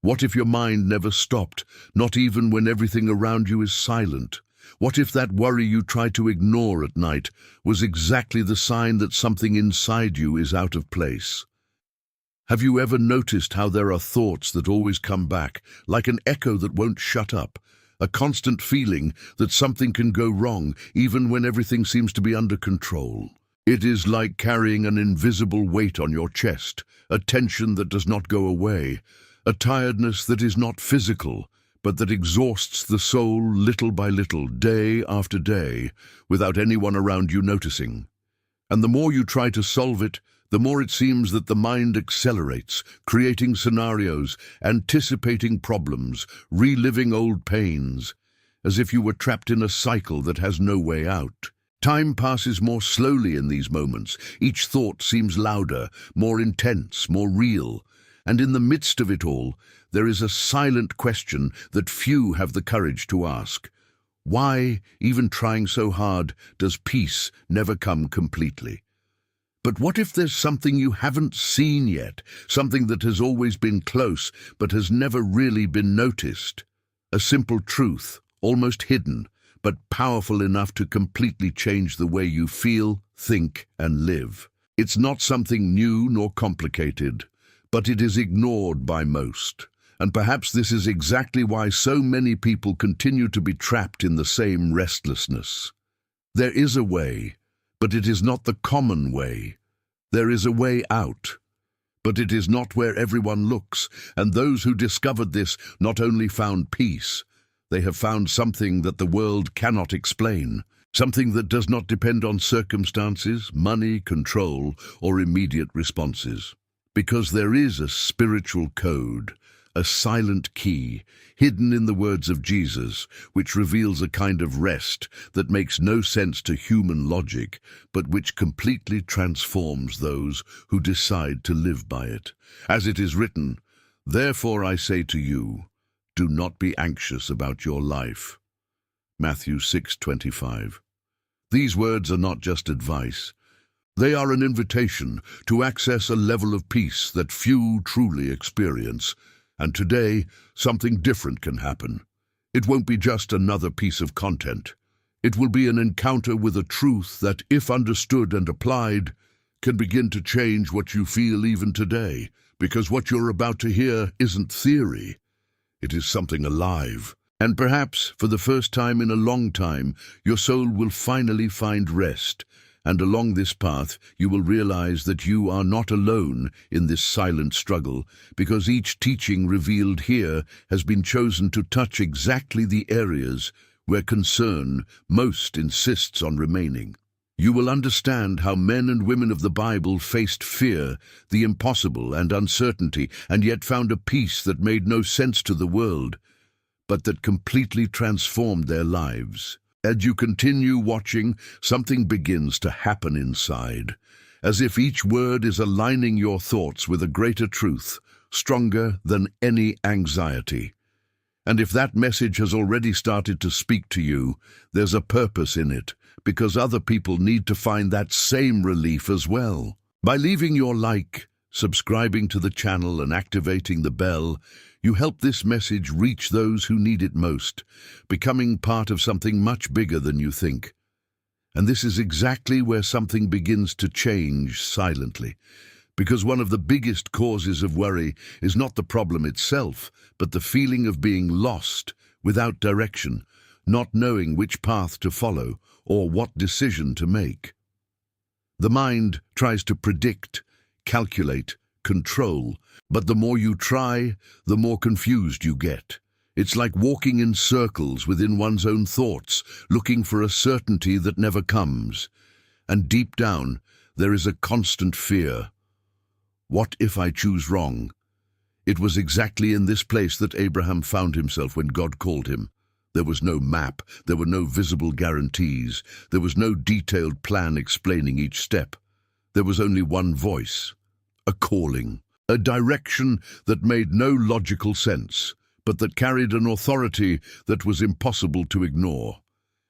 What if your mind never stopped, not even when everything around you is silent? What if that worry you try to ignore at night was exactly the sign that something inside you is out of place? Have you ever noticed how there are thoughts that always come back, like an echo that won't shut up, a constant feeling that something can go wrong even when everything seems to be under control? It is like carrying an invisible weight on your chest, a tension that does not go away, a tiredness that is not physical, but that exhausts the soul little by little, day after day, without anyone around you noticing. And the more you try to solve it, the more it seems that the mind accelerates, creating scenarios, anticipating problems, reliving old pains, as if you were trapped in a cycle that has no way out. Time passes more slowly in these moments. Each thought seems louder, more intense, more real. And in the midst of it all, there is a silent question that few have the courage to ask. Why, even trying so hard, does peace never come completely? But what if there's something you haven't seen yet, something that has always been close but has never really been noticed? A simple truth, almost hidden, but powerful enough to completely change the way you feel, think, and live. It's not something new nor complicated, but it is ignored by most. And perhaps this is exactly why so many people continue to be trapped in the same restlessness. There is a way, but it is not the common way. There is a way out, but it is not where everyone looks, and those who discovered this not only found peace, they have found something that the world cannot explain, something that does not depend on circumstances, money, control, or immediate responses. Because there is a spiritual code, a silent key, hidden in the words of Jesus, which reveals a kind of rest that makes no sense to human logic, but which completely transforms those who decide to live by it. As it is written, "Therefore I say to you, do not be anxious about your life." Matthew 6:25. These words are not just advice. They are an invitation to access a level of peace that few truly experience. And today, something different can happen. It won't be just another piece of content. It will be an encounter with a truth that, if understood and applied, can begin to change what you feel even today. Because what you're about to hear isn't theory. It is something alive. And perhaps, for the first time in a long time, your soul will finally find rest. And along this path, you will realize that you are not alone in this silent struggle, because each teaching revealed here has been chosen to touch exactly the areas where concern most insists on remaining. You will understand how men and women of the Bible faced fear, the impossible, and uncertainty, and yet found a peace that made no sense to the world, but that completely transformed their lives. As you continue watching, something begins to happen inside, as if each word is aligning your thoughts with a greater truth, stronger than any anxiety. And if that message has already started to speak to you, there's a purpose in it, because other people need to find that same relief as well. By leaving your like, subscribing to the channel, and activating the bell, you help this message reach those who need it most, becoming part of something much bigger than you think. And this is exactly where something begins to change silently, because one of the biggest causes of worry is not the problem itself, but the feeling of being lost, without direction, not knowing which path to follow or what decision to make. The mind tries to predict, calculate, control, but the more you try, the more confused you get. It's like walking in circles within one's own thoughts, looking for a certainty that never comes. And deep down, there is a constant fear. What if I choose wrong? It was exactly in this place that Abraham found himself when God called him. There was no map, there were no visible guarantees, there was no detailed plan explaining each step. There was only one voice. A calling, a direction that made no logical sense, but that carried an authority that was impossible to ignore.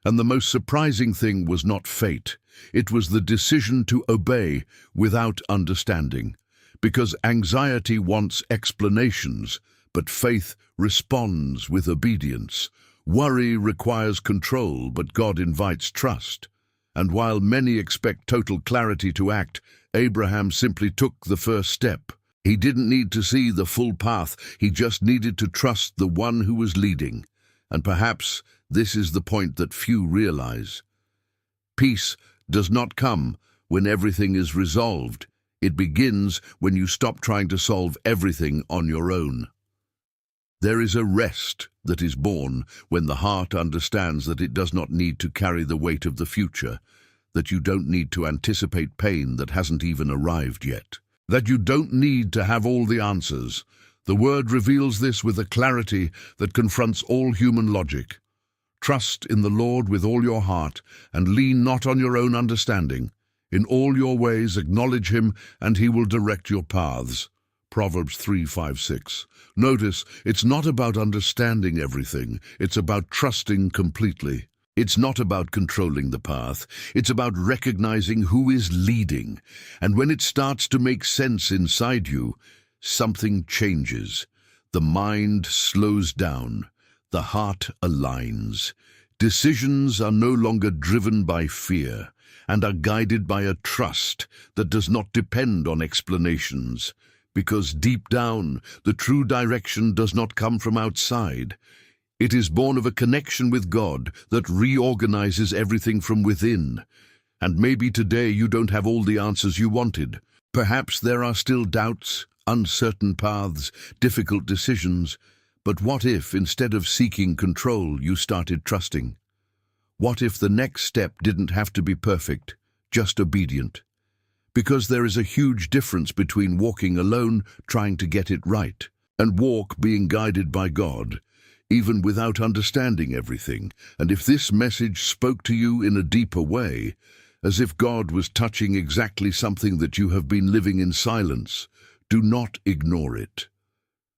And the most surprising thing was not fate, it was the decision to obey without understanding. Because anxiety wants explanations, but faith responds with obedience. Worry requires control, but God invites trust. And while many expect total clarity to act, Abraham simply took the first step. He didn't need to see the full path, he just needed to trust the one who was leading. And perhaps this is the point that few realize. Peace does not come when everything is resolved. It begins when you stop trying to solve everything on your own. There is a rest that is born when the heart understands that it does not need to carry the weight of the future, that you don't need to anticipate pain that hasn't even arrived yet, that you don't need to have all the answers. The Word reveals this with a clarity that confronts all human logic. Trust in the Lord with all your heart, and lean not on your own understanding. In all your ways acknowledge Him, and He will direct your paths. Proverbs 3:5-6. Notice, it's not about understanding everything, it's about trusting completely. It's not about controlling the path, it's about recognizing who is leading. And when it starts to make sense inside you, something changes. The mind slows down, the heart aligns. Decisions are no longer driven by fear and are guided by a trust that does not depend on explanations. Because deep down, the true direction does not come from outside. It is born of a connection with God that reorganizes everything from within. And maybe today you don't have all the answers you wanted. Perhaps there are still doubts, uncertain paths, difficult decisions. But what if, instead of seeking control, you started trusting? What if the next step didn't have to be perfect, just obedient? Because there is a huge difference between walking alone, trying to get it right, and walk being guided by God, even without understanding everything. And if this message spoke to you in a deeper way, as if God was touching exactly something that you have been living in silence, do not ignore it.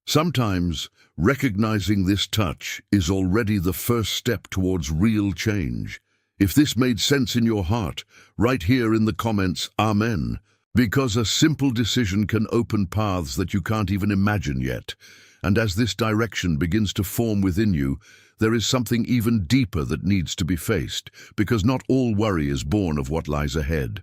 Sometimes, recognizing this touch is already the first step towards real change. If this made sense in your heart, write here in the comments, Amen, because a simple decision can open paths that you can't even imagine yet. And as this direction begins to form within you, there is something even deeper that needs to be faced, because not all worry is born of what lies ahead.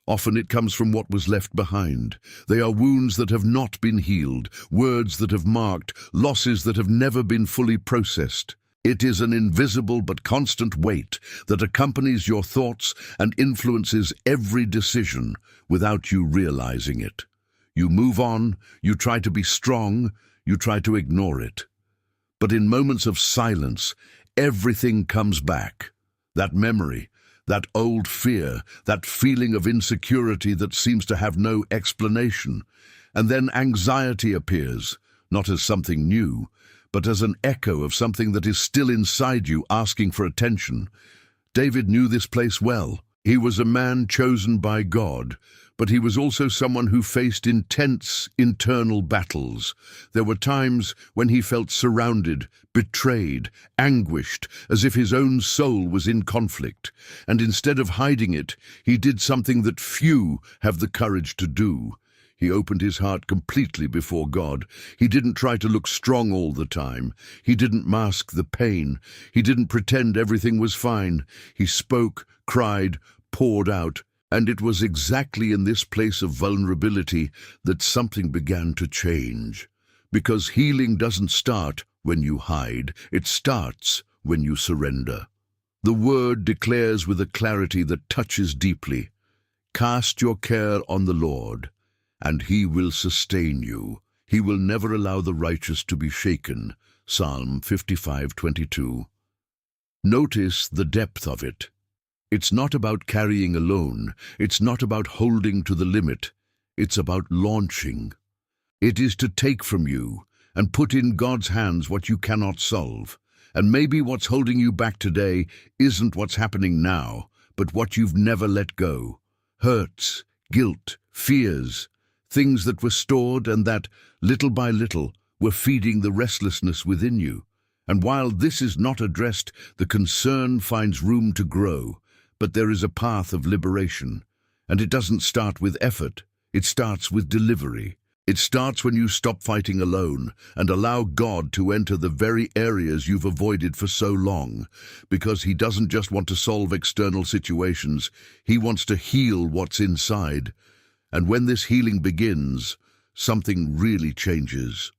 Often it comes from what was left behind. They are wounds that have not been healed, words that have marked, losses that have never been fully processed. It is an invisible but constant weight that accompanies your thoughts and influences every decision without you realizing it. You move on, you try to be strong, you try to ignore it. But in moments of silence, everything comes back. That memory, that old fear, that feeling of insecurity that seems to have no explanation. And then anxiety appears, not as something new, but as an echo of something that is still inside you asking for attention. David knew this place well. He was a man chosen by God, but he was also someone who faced intense internal battles. There were times when he felt surrounded, betrayed, anguished, as if his own soul was in conflict. And instead of hiding it, he did something that few have the courage to do. He opened his heart completely before God. He didn't try to look strong all the time. He didn't mask the pain. He didn't pretend everything was fine. He spoke, cried, poured out. And it was exactly in this place of vulnerability that something began to change. Because healing doesn't start when you hide. It starts when you surrender. The Word declares with a clarity that touches deeply, "Cast your care on the Lord, and He will sustain you. He will never allow the righteous to be shaken." Psalm 55:22. Notice the depth of it. It's not about carrying alone. It's not about holding to the limit. It's about launching. It is to take from you and put in God's hands what you cannot solve. And maybe what's holding you back today isn't what's happening now, but what you've never let go. Hurts, guilt, fears, things that were stored and that, little by little, were feeding the restlessness within you. And while this is not addressed, the concern finds room to grow. But there is a path of liberation, and it doesn't start with effort, it starts with delivery. It starts when you stop fighting alone and allow God to enter the very areas you've avoided for so long, because He doesn't just want to solve external situations, He wants to heal what's inside. And when this healing begins, something really changes.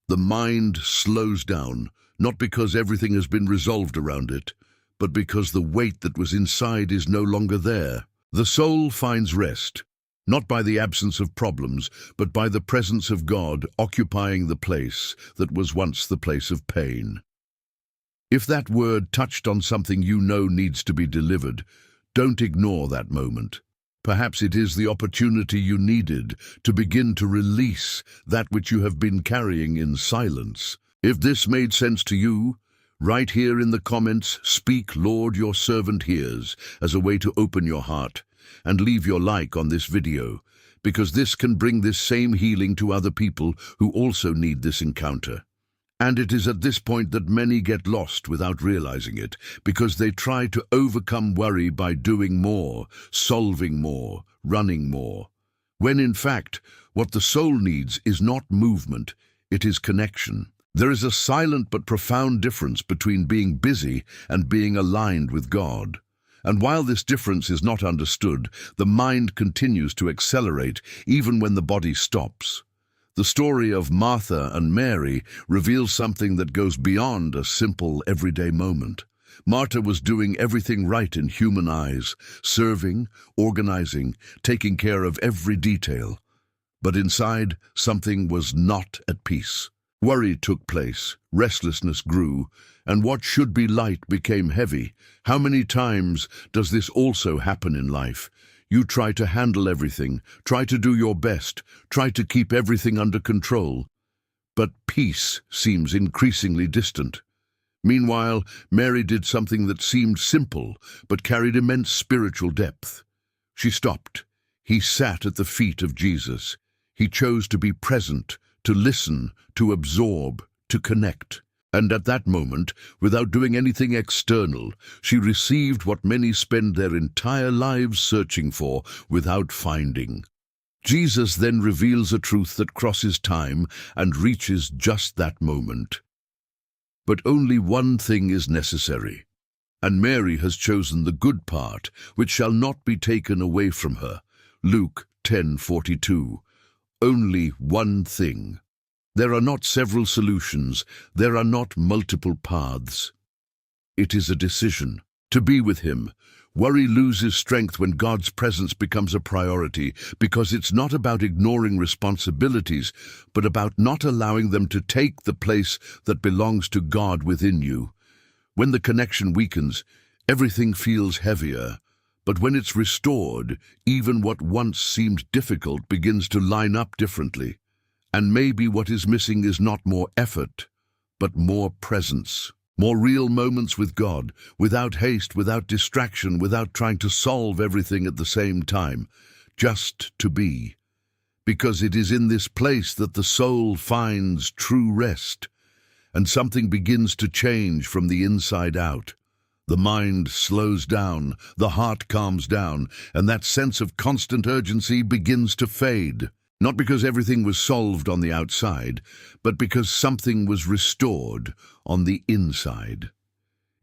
The mind slows down, not because everything has been resolved around it, but because the weight that was inside is no longer there. The soul finds rest, not by the absence of problems, but by the presence of God occupying the place that was once the place of pain. If that word touched on something you know needs to be delivered, don't ignore that moment. Perhaps it is the opportunity you needed to begin to release that which you have been carrying in silence. If this made sense to you, right here in the comments, speak, "Lord, your servant hears," as a way to open your heart, and leave your like on this video, because this can bring this same healing to other people who also need this encounter. And it is at this point that many get lost without realizing it, because they try to overcome worry by doing more, solving more, running more. When in fact, what the soul needs is not movement, it is connection. There is a silent but profound difference between being busy and being aligned with God. And while this difference is not understood, the mind continues to accelerate even when the body stops. The story of Martha and Mary reveals something that goes beyond a simple everyday moment. Martha was doing everything right in human eyes, serving, organizing, taking care of every detail. But inside, something was not at peace. Worry took place, restlessness grew, and what should be light became heavy. How many times does this also happen in life? You try to handle everything, try to do your best, try to keep everything under control. But peace seems increasingly distant. Meanwhile, Mary did something that seemed simple, but carried immense spiritual depth. She stopped. He sat at the feet of Jesus. He chose to be present, to listen, to absorb, to connect. And at that moment, without doing anything external, she received what many spend their entire lives searching for without finding. Jesus then reveals a truth that crosses time and reaches just that moment. But only one thing is necessary, and Mary has chosen the good part, which shall not be taken away from her. Luke 10:42. Only one thing. There are not several solutions, there are not multiple paths. It is a decision to be with Him. Worry loses strength when God's presence becomes a priority, because it's not about ignoring responsibilities, but about not allowing them to take the place that belongs to God within you. When the connection weakens, everything feels heavier. But when it's restored, even what once seemed difficult begins to line up differently. And maybe what is missing is not more effort, but more presence. More real moments with God, without haste, without distraction, without trying to solve everything at the same time. Just to be. Because it is in this place that the soul finds true rest, and something begins to change from the inside out. The mind slows down, the heart calms down, and that sense of constant urgency begins to fade. Not because everything was solved on the outside, but because something was restored on the inside.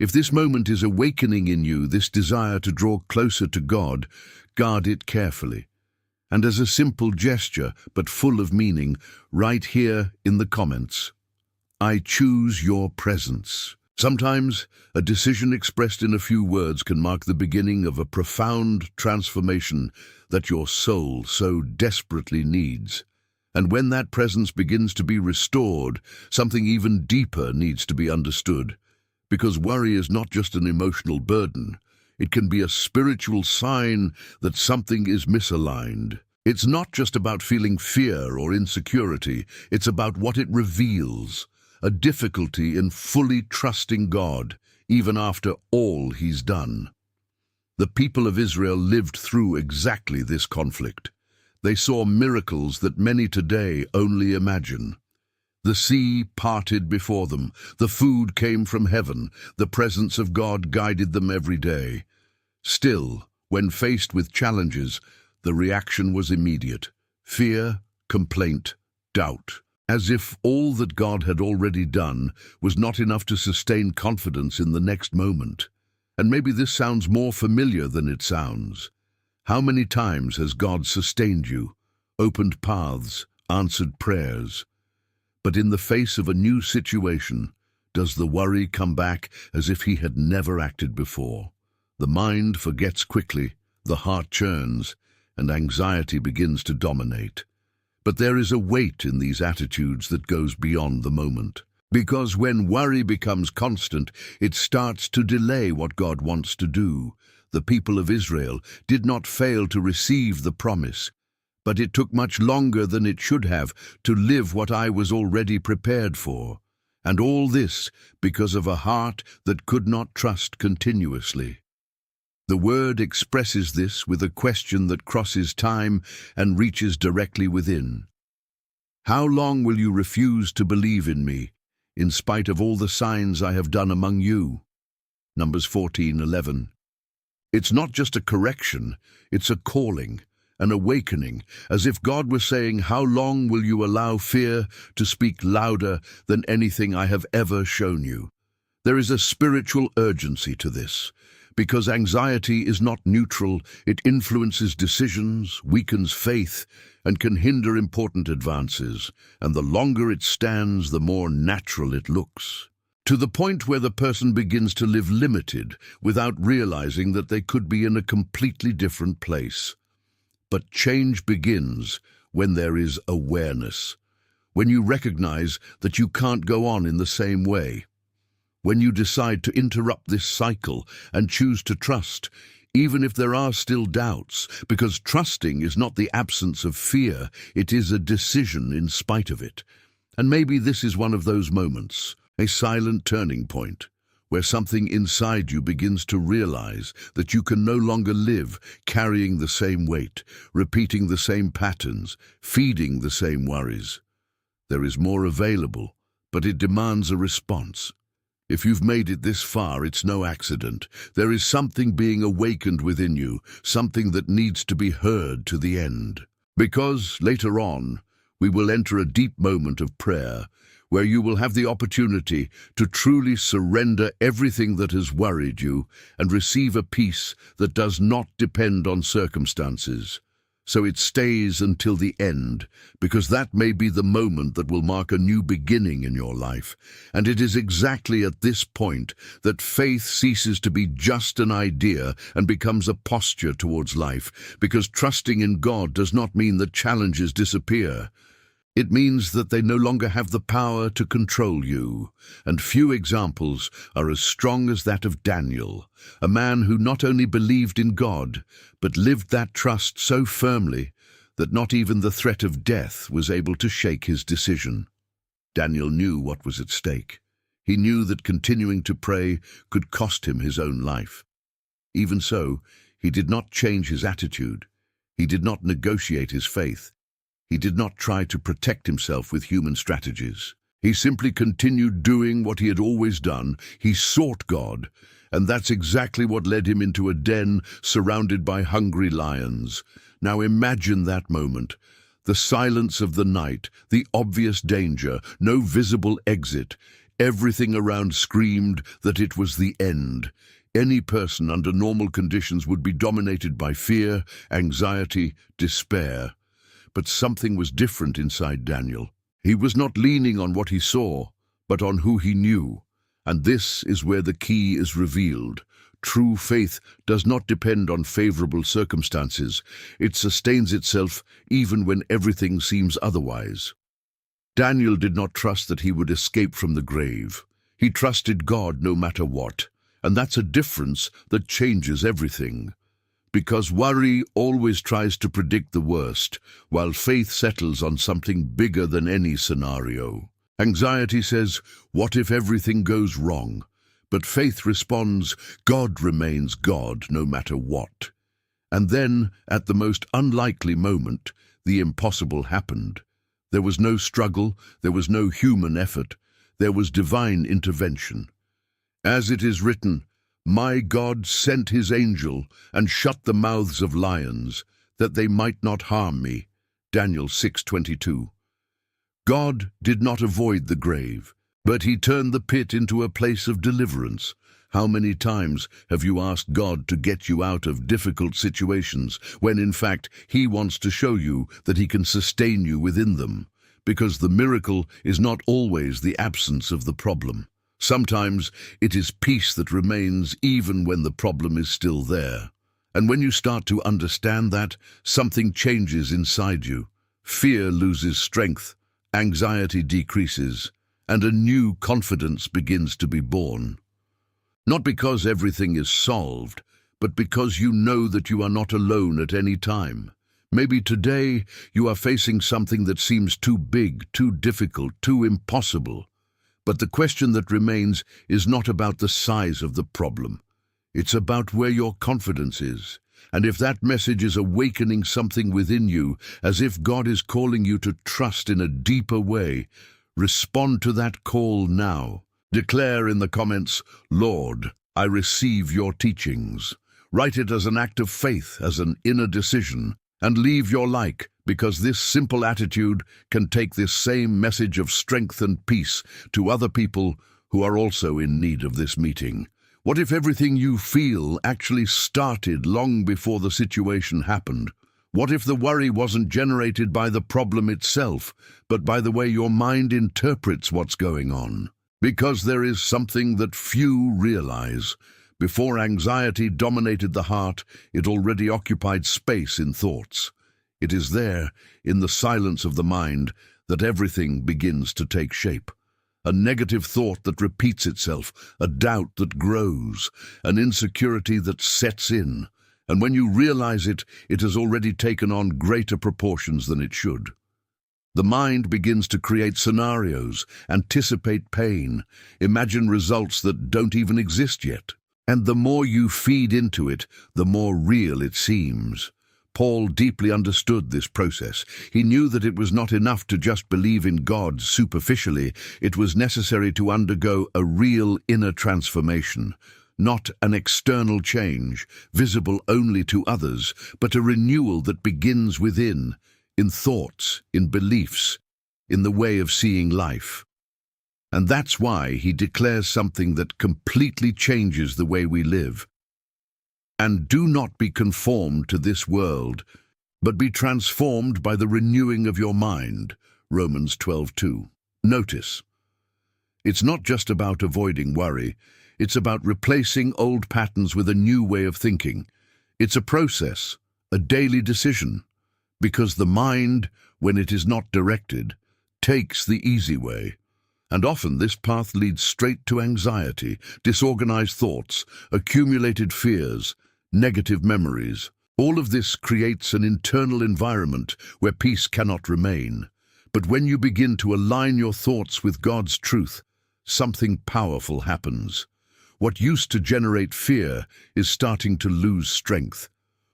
If this moment is awakening in you this desire to draw closer to God, guard it carefully. And as a simple gesture, but full of meaning, write here in the comments, "I choose your presence." Sometimes, a decision expressed in a few words can mark the beginning of a profound transformation that your soul so desperately needs. And when that presence begins to be restored, something even deeper needs to be understood. Because worry is not just an emotional burden. It can be a spiritual sign that something is misaligned. It's not just about feeling fear or insecurity. It's about what it reveals. A difficulty in fully trusting God, even after all He's done. The people of Israel lived through exactly this conflict. They saw miracles that many today only imagine. The sea parted before them, the food came from heaven, the presence of God guided them every day. Still, when faced with challenges, the reaction was immediate. Fear, complaint, doubt, as if all that God had already done was not enough to sustain confidence in the next moment. And maybe this sounds more familiar than it sounds. How many times has God sustained you, opened paths, answered prayers? But in the face of a new situation, does the worry come back as if he had never acted before? The mind forgets quickly, the heart churns, and anxiety begins to dominate. But there is a weight in these attitudes that goes beyond the moment. Because when worry becomes constant, it starts to delay what God wants to do. The people of Israel did not fail to receive the promise, but it took much longer than it should have to live what I was already prepared for. And all this because of a heart that could not trust continuously. The word expresses this with a question that crosses time and reaches directly within. How long will you refuse to believe in me, in spite of all the signs I have done among you? Numbers 14:11. It's not just a correction, it's a calling, an awakening, as if God was saying, how long will you allow fear to speak louder than anything I have ever shown you? There is a spiritual urgency to this, because anxiety is not neutral. It influences decisions, weakens faith, and can hinder important advances, and the longer it stands, the more natural it looks. To the point where the person begins to live limited without realizing that they could be in a completely different place. But change begins when there is awareness, when you recognize that you can't go on in the same way, when you decide to interrupt this cycle and choose to trust, even if there are still doubts, because trusting is not the absence of fear, it is a decision in spite of it. And maybe this is one of those moments, a silent turning point, where something inside you begins to realize that you can no longer live carrying the same weight, repeating the same patterns, feeding the same worries. There is more available, but it demands a response. If you've made it this far, it's no accident. There is something being awakened within you, something that needs to be heard to the end. Because later on, we will enter a deep moment of prayer, where you will have the opportunity to truly surrender everything that has worried you and receive a peace that does not depend on circumstances. So it stays until the end, because that may be the moment that will mark a new beginning in your life. And it is exactly at this point that faith ceases to be just an idea and becomes a posture towards life, because trusting in God does not mean that challenges disappear. It means that they no longer have the power to control you, and few examples are as strong as that of Daniel, a man who not only believed in God, but lived that trust so firmly that not even the threat of death was able to shake his decision. Daniel knew what was at stake. He knew that continuing to pray could cost him his own life. Even so, he did not change his attitude. He did not negotiate his faith. He did not try to protect himself with human strategies. He simply continued doing what he had always done. He sought God, and that's exactly what led him into a den surrounded by hungry lions. Now imagine that moment. The silence of the night, the obvious danger, no visible exit. Everything around screamed that it was the end. Any person under normal conditions would be dominated by fear, anxiety, despair. But something was different inside Daniel. He was not leaning on what he saw, but on who he knew. And this is where the key is revealed. True faith does not depend on favorable circumstances. It sustains itself even when everything seems otherwise. Daniel did not trust that he would escape from the grave. He trusted God no matter what. And that's a difference that changes everything. Because worry always tries to predict the worst, while faith settles on something bigger than any scenario. Anxiety says, what if everything goes wrong? But faith responds, God remains God no matter what. And then, at the most unlikely moment, the impossible happened. There was no struggle, there was no human effort, there was divine intervention. As it is written, my God sent his angel and shut the mouths of lions, that they might not harm me. Daniel 6:22. God did not avoid the grave, but he turned the pit into a place of deliverance. How many times have you asked God to get you out of difficult situations when in fact he wants to show you that he can sustain you within them? Because the miracle is not always the absence of the problem. Sometimes it is peace that remains even when the problem is still there. And when you start to understand that, something changes inside you. Fear loses strength, anxiety decreases, and a new confidence begins to be born. Not because everything is solved, but because you know that you are not alone at any time. Maybe today you are facing something that seems too big, too difficult, too impossible. But the question that remains is not about the size of the problem. It's about where your confidence is. And if that message is awakening something within you, as if God is calling you to trust in a deeper way, respond to that call now. Declare in the comments, "Lord, I receive your teachings." Write it as an act of faith, as an inner decision, and leave your like, because this simple attitude can take this same message of strength and peace to other people who are also in need of this meeting. What if everything you feel actually started long before the situation happened? What if the worry wasn't generated by the problem itself, but by the way your mind interprets what's going on? Because there is something that few realize. Before anxiety dominated the heart, it already occupied space in thoughts. It is there, in the silence of the mind, that everything begins to take shape. A negative thought that repeats itself, a doubt that grows, an insecurity that sets in. And when you realize it, it has already taken on greater proportions than it should. The mind begins to create scenarios, anticipate pain, imagine results that don't even exist yet. And the more you feed into it, the more real it seems. Paul deeply understood this process. He knew that it was not enough to just believe in God superficially. It was necessary to undergo a real inner transformation. Not an external change, visible only to others, but a renewal that begins within, in thoughts, in beliefs, in the way of seeing life. And that's why he declares something that completely changes the way we live. And do not be conformed to this world, but be transformed by the renewing of your mind. Romans 12:2. Notice, it's not just about avoiding worry, it's about replacing old patterns with a new way of thinking. It's a process, a daily decision. Because the mind, when it is not directed, takes the easy way. And often this path leads straight to anxiety, disorganized thoughts, accumulated fears, negative memories. All of this creates an internal environment where peace cannot remain. But when you begin to align your thoughts with God's truth, something powerful happens. What used to generate fear is starting to lose strength.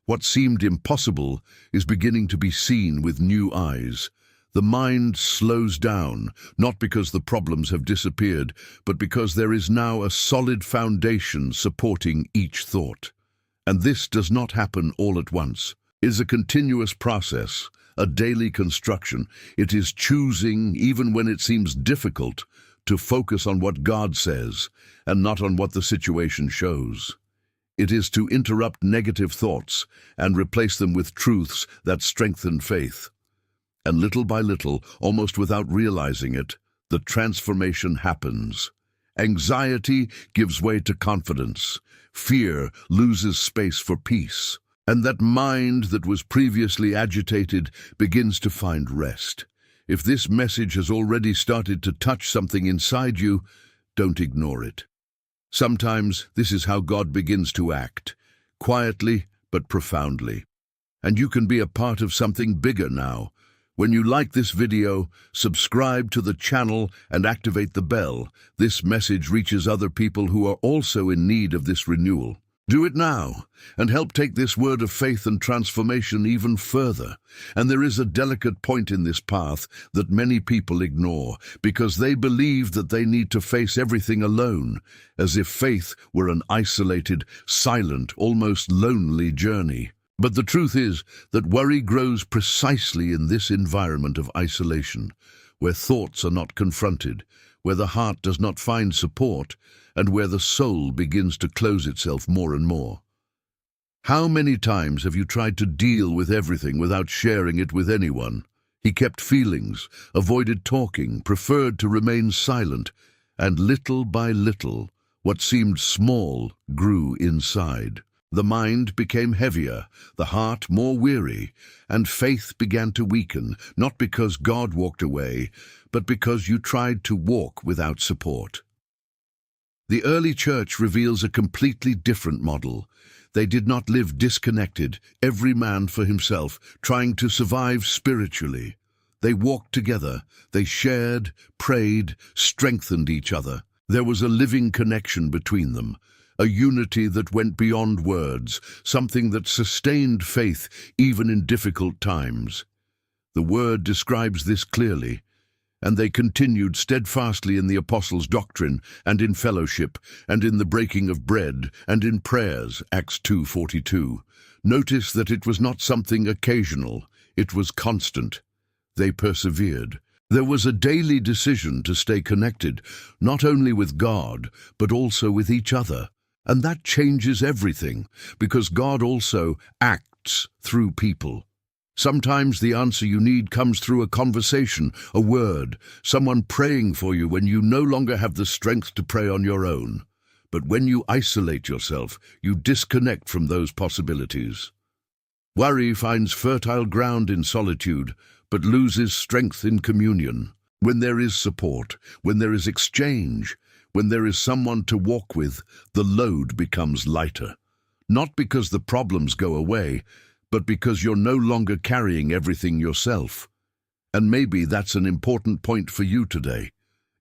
What seemed impossible is beginning to be seen with new eyes. The mind slows down, not because the problems have disappeared, but because there is now a solid foundation supporting each thought. And this does not happen all at once. It is a continuous process, a daily construction. It is choosing, even when it seems difficult, to focus on what God says and not on what the situation shows. It is to interrupt negative thoughts and replace them with truths that strengthen faith. And little by little, almost without realizing it, the transformation happens. Anxiety gives way to confidence. Fear loses space for peace. And that mind that was previously agitated begins to find rest. If this message has already started to touch something inside you, don't ignore it. Sometimes this is how God begins to act, quietly but profoundly. And you can be a part of something bigger now. When you like this video, subscribe to the channel and activate the bell. This message reaches other people who are also in need of this renewal. Do it now and help take this word of faith and transformation even further. And there is a delicate point in this path that many people ignore because they believe that they need to face everything alone, as if faith were an isolated, silent, almost lonely journey. But the truth is that worry grows precisely in this environment of isolation. where thoughts are not confronted, where the heart does not find support, and where the soul begins to close itself more and more. How many times have you tried to deal with everything without sharing it with anyone? He kept feelings, avoided talking, preferred to remain silent, and little by little, what seemed small grew inside. The mind became heavier, the heart more weary, and faith began to weaken, not because God walked away, but because you tried to walk without support. The early church reveals a completely different model. They did not live disconnected, every man for himself, trying to survive spiritually. They walked together, they shared, prayed, strengthened each other. There was a living connection between them, a unity that went beyond words, something that sustained faith even in difficult times. The Word describes this clearly. And they continued steadfastly in the apostles' doctrine, and in fellowship, and in the breaking of bread, and in prayers, Acts 2:42. Notice that it was not something occasional, it was constant. They persevered. There was a daily decision to stay connected, not only with God, but also with each other. And that changes everything, because God also acts through people. Sometimes the answer you need comes through a conversation, a word, someone praying for you when you no longer have the strength to pray on your own. But when you isolate yourself, you disconnect from those possibilities. Worry finds fertile ground in solitude, but loses strength in communion. When there is support, when there is exchange, when there is someone to walk with, the load becomes lighter. Not because the problems go away, but because you're no longer carrying everything yourself. And maybe that's an important point for you today.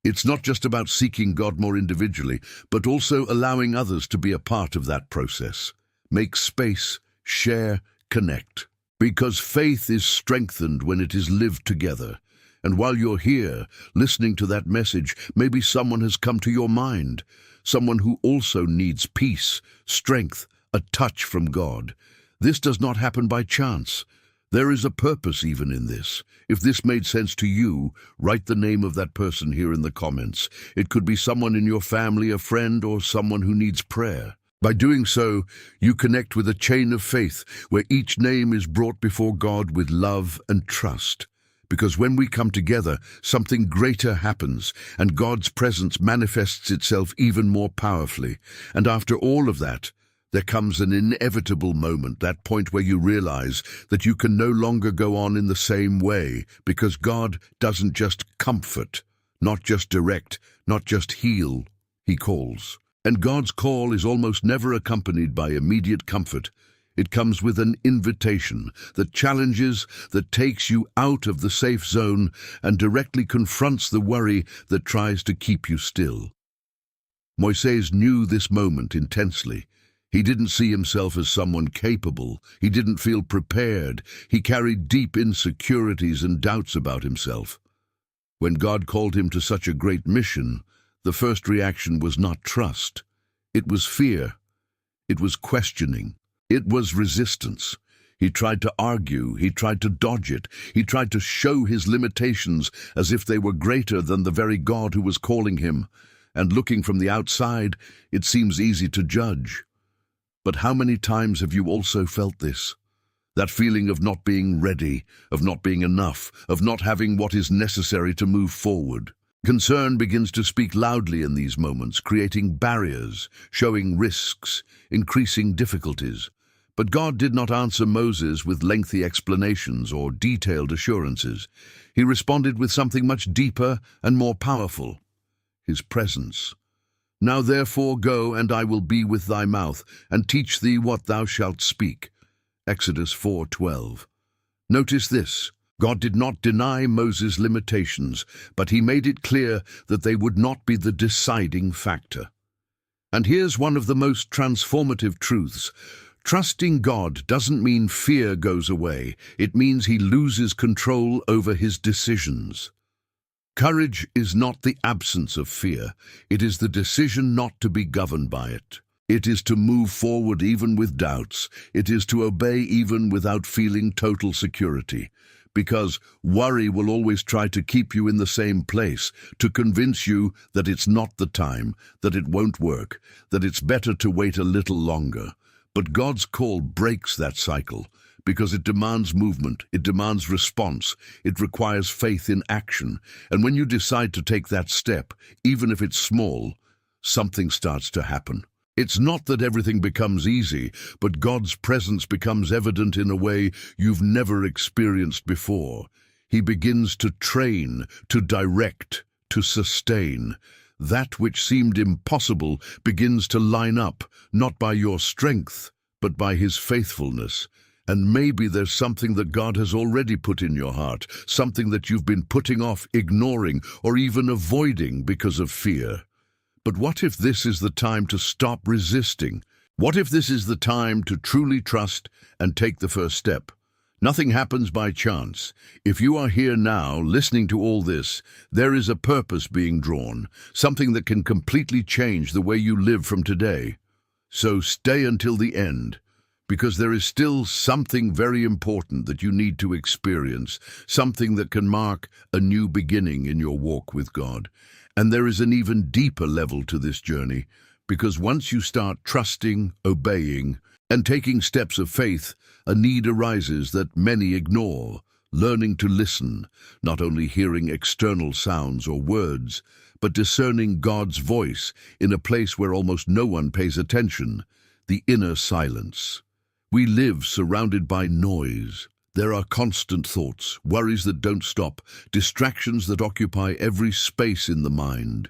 It's not just about seeking God more individually, but also allowing others to be a part of that process. Make space, share, connect. Because faith is strengthened when it is lived together. And while you're here, listening to that message, maybe someone has come to your mind. Someone who also needs peace, strength, a touch from God. This does not happen by chance. There is a purpose even in this. If this made sense to you, write the name of that person here in the comments. It could be someone in your family, a friend, or someone who needs prayer. By doing so, you connect with a chain of faith where each name is brought before God with love and trust. Because when we come together, something greater happens, and God's presence manifests itself even more powerfully. And after all of that, there comes an inevitable moment, that point where you realize that you can no longer go on in the same way, because God doesn't just comfort, not just direct, not just heal, He calls. And God's call is almost never accompanied by immediate comfort. It comes with an invitation that challenges, that takes you out of the safe zone and directly confronts the worry that tries to keep you still. Moises knew this moment intensely. He didn't see himself as someone capable. He didn't feel prepared. He carried deep insecurities and doubts about himself. When God called him to such a great mission, the first reaction was not trust. It was fear. It was questioning. It was resistance. He tried to argue. He tried to dodge it. He tried to show his limitations as if they were greater than the very God who was calling him. And looking from the outside, it seems easy to judge. But how many times have you also felt this? That feeling of not being ready, of not being enough, of not having what is necessary to move forward. Concern begins to speak loudly in these moments, creating barriers, showing risks, increasing difficulties. But God did not answer Moses with lengthy explanations or detailed assurances. He responded with something much deeper and more powerful: His presence. Now therefore go, and I will be with thy mouth, and teach thee what thou shalt speak. Exodus 4:12. Notice this. God did not deny Moses' limitations, but he made it clear that they would not be the deciding factor. And here's one of the most transformative truths. Trusting God doesn't mean fear goes away. It means He loses control over His decisions. Courage is not the absence of fear. It is the decision not to be governed by it. It is to move forward even with doubts. It is to obey even without feeling total security. Because worry will always try to keep you in the same place, to convince you that it's not the time, that it won't work, that it's better to wait a little longer. But God's call breaks that cycle, because it demands movement, it demands response, it requires faith in action. And when you decide to take that step, even if it's small, something starts to happen. It's not that everything becomes easy, but God's presence becomes evident in a way you've never experienced before. He begins to train, to direct, to sustain. That which seemed impossible begins to line up, not by your strength, but by His faithfulness. And maybe there's something that God has already put in your heart, something that you've been putting off, ignoring, or even avoiding because of fear. But what if this is the time to stop resisting? What if this is the time to truly trust and take the first step? Nothing happens by chance. If you are here now, listening to all this, there is a purpose being drawn, something that can completely change the way you live from today. So stay until the end, because there is still something very important that you need to experience, something that can mark a new beginning in your walk with God. And there is an even deeper level to this journey, because once you start trusting, obeying, and taking steps of faith, a need arises that many ignore, learning to listen, not only hearing external sounds or words, but discerning God's voice in a place where almost no one pays attention, the inner silence. We live surrounded by noise. There are constant thoughts, worries that don't stop, distractions that occupy every space in the mind.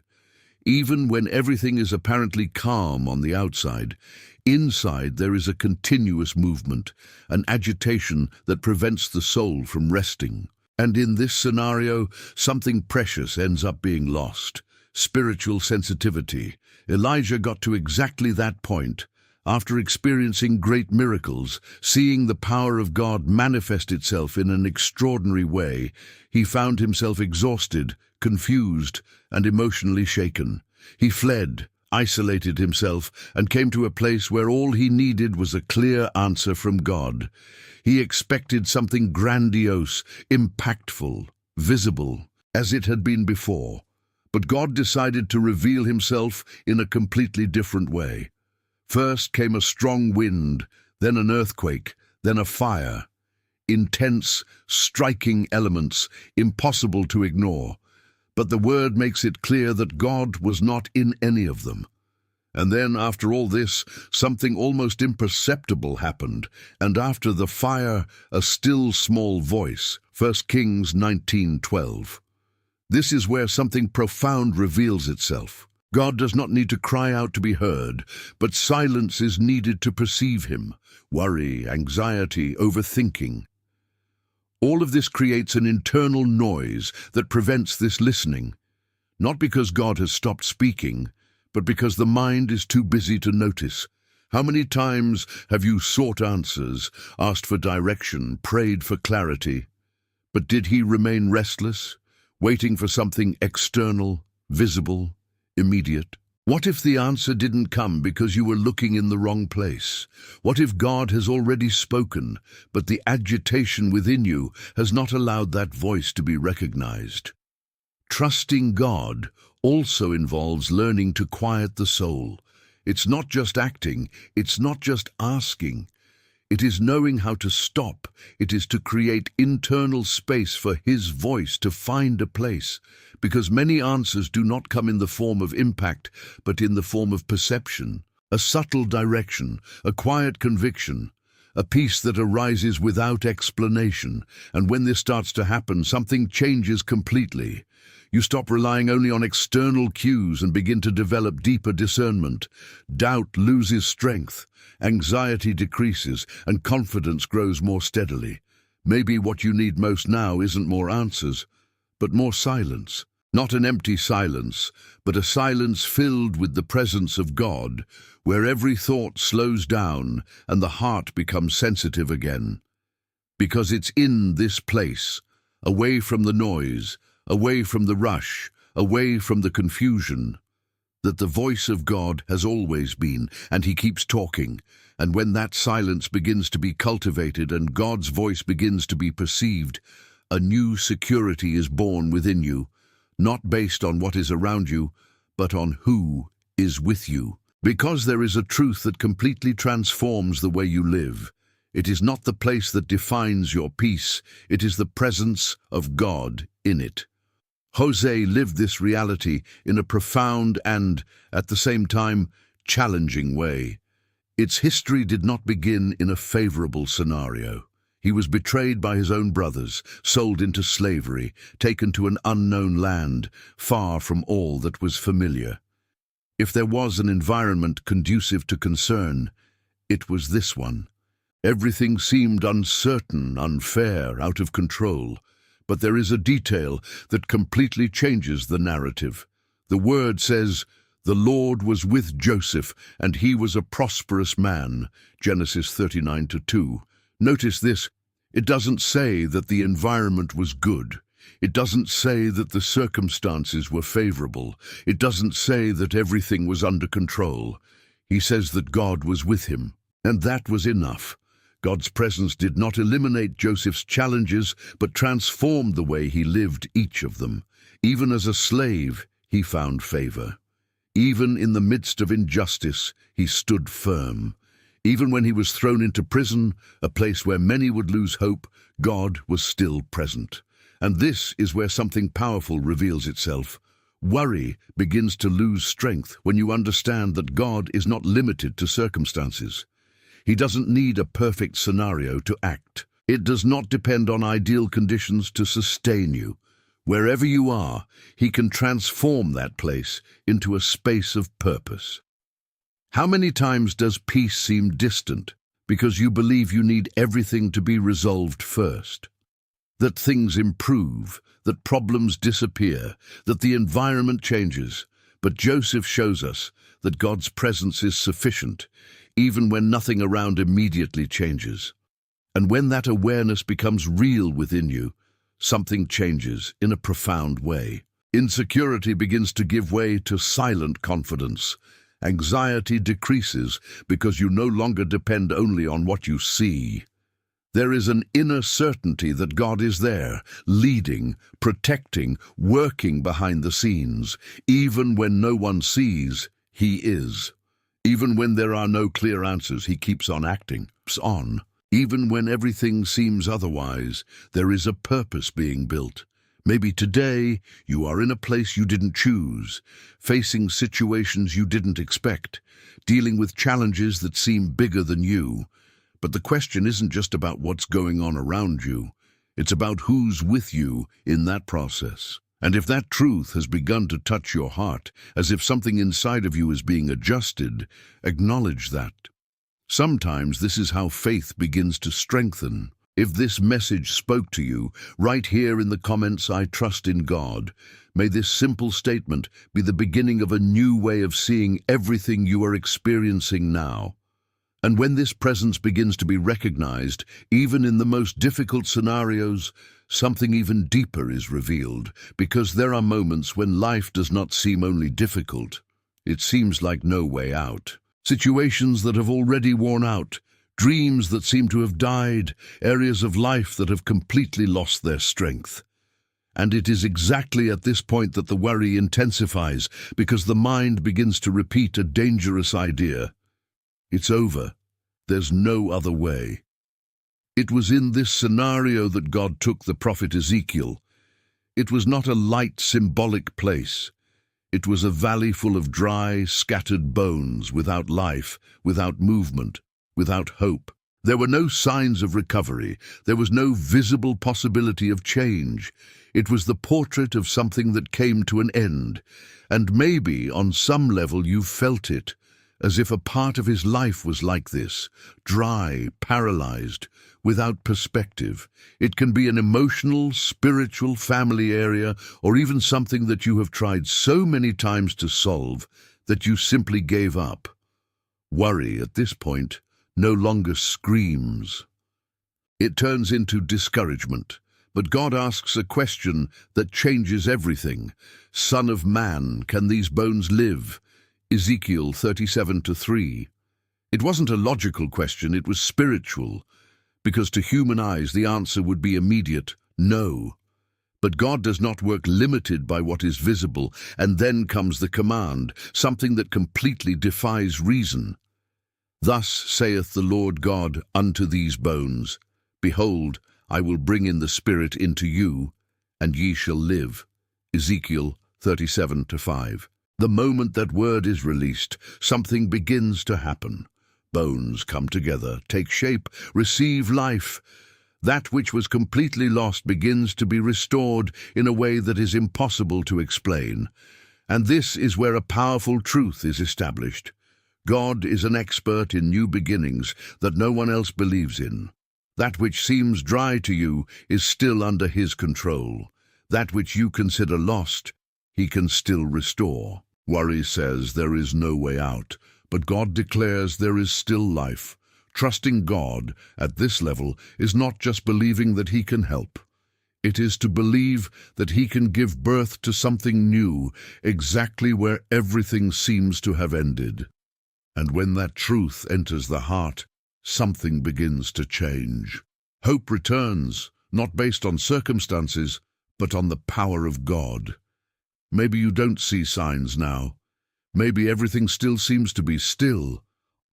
Even when everything is apparently calm on the outside, inside there is a continuous movement, an agitation that prevents the soul from resting. And in this scenario, something precious ends up being lost: spiritual sensitivity. Elijah got to exactly that point. After experiencing great miracles, seeing the power of God manifest itself in an extraordinary way, he found himself exhausted, confused, and emotionally shaken. He fled, isolated himself, and came to a place where all he needed was a clear answer from God. He expected something grandiose, impactful, visible, as it had been before. But God decided to reveal Himself in a completely different way. First came a strong wind, then an earthquake, then a fire. Intense, striking elements, impossible to ignore. But the Word makes it clear that God was not in any of them. And then, after all this, something almost imperceptible happened, and after the fire, a still small voice. 1 Kings 19:12. This is where something profound reveals itself. God does not need to cry out to be heard, but silence is needed to perceive Him. Worry, anxiety, overthinking. All of this creates an internal noise that prevents this listening. Not because God has stopped speaking, but because the mind is too busy to notice. How many times have you sought answers, asked for direction, prayed for clarity? But did He remain restless, waiting for something external, visible, immediate? What if the answer didn't come because you were looking in the wrong place? What if God has already spoken, but the agitation within you has not allowed that voice to be recognized? Trusting God also involves learning to quiet the soul. It's not just acting, it's not just asking. It is knowing how to stop. It is to create internal space for His voice to find a place, because many answers do not come in the form of impact, but in the form of perception, a subtle direction, a quiet conviction, a peace that arises without explanation. And when this starts to happen, something changes completely. You stop relying only on external cues and begin to develop deeper discernment. Doubt loses strength, anxiety decreases, and confidence grows more steadily. Maybe what you need most now isn't more answers, but more silence. Not an empty silence, but a silence filled with the presence of God, where every thought slows down and the heart becomes sensitive again. Because it's in this place, away from the noise, away from the rush, away from the confusion, that the voice of God has always been, and He keeps talking. And when that silence begins to be cultivated and God's voice begins to be perceived, a new security is born within you, not based on what is around you, but on who is with you. Because there is a truth that completely transforms the way you live. It is not the place that defines your peace, it is the presence of God in it. Jose lived this reality in a profound and, at the same time, challenging way. Its history did not begin in a favorable scenario. He was betrayed by his own brothers, sold into slavery, taken to an unknown land, far from all that was familiar. If there was an environment conducive to concern, it was this one. Everything seemed uncertain, unfair, out of control. But there is a detail that completely changes the narrative. The word says, "The Lord was with Joseph, and he was a prosperous man." Genesis 39:2. Notice this. It doesn't say that the environment was good. It doesn't say that the circumstances were favorable. It doesn't say that everything was under control. He says that God was with him, and that was enough. God's presence did not eliminate Joseph's challenges, but transformed the way he lived each of them. Even as a slave, he found favor. Even in the midst of injustice, he stood firm. Even when he was thrown into prison, a place where many would lose hope, God was still present. And this is where something powerful reveals itself. Worry begins to lose strength when you understand that God is not limited to circumstances. He doesn't need a perfect scenario to act. It does not depend on ideal conditions to sustain you. Wherever you are, he can transform that place into a space of purpose. How many times does peace seem distant because you believe you need everything to be resolved first? That things improve, that problems disappear, that the environment changes. But Joseph shows us that God's presence is sufficient, even when nothing around immediately changes. And when that awareness becomes real within you, something changes in a profound way. Insecurity begins to give way to silent confidence. Anxiety decreases because you no longer depend only on what you see. There is an inner certainty that God is there, leading, protecting, working behind the scenes. Even when no one sees, he is. Even when there are no clear answers, he keeps on acting, on. Even when everything seems otherwise, there is a purpose being built. Maybe today you are in a place you didn't choose, facing situations you didn't expect, dealing with challenges that seem bigger than you. But the question isn't just about what's going on around you. It's about who's with you in that process. And if that truth has begun to touch your heart, as if something inside of you is being adjusted, acknowledge that. Sometimes this is how faith begins to strengthen. If this message spoke to you, write here in the comments, "I trust in God." May this simple statement be the beginning of a new way of seeing everything you are experiencing now. And when this presence begins to be recognized, even in the most difficult scenarios, something even deeper is revealed, because there are moments when life does not seem only difficult. It seems like no way out. Situations that have already worn out, dreams that seem to have died, areas of life that have completely lost their strength. And it is exactly at this point that the worry intensifies, because the mind begins to repeat a dangerous idea. It's over. There's no other way. It was in this scenario that God took the prophet Ezekiel. It was not a light, symbolic place. It was a valley full of dry, scattered bones, without life, without movement, without hope. There were no signs of recovery. There was no visible possibility of change. It was the portrait of something that came to an end. And maybe, on some level, you felt it, as if a part of his life was like this, dry, paralyzed, without perspective. It can be an emotional, spiritual, family area, or even something that you have tried so many times to solve that you simply gave up. Worry, at this point, no longer screams. It turns into discouragement. But God asks a question that changes everything. "Son of man, can these bones live?" Ezekiel 37:3. It wasn't a logical question, it was spiritual, because to human eyes the answer would be immediate, No. But God does not work limited by what is visible, and then comes the command, something that completely defies reason. Thus saith the Lord God unto these bones, Behold, I will bring in the Spirit into you, and ye shall live. Ezekiel 37:5. The moment that word is released, something begins to happen. Bones come together, take shape, receive life. That which was completely lost begins to be restored in a way that is impossible to explain. And this is where a powerful truth is established. God is an expert in new beginnings that no one else believes in. That which seems dry to you is still under His control. That which you consider lost, He can still restore. Worry says there is no way out, but God declares there is still life. Trusting God at this level is not just believing that He can help. It is to believe that He can give birth to something new, exactly where everything seems to have ended. And when that truth enters the heart, something begins to change. Hope returns, not based on circumstances, but on the power of God. Maybe you don't see signs now. Maybe everything still seems to be still,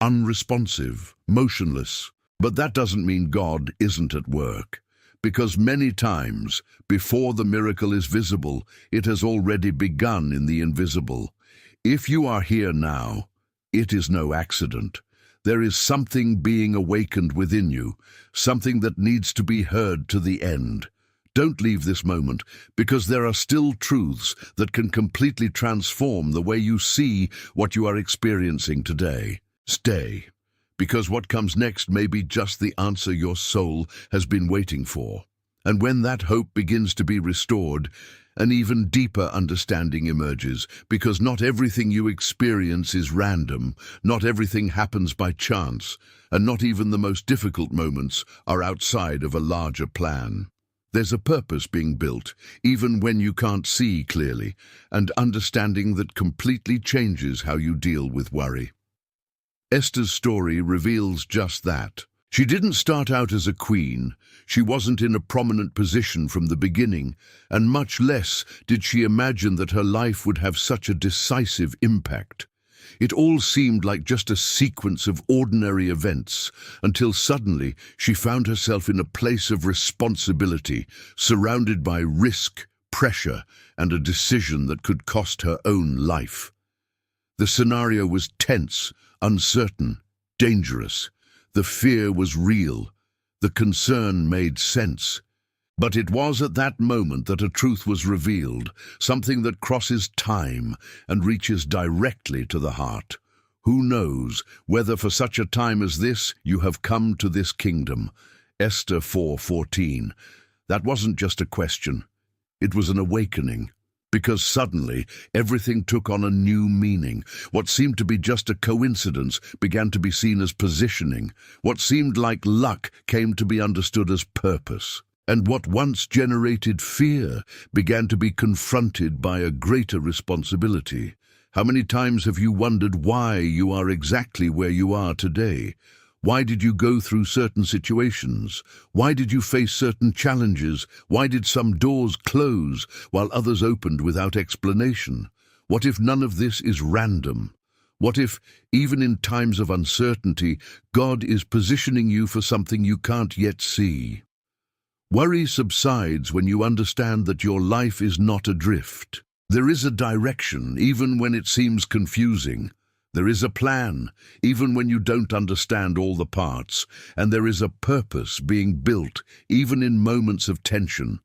unresponsive, motionless. But that doesn't mean God isn't at work, because many times, before the miracle is visible, it has already begun in the invisible. If you are here now, it is no accident. There is something being awakened within you, something that needs to be heard to the end. Don't leave this moment, because there are still truths that can completely transform the way you see what you are experiencing today. Stay, because what comes next may be just the answer your soul has been waiting for. And when that hope begins to be restored, an even deeper understanding emerges, because not everything you experience is random, not everything happens by chance, and not even the most difficult moments are outside of a larger plan. There's a purpose being built, even when you can't see clearly, and understanding that completely changes how you deal with worry. Esther's story reveals just that. She didn't start out as a queen, she wasn't in a prominent position from the beginning, and much less did she imagine that her life would have such a decisive impact. It all seemed like just a sequence of ordinary events, until suddenly she found herself in a place of responsibility, surrounded by risk, pressure, and a decision that could cost her own life. The scenario was tense, uncertain, dangerous. The fear was real. The concern made sense. But it was at that moment that a truth was revealed, something that crosses time and reaches directly to the heart. Who knows whether for such a time as this you have come to this kingdom? Esther 4:14. That wasn't just a question. It was an awakening. Because suddenly, everything took on a new meaning. What seemed to be just a coincidence began to be seen as positioning. What seemed like luck came to be understood as purpose. And what once generated fear began to be confronted by a greater responsibility. How many times have you wondered why you are exactly where you are today? Why did you go through certain situations? Why did you face certain challenges? Why did some doors close while others opened without explanation? What if none of this is random? What if, even in times of uncertainty, God is positioning you for something you can't yet see? Worry subsides when you understand that your life is not adrift. There is a direction, even when it seems confusing. There is a plan, even when you don't understand all the parts, and there is a purpose being built, even in moments of tension.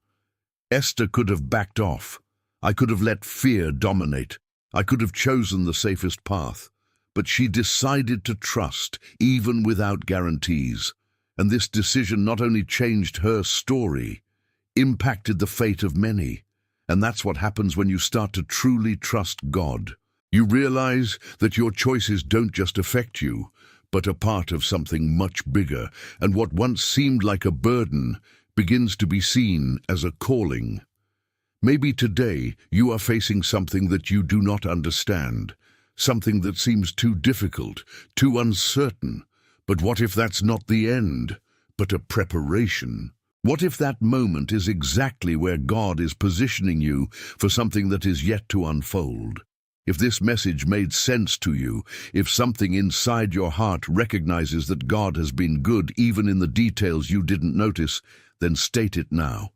Esther could have backed off. I could have let fear dominate. I could have chosen the safest path. But she decided to trust, even without guarantees. And this decision not only changed her story, impacted the fate of many. And that's what happens when you start to truly trust God. You realize that your choices don't just affect you, but are part of something much bigger, and what once seemed like a burden begins to be seen as a calling. Maybe today you are facing something that you do not understand, something that seems too difficult, too uncertain. But what if that's not the end, but a preparation? What if that moment is exactly where God is positioning you for something that is yet to unfold? If this message made sense to you, if something inside your heart recognizes that God has been good even in the details you didn't notice, then state it now.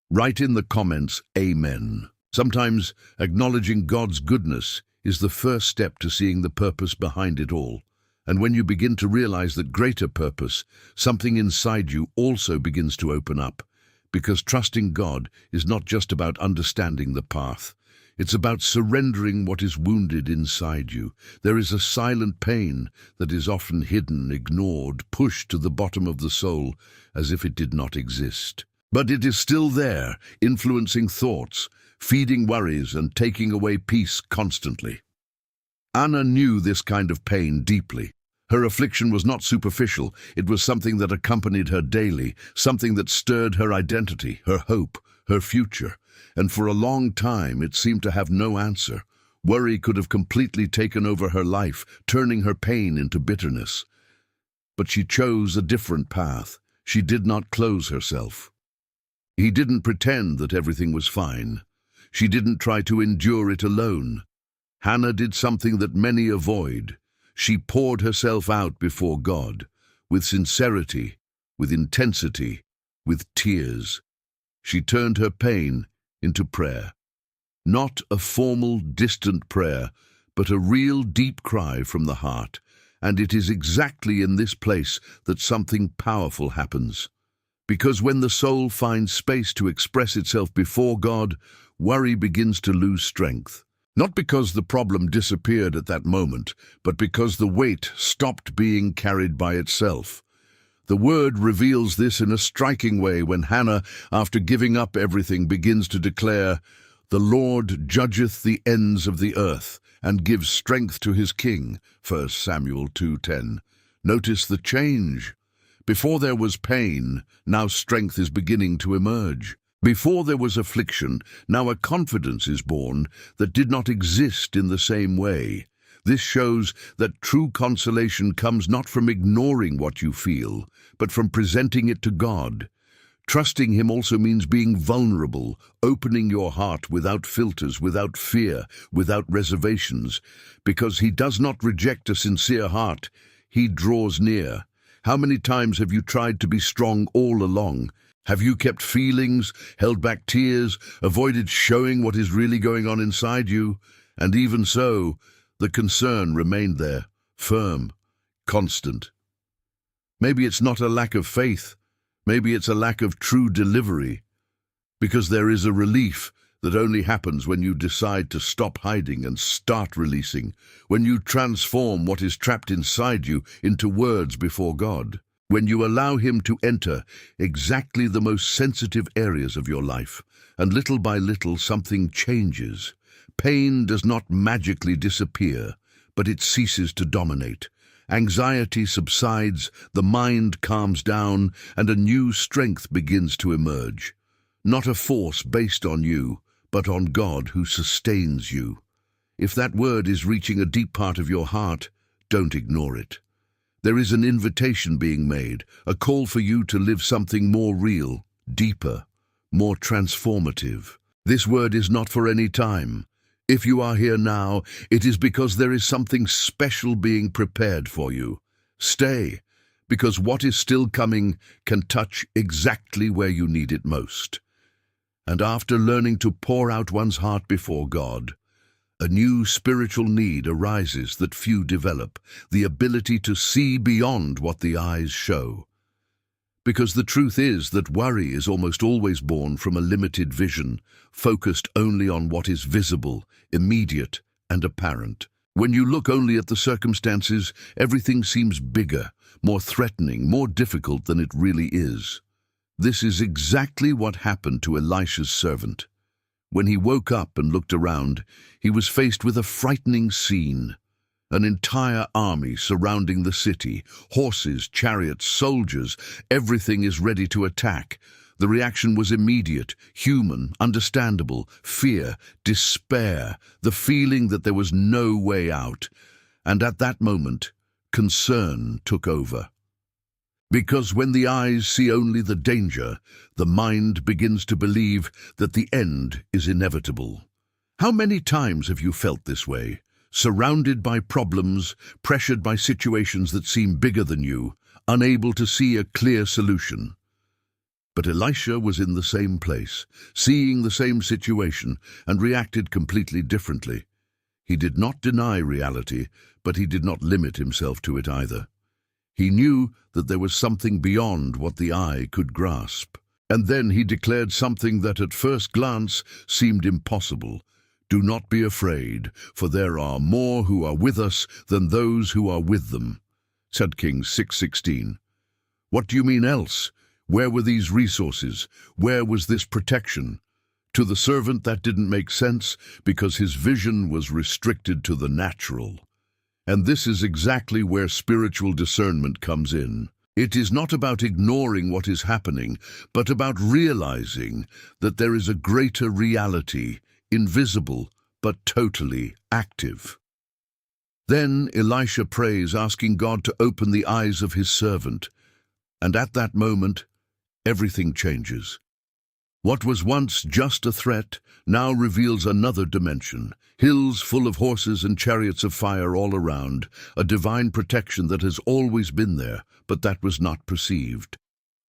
Write in the comments, Amen. Sometimes acknowledging God's goodness is the first step to seeing the purpose behind it all. And when you begin to realize that greater purpose, something inside you also begins to open up. Because trusting God is not just about understanding the path. It's about surrendering what is wounded inside you. There is a silent pain that is often hidden, ignored, pushed to the bottom of the soul as if it did not exist. But it is still there, influencing thoughts, feeding worries, and taking away peace constantly. Anna knew this kind of pain deeply. Her affliction was not superficial. It was something that accompanied her daily, something that stirred her identity, her hope, her future. And for a long time it seemed to have no answer. Worry could have completely taken over her life, turning her pain into bitterness. But she chose a different path. She did not close herself. He didn't pretend that everything was fine. She didn't try to endure it alone. Hannah did something that many avoid. She poured herself out before God, with sincerity, with intensity, with tears. She turned her pain into prayer. Not a formal, distant prayer, but a real deep cry from the heart. And it is exactly in this place that something powerful happens. Because when the soul finds space to express itself before God, worry begins to lose strength. Not because the problem disappeared at that moment, but because the weight stopped being carried by itself. The Word reveals this in a striking way when Hannah, after giving up everything, begins to declare, "The Lord judgeth the ends of the earth, and gives strength to his king." 1 Samuel 2:10. Notice the change. Before there was pain, now strength is beginning to emerge. Before there was affliction, now a confidence is born that did not exist in the same way. This shows that true consolation comes not from ignoring what you feel, but from presenting it to God. Trusting Him also means being vulnerable, opening your heart without filters, without fear, without reservations, because He does not reject a sincere heart. He draws near. How many times have you tried to be strong all along? Have you kept feelings, held back tears, avoided showing what is really going on inside you? And even so, the concern remained there, firm, constant. Maybe it's not a lack of faith. Maybe it's a lack of true delivery. Because there is a relief that only happens when you decide to stop hiding and start releasing, when you transform what is trapped inside you into words before God. When you allow Him to enter exactly the most sensitive areas of your life, and little by little something changes. Pain does not magically disappear, but it ceases to dominate. Anxiety subsides, the mind calms down, and a new strength begins to emerge. Not a force based on you, but on God who sustains you. If that word is reaching a deep part of your heart, don't ignore it. There is an invitation being made, a call for you to live something more real, deeper, more transformative. This word is not for any time. If you are here now, it is because there is something special being prepared for you. Stay, because what is still coming can touch exactly where you need it most. And after learning to pour out one's heart before God, a new spiritual need arises that few develop, the ability to see beyond what the eyes show. Because the truth is that worry is almost always born from a limited vision, focused only on what is visible, immediate, and apparent. When you look only at the circumstances, everything seems bigger, more threatening, more difficult than it really is. This is exactly what happened to Elisha's servant. When he woke up and looked around, he was faced with a frightening scene. An entire army surrounding the city, horses, chariots, soldiers, everything is ready to attack. The reaction was immediate, human, understandable, fear, despair, the feeling that there was no way out. And at that moment, concern took over. Because when the eyes see only the danger, the mind begins to believe that the end is inevitable. How many times have you felt this way? Surrounded by problems, pressured by situations that seem bigger than you, unable to see a clear solution. But Elisha was in the same place, seeing the same situation, and reacted completely differently. He did not deny reality, but he did not limit himself to it either. He knew that there was something beyond what the eye could grasp. And then he declared something that at first glance seemed impossible. "Do not be afraid, for there are more who are with us than those who are with them." 2 Kings 6:16. What do you mean else? Where were these resources? Where was this protection? To the servant that didn't make sense because his vision was restricted to the natural. And this is exactly where spiritual discernment comes in. It is not about ignoring what is happening, but about realizing that there is a greater reality, invisible but totally active. Then Elisha prays, asking God to open the eyes of his servant. And at that moment, everything changes. What was once just a threat now reveals another dimension. Hills full of horses and chariots of fire all around, a divine protection that has always been there, but that was not perceived.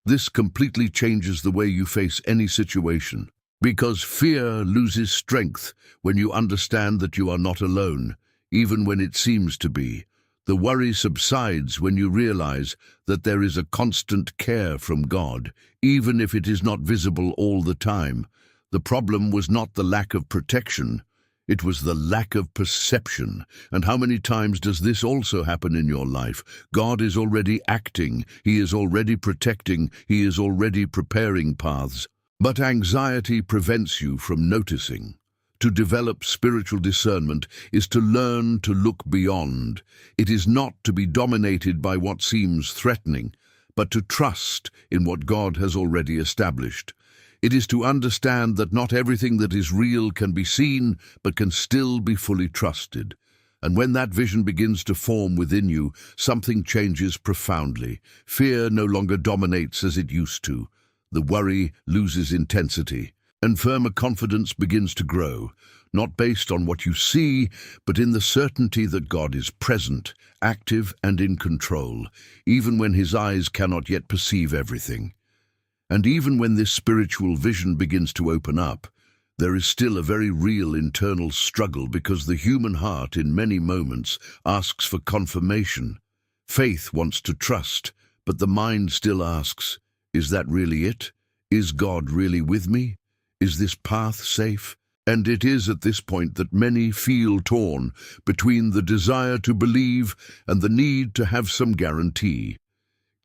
This completely changes the way you face any situation, because fear loses strength when you understand that you are not alone, even when it seems to be. The worry subsides when you realize that there is a constant care from God, even if it is not visible all the time. The problem was not the lack of protection, it was the lack of perception. And how many times does this also happen in your life? God is already acting, He is already protecting, He is already preparing paths. But anxiety prevents you from noticing. To develop spiritual discernment is to learn to look beyond. It is not to be dominated by what seems threatening, but to trust in what God has already established. It is to understand that not everything that is real can be seen, but can still be fully trusted. And when that vision begins to form within you, something changes profoundly. Fear no longer dominates as it used to. The worry loses intensity, and firmer confidence begins to grow, not based on what you see, but in the certainty that God is present, active, and in control, even when His eyes cannot yet perceive everything. And even when this spiritual vision begins to open up, there is still a very real internal struggle, because the human heart in many moments asks for confirmation. Faith wants to trust, but the mind still asks, is that really it? Is God really with me? Is this path safe? And it is at this point that many feel torn between the desire to believe and the need to have some guarantee.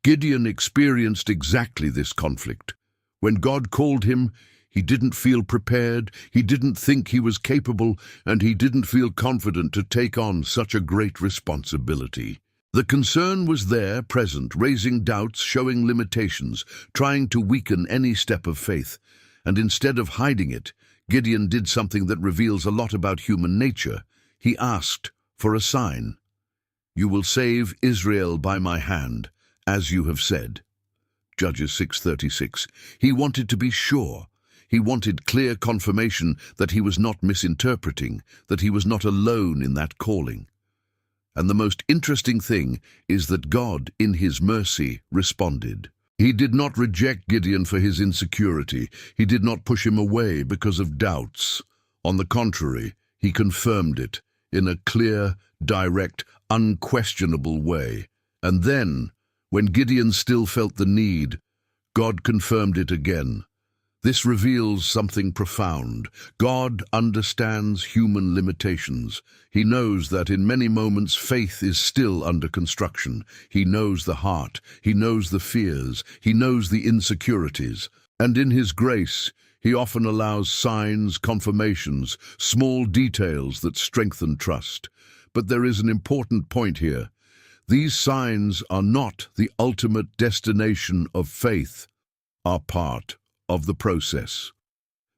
Gideon experienced exactly this conflict. When God called him, he didn't feel prepared, he didn't think he was capable, and he didn't feel confident to take on such a great responsibility. The concern was there, present, raising doubts, showing limitations, trying to weaken any step of faith. And instead of hiding it, Gideon did something that reveals a lot about human nature. He asked for a sign. "You will save Israel by my hand, as you have said." Judges 6:36. He wanted to be sure. He wanted clear confirmation that he was not misinterpreting, that he was not alone in that calling. And the most interesting thing is that God, in His mercy, responded. He did not reject Gideon for his insecurity. He did not push him away because of doubts. On the contrary, He confirmed it in a clear, direct, unquestionable way. And then, when Gideon still felt the need, God confirmed it again. This reveals something profound. God understands human limitations. He knows that in many moments faith is still under construction. He knows the heart. He knows the fears. He knows the insecurities. And in His grace, He often allows signs, confirmations, small details that strengthen trust. But there is an important point here. These signs are not the ultimate destination of faith, are part of the process.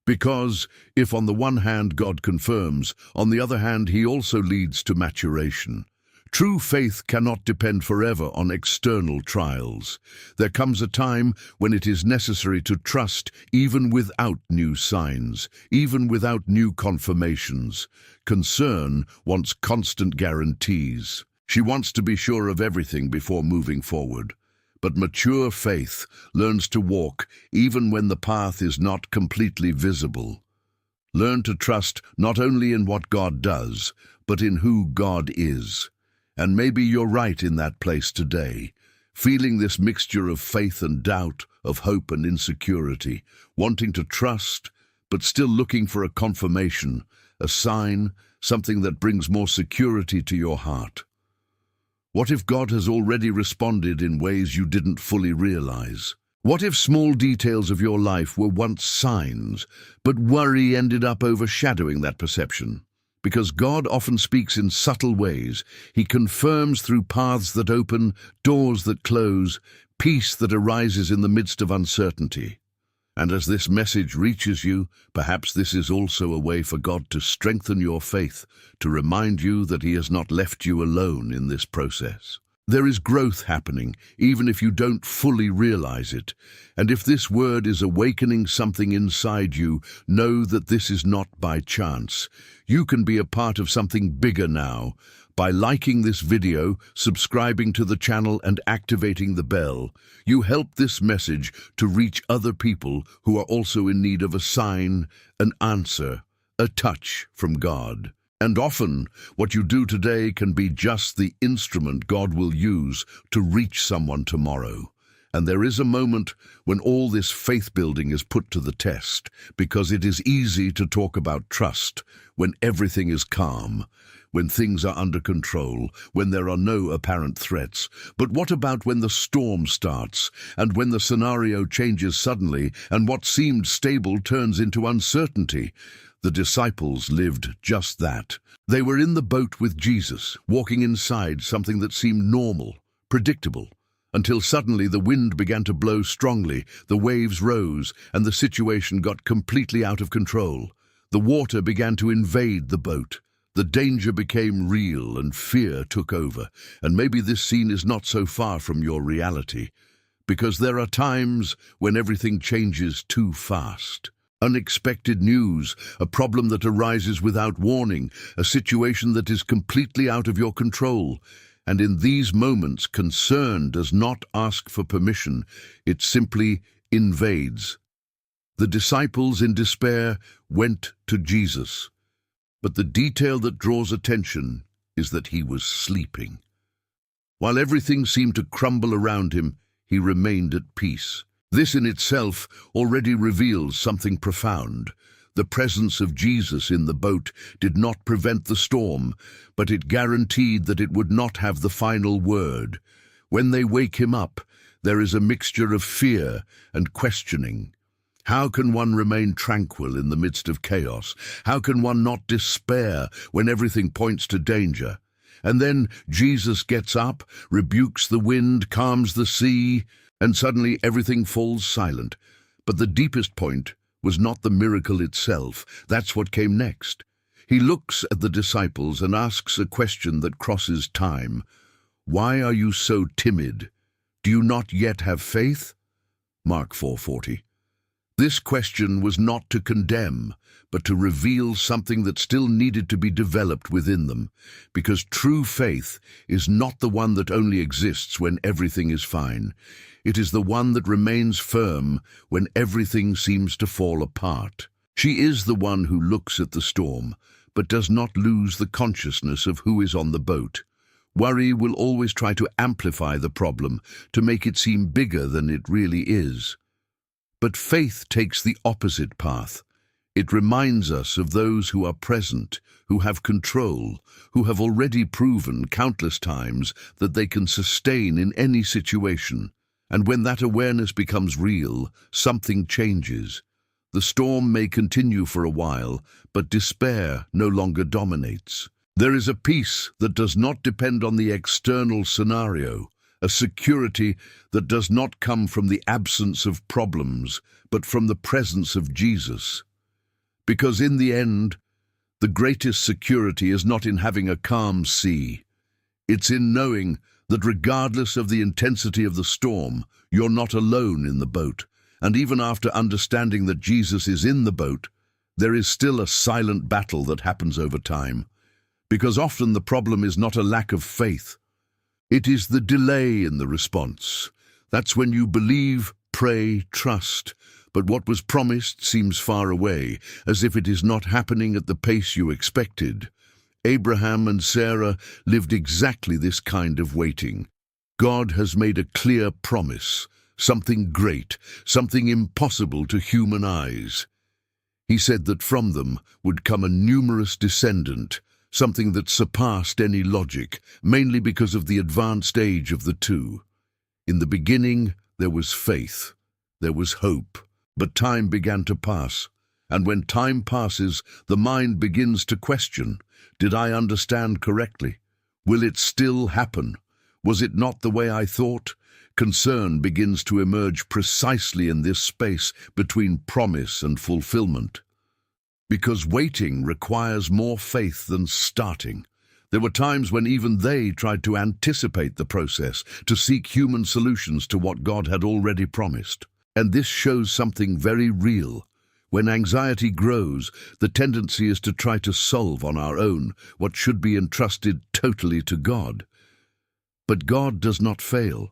Because if on the one hand God confirms, on the other hand He also leads to maturation, True faith cannot depend forever on external trials. There comes a time when it is necessary to trust even without new signs, even without new confirmations. Concern wants constant guarantees. She wants to be sure of everything before moving forward. But mature faith learns to walk even when the path is not completely visible. Learn to trust not only in what God does, but in who God is. And maybe you're right in that place today, feeling this mixture of faith and doubt, of hope and insecurity, wanting to trust, but still looking for a confirmation, a sign, something that brings more security to your heart. What if God has already responded in ways you didn't fully realize? What if small details of your life were once signs, but worry ended up overshadowing that perception? Because God often speaks in subtle ways. He confirms through paths that open, doors that close, peace that arises in the midst of uncertainty. And as this message reaches you, perhaps this is also a way for God to strengthen your faith, to remind you that He has not left you alone in this process. There is growth happening, even if you don't fully realize it. And if this word is awakening something inside you, know that this is not by chance. You can be a part of something bigger now. By liking this video, subscribing to the channel and activating the bell, you help this message to reach other people who are also in need of a sign, an answer, a touch from God. And often, what you do today can be just the instrument God will use to reach someone tomorrow. And there is a moment when all this faith building is put to the test, because it is easy to talk about trust when everything is calm, when things are under control, when there are no apparent threats. But what about when the storm starts, and when the scenario changes suddenly, and what seemed stable turns into uncertainty? The disciples lived just that. They were in the boat with Jesus, walking inside something that seemed normal, predictable, until suddenly the wind began to blow strongly, the waves rose, and the situation got completely out of control. The water began to invade the boat. The danger became real and fear took over. And maybe this scene is not so far from your reality, because there are times when everything changes too fast. Unexpected news, a problem that arises without warning, a situation that is completely out of your control. And in these moments, concern does not ask for permission, it simply invades. The disciples, in despair, went to Jesus. But the detail that draws attention is that he was sleeping. While everything seemed to crumble around him, he remained at peace. This in itself already reveals something profound. The presence of Jesus in the boat did not prevent the storm, but it guaranteed that it would not have the final word. When they wake him up, there is a mixture of fear and questioning. How can one remain tranquil in the midst of chaos? How can one not despair when everything points to danger? And then Jesus gets up, rebukes the wind, calms the sea, and suddenly everything falls silent. But the deepest point was not the miracle itself. That's what came next. He looks at the disciples and asks a question that crosses time. Why are you so timid? Do you not yet have faith? Mark 4:40. This question was not to condemn, but to reveal something that still needed to be developed within them, because true faith is not the one that only exists when everything is fine. It is the one that remains firm when everything seems to fall apart. She is the one who looks at the storm, but does not lose the consciousness of who is on the boat. Worry will always try to amplify the problem, to make it seem bigger than it really is. But faith takes the opposite path. It reminds us of those who are present, who have control, who have already proven countless times that they can sustain in any situation. And when that awareness becomes real, something changes. The storm may continue for a while, but despair no longer dominates. There is a peace that does not depend on the external scenario, a security that does not come from the absence of problems, but from the presence of Jesus. Because in the end, the greatest security is not in having a calm sea. It's in knowing that regardless of the intensity of the storm, you're not alone in the boat. And even after understanding that Jesus is in the boat, there is still a silent battle that happens over time. Because often the problem is not a lack of faith. It is the delay in the response. That's when you believe, pray, trust, but what was promised seems far away, as if it is not happening at the pace you expected. Abraham and Sarah lived exactly this kind of waiting. God has made a clear promise, something great, something impossible to human eyes. He said that from them would come a numerous descendant, something that surpassed any logic, mainly because of the advanced age of the two. In the beginning, there was faith, there was hope, but time began to pass. And when time passes, the mind begins to question, did I understand correctly? Will it still happen? Was it not the way I thought? Concern begins to emerge precisely in this space between promise and fulfillment. Because waiting requires more faith than starting. There were times when even they tried to anticipate the process, to seek human solutions to what God had already promised. And this shows something very real. When anxiety grows, the tendency is to try to solve on our own what should be entrusted totally to God. But God does not fail.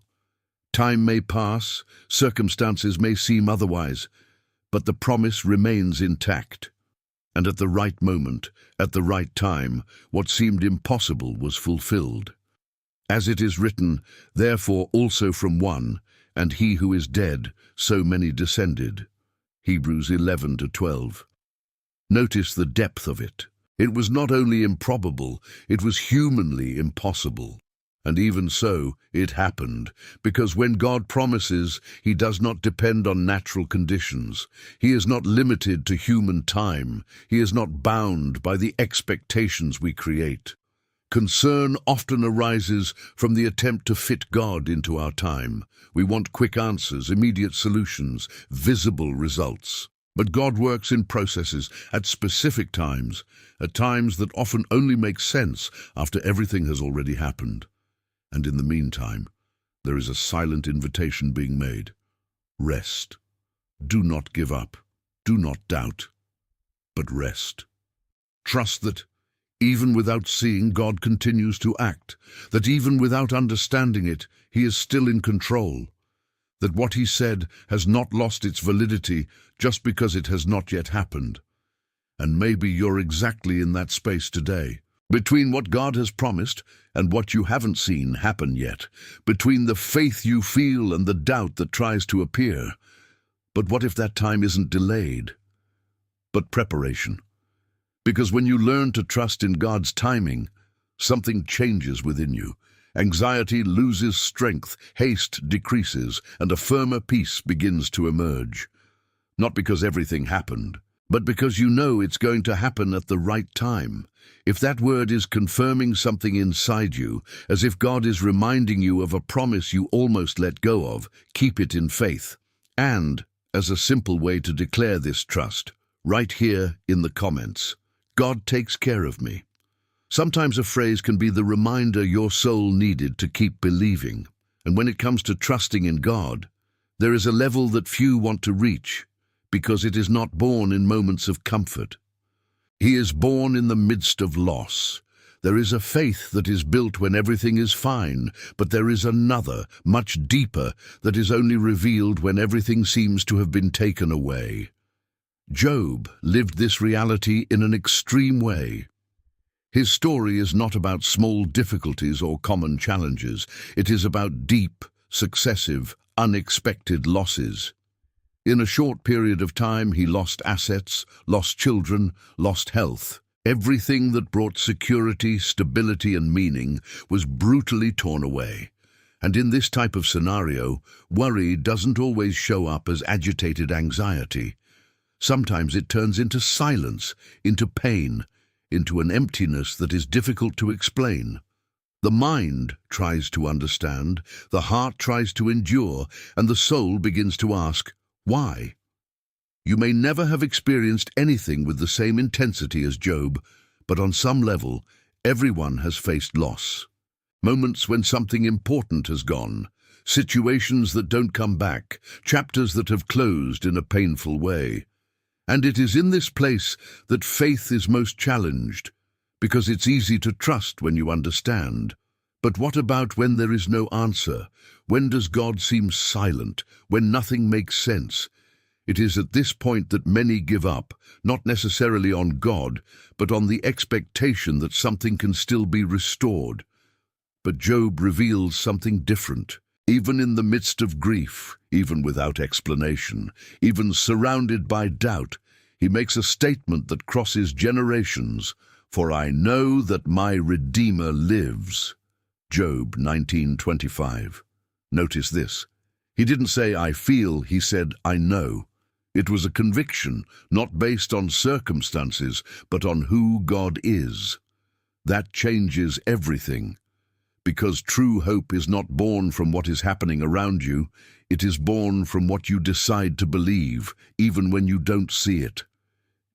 Time may pass, circumstances may seem otherwise, but the promise remains intact. And at the right moment, at the right time, what seemed impossible was fulfilled. As it is written, therefore also from one, and he who is dead, so many descended. Hebrews 11-12. Notice the depth of it. It was not only improbable, it was humanly impossible. And even so, it happened, because when God promises, he does not depend on natural conditions. He is not limited to human time. He is not bound by the expectations we create. Concern often arises from the attempt to fit God into our time. We want quick answers, immediate solutions, visible results. But God works in processes at specific times, at times that often only make sense after everything has already happened. And in the meantime, there is a silent invitation being made. Rest. Do not give up. Do not doubt. But rest. Trust that, even without seeing, God continues to act, that even without understanding it, he is still in control, that what he said has not lost its validity just because it has not yet happened. And maybe you're exactly in that space today. Between what God has promised and what you haven't seen happen yet, between the faith you feel and the doubt that tries to appear. But what if that time isn't delayed, but preparation? Because when you learn to trust in God's timing, something changes within you. Anxiety loses strength, haste decreases, and a firmer peace begins to emerge. Not because everything happened, but because you know it's going to happen at the right time. If that word is confirming something inside you, as if God is reminding you of a promise you almost let go of, keep it in faith. And, as a simple way to declare this trust, right here in the comments, God takes care of me. Sometimes a phrase can be the reminder your soul needed to keep believing. And when it comes to trusting in God, there is a level that few want to reach, because it is not born in moments of comfort. He is born in the midst of loss. There is a faith that is built when everything is fine, but there is another, much deeper, that is only revealed when everything seems to have been taken away. Job lived this reality in an extreme way. His story is not about small difficulties or common challenges. It is about deep, successive, unexpected losses. In a short period of time, he lost assets, lost children, lost health. Everything that brought security, stability, and meaning was brutally torn away. And in this type of scenario, worry doesn't always show up as agitated anxiety. Sometimes it turns into silence, into pain, into an emptiness that is difficult to explain. The mind tries to understand, the heart tries to endure, and the soul begins to ask, why? You may never have experienced anything with the same intensity as Job, but on some level, everyone has faced loss. Moments when something important has gone, situations that don't come back, chapters that have closed in a painful way. And it is in this place that faith is most challenged, because it's easy to trust when you understand. But what about when there is no answer? When does God seem silent? When nothing makes sense? It is at this point that many give up, not necessarily on God, but on the expectation that something can still be restored. But Job reveals something different. Even in the midst of grief, even without explanation, even surrounded by doubt, he makes a statement that crosses generations. For I know that my Redeemer lives. Job 19:25. Notice this. He didn't say, I feel, he said, I know. It was a conviction, not based on circumstances, but on who God is. That changes everything. Because true hope is not born from what is happening around you, it is born from what you decide to believe, even when you don't see it.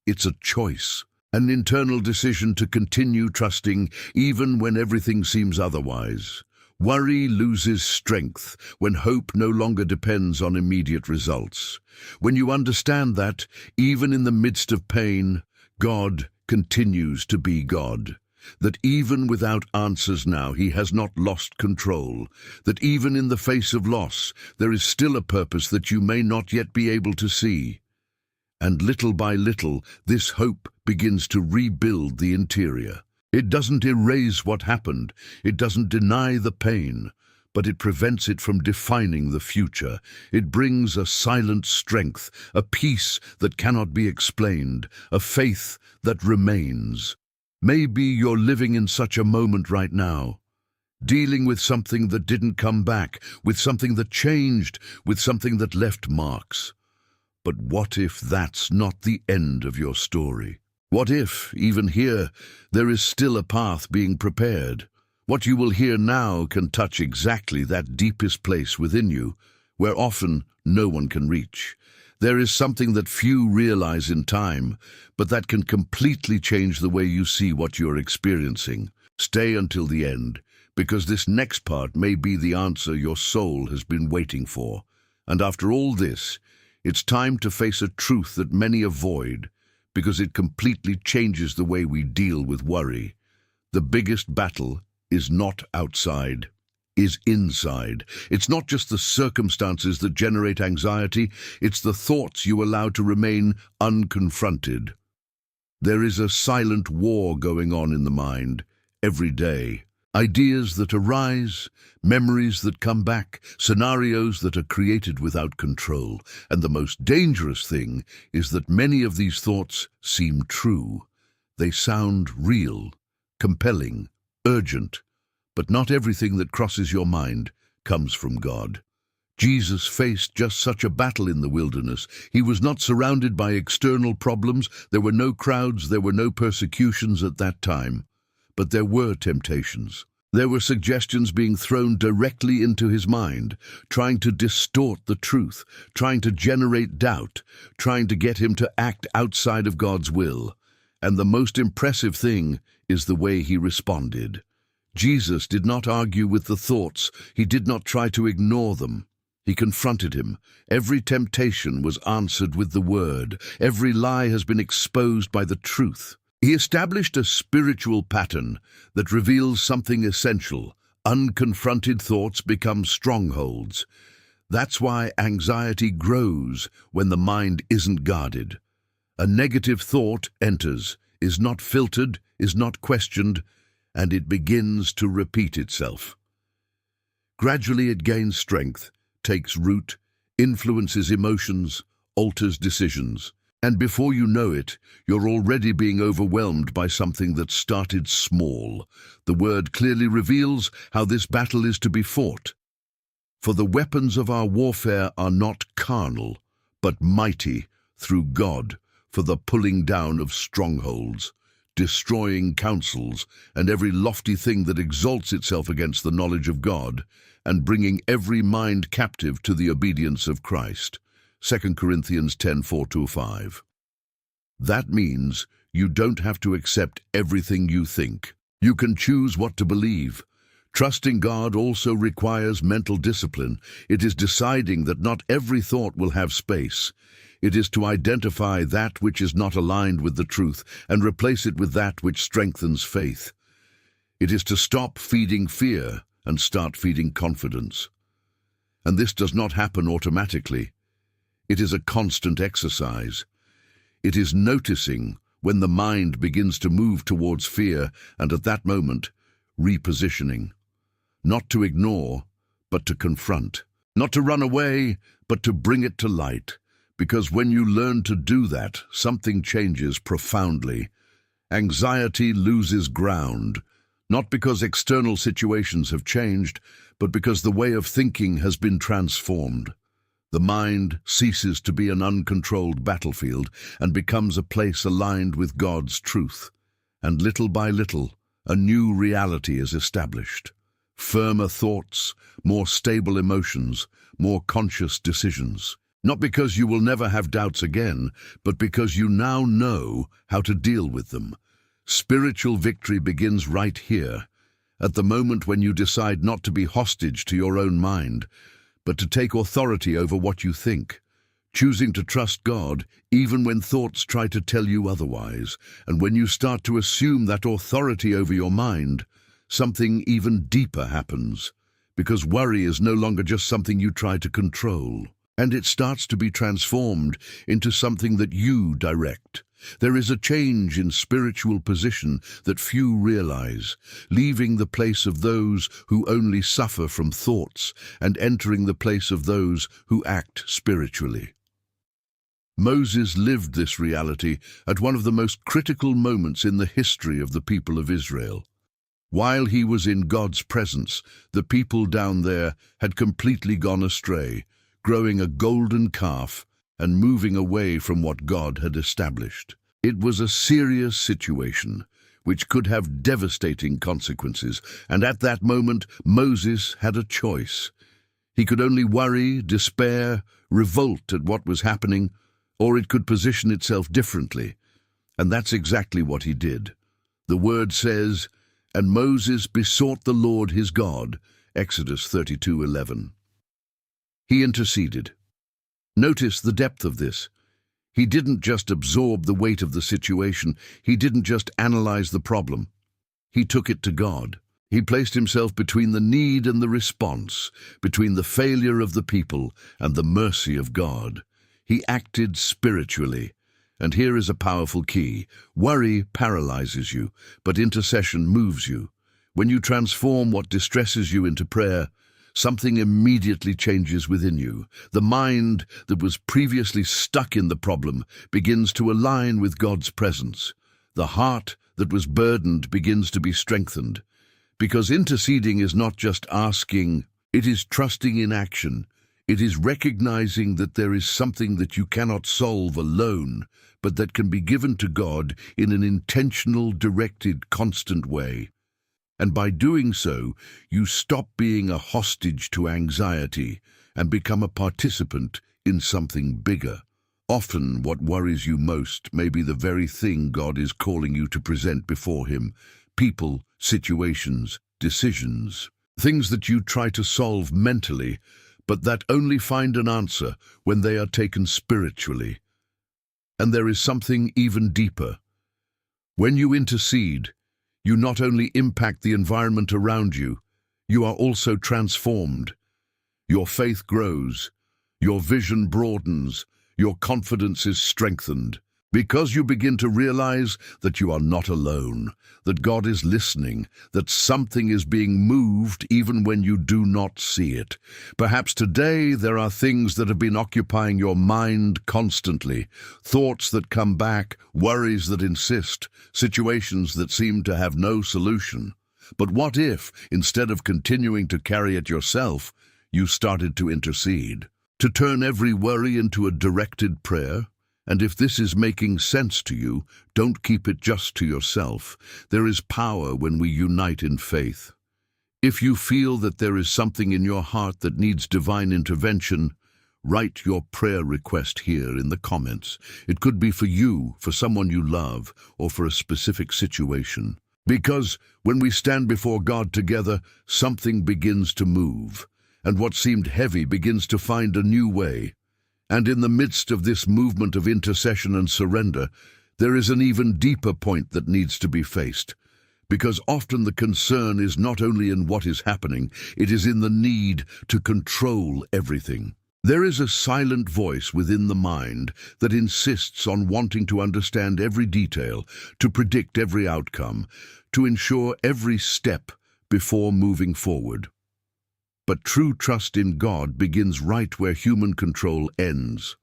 It's a choice, an internal decision to continue trusting, even when everything seems otherwise. Worry loses strength when hope no longer depends on immediate results. When you understand that, even in the midst of pain, God continues to be God. That even without answers now, he has not lost control. That even in the face of loss, there is still a purpose that you may not yet be able to see. And little by little, this hope begins to rebuild the interior. It doesn't erase what happened, it doesn't deny the pain, but it prevents it from defining the future. It brings a silent strength, a peace that cannot be explained, a faith that remains. Maybe you're living in such a moment right now, dealing with something that didn't come back, with something that changed, with something that left marks. But what if that's not the end of your story? What if, even here, there is still a path being prepared? What you will hear now can touch exactly that deepest place within you, where often no one can reach. There is something that few realize in time, but that can completely change the way you see what you're experiencing. Stay until the end, because this next part may be the answer your soul has been waiting for. And after all this, it's time to face a truth that many avoid, because it completely changes the way we deal with worry. The biggest battle is not outside, is inside. It's not just the circumstances that generate anxiety, it's the thoughts you allow to remain unconfronted. There is a silent war going on in the mind every day. Ideas that arise, memories that come back, scenarios that are created without control. And the most dangerous thing is that many of these thoughts seem true. They sound real, compelling, urgent. But not everything that crosses your mind comes from God. Jesus faced just such a battle in the wilderness. He was not surrounded by external problems. There were no crowds, there were no persecutions at that time. But there were temptations. There were suggestions being thrown directly into his mind, trying to distort the truth, trying to generate doubt, trying to get him to act outside of God's will. And the most impressive thing is the way he responded. Jesus did not argue with the thoughts. He did not try to ignore them. He confronted him. Every temptation was answered with the word. Every lie has been exposed by the truth. He established a spiritual pattern that reveals something essential. Unconfronted thoughts become strongholds. That's why anxiety grows when the mind isn't guarded. A negative thought enters, is not filtered, is not questioned, and it begins to repeat itself. Gradually it gains strength, takes root, influences emotions, alters decisions. And before you know it, you're already being overwhelmed by something that started small. The word clearly reveals how this battle is to be fought. For the weapons of our warfare are not carnal, but mighty through God for the pulling down of strongholds, destroying counsels and every lofty thing that exalts itself against the knowledge of God, and bringing every mind captive to the obedience of Christ. 2 Corinthians 10:4-5. That means you don't have to accept everything you think. You can choose what to believe. Trusting God also requires mental discipline. It is deciding that not every thought will have space. It is to identify that which is not aligned with the truth and replace it with that which strengthens faith. It is to stop feeding fear and start feeding confidence. And this does not happen automatically. It is a constant exercise. It is noticing when the mind begins to move towards fear and at that moment, repositioning. Not to ignore, but to confront. Not to run away, but to bring it to light. Because when you learn to do that, something changes profoundly. Anxiety loses ground, not because external situations have changed, but because the way of thinking has been transformed. The mind ceases to be an uncontrolled battlefield and becomes a place aligned with God's truth. And little by little, a new reality is established. Firmer thoughts, more stable emotions, more conscious decisions. Not because you will never have doubts again, but because you now know how to deal with them. Spiritual victory begins right here, at the moment when you decide not to be hostage to your own mind, but to take authority over what you think, choosing to trust God even when thoughts try to tell you otherwise. And when you start to assume that authority over your mind, something even deeper happens, because worry is no longer just something you try to control, and it starts to be transformed into something that you direct. There is a change in spiritual position that few realize, leaving the place of those who only suffer from thoughts and entering the place of those who act spiritually. Moses lived this reality at one of the most critical moments in the history of the people of Israel. While he was in God's presence, the people down there had completely gone astray, growing a golden calf and moving away from what God had established. It was a serious situation, which could have devastating consequences, and at that moment Moses had a choice. He could only worry, despair, revolt at what was happening, or it could position itself differently. And that's exactly what he did. The word says, "And Moses besought the Lord his God," Exodus 32:11. He interceded. Notice the depth of this. He didn't just absorb the weight of the situation. He didn't just analyze the problem. He took it to God. He placed himself between the need and the response, between the failure of the people and the mercy of God. He acted spiritually. And here is a powerful key. Worry paralyzes you, but intercession moves you. When you transform what distresses you into prayer, something immediately changes within you. The mind that was previously stuck in the problem begins to align with God's presence. The heart that was burdened begins to be strengthened. Because interceding is not just asking, it is trusting in action. It is recognizing that there is something that you cannot solve alone, but that can be given to God in an intentional, directed, constant way. And by doing so, you stop being a hostage to anxiety and become a participant in something bigger. Often what worries you most may be the very thing God is calling you to present before Him. People, situations, decisions, things that you try to solve mentally, but that only find an answer when they are taken spiritually. And there is something even deeper. When you intercede, you not only impact the environment around you, you are also transformed. Your faith grows, your vision broadens, your confidence is strengthened, because you begin to realize that you are not alone, that God is listening, that something is being moved even when you do not see it. Perhaps today there are things that have been occupying your mind constantly, thoughts that come back, worries that insist, situations that seem to have no solution. But what if, instead of continuing to carry it yourself, you started to intercede, to turn every worry into a directed prayer? And if this is making sense to you, don't keep it just to yourself. There is power when we unite in faith. If you feel that there is something in your heart that needs divine intervention, write your prayer request here in the comments. It could be for you, for someone you love, or for a specific situation. Because when we stand before God together, something begins to move, and what seemed heavy begins to find a new way. And in the midst of this movement of intercession and surrender, there is an even deeper point that needs to be faced. Because often the concern is not only in what is happening, it is in the need to control everything. There is a silent voice within the mind that insists on wanting to understand every detail, to predict every outcome, to ensure every step before moving forward. But true trust in God begins right where human control ends.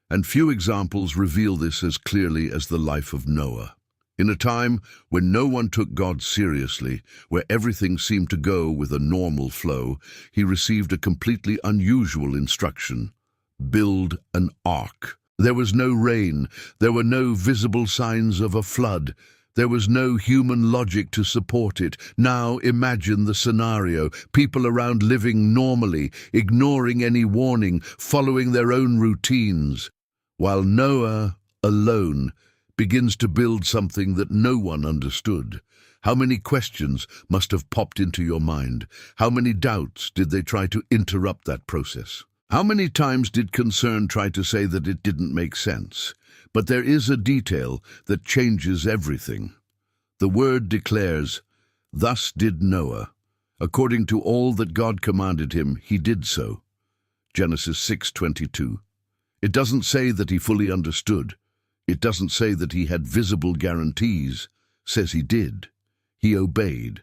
And few examples reveal this as clearly as the life of Noah. In a time when no one took God seriously, where everything seemed to go with a normal flow, he received a completely unusual instruction: build an ark. There was no rain, there were no visible signs of a flood, there was no human logic to support it. Now imagine the scenario: people around living normally, ignoring any warning, following their own routines, while Noah, alone, begins to build something that no one understood. How many questions must have popped into your mind? How many doubts did they try to interrupt that process? How many times did concern try to say that it didn't make sense? But there is a detail that changes everything. The word declares, "Thus did Noah. According to all that God commanded him, he did so." Genesis 6:22. It doesn't say that he fully understood. It doesn't say that he had visible guarantees. It says he did. He obeyed.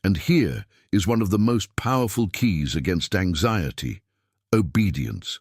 And here is one of the most powerful keys against anxiety: obedience.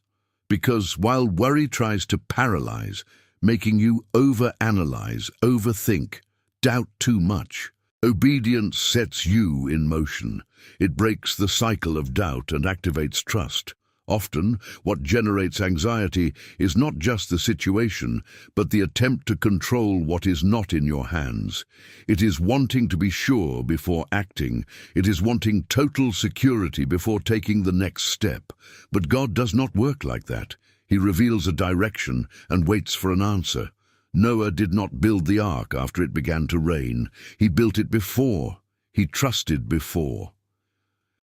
Because while worry tries to paralyze, making you overanalyze, overthink, doubt too much, obedience sets you in motion. It breaks the cycle of doubt and activates trust. Often, what generates anxiety is not just the situation, but the attempt to control what is not in your hands. It is wanting to be sure before acting. It is wanting total security before taking the next step. But God does not work like that. He reveals a direction and waits for an answer. Noah did not build the ark after it began to rain. He built it before. He trusted before.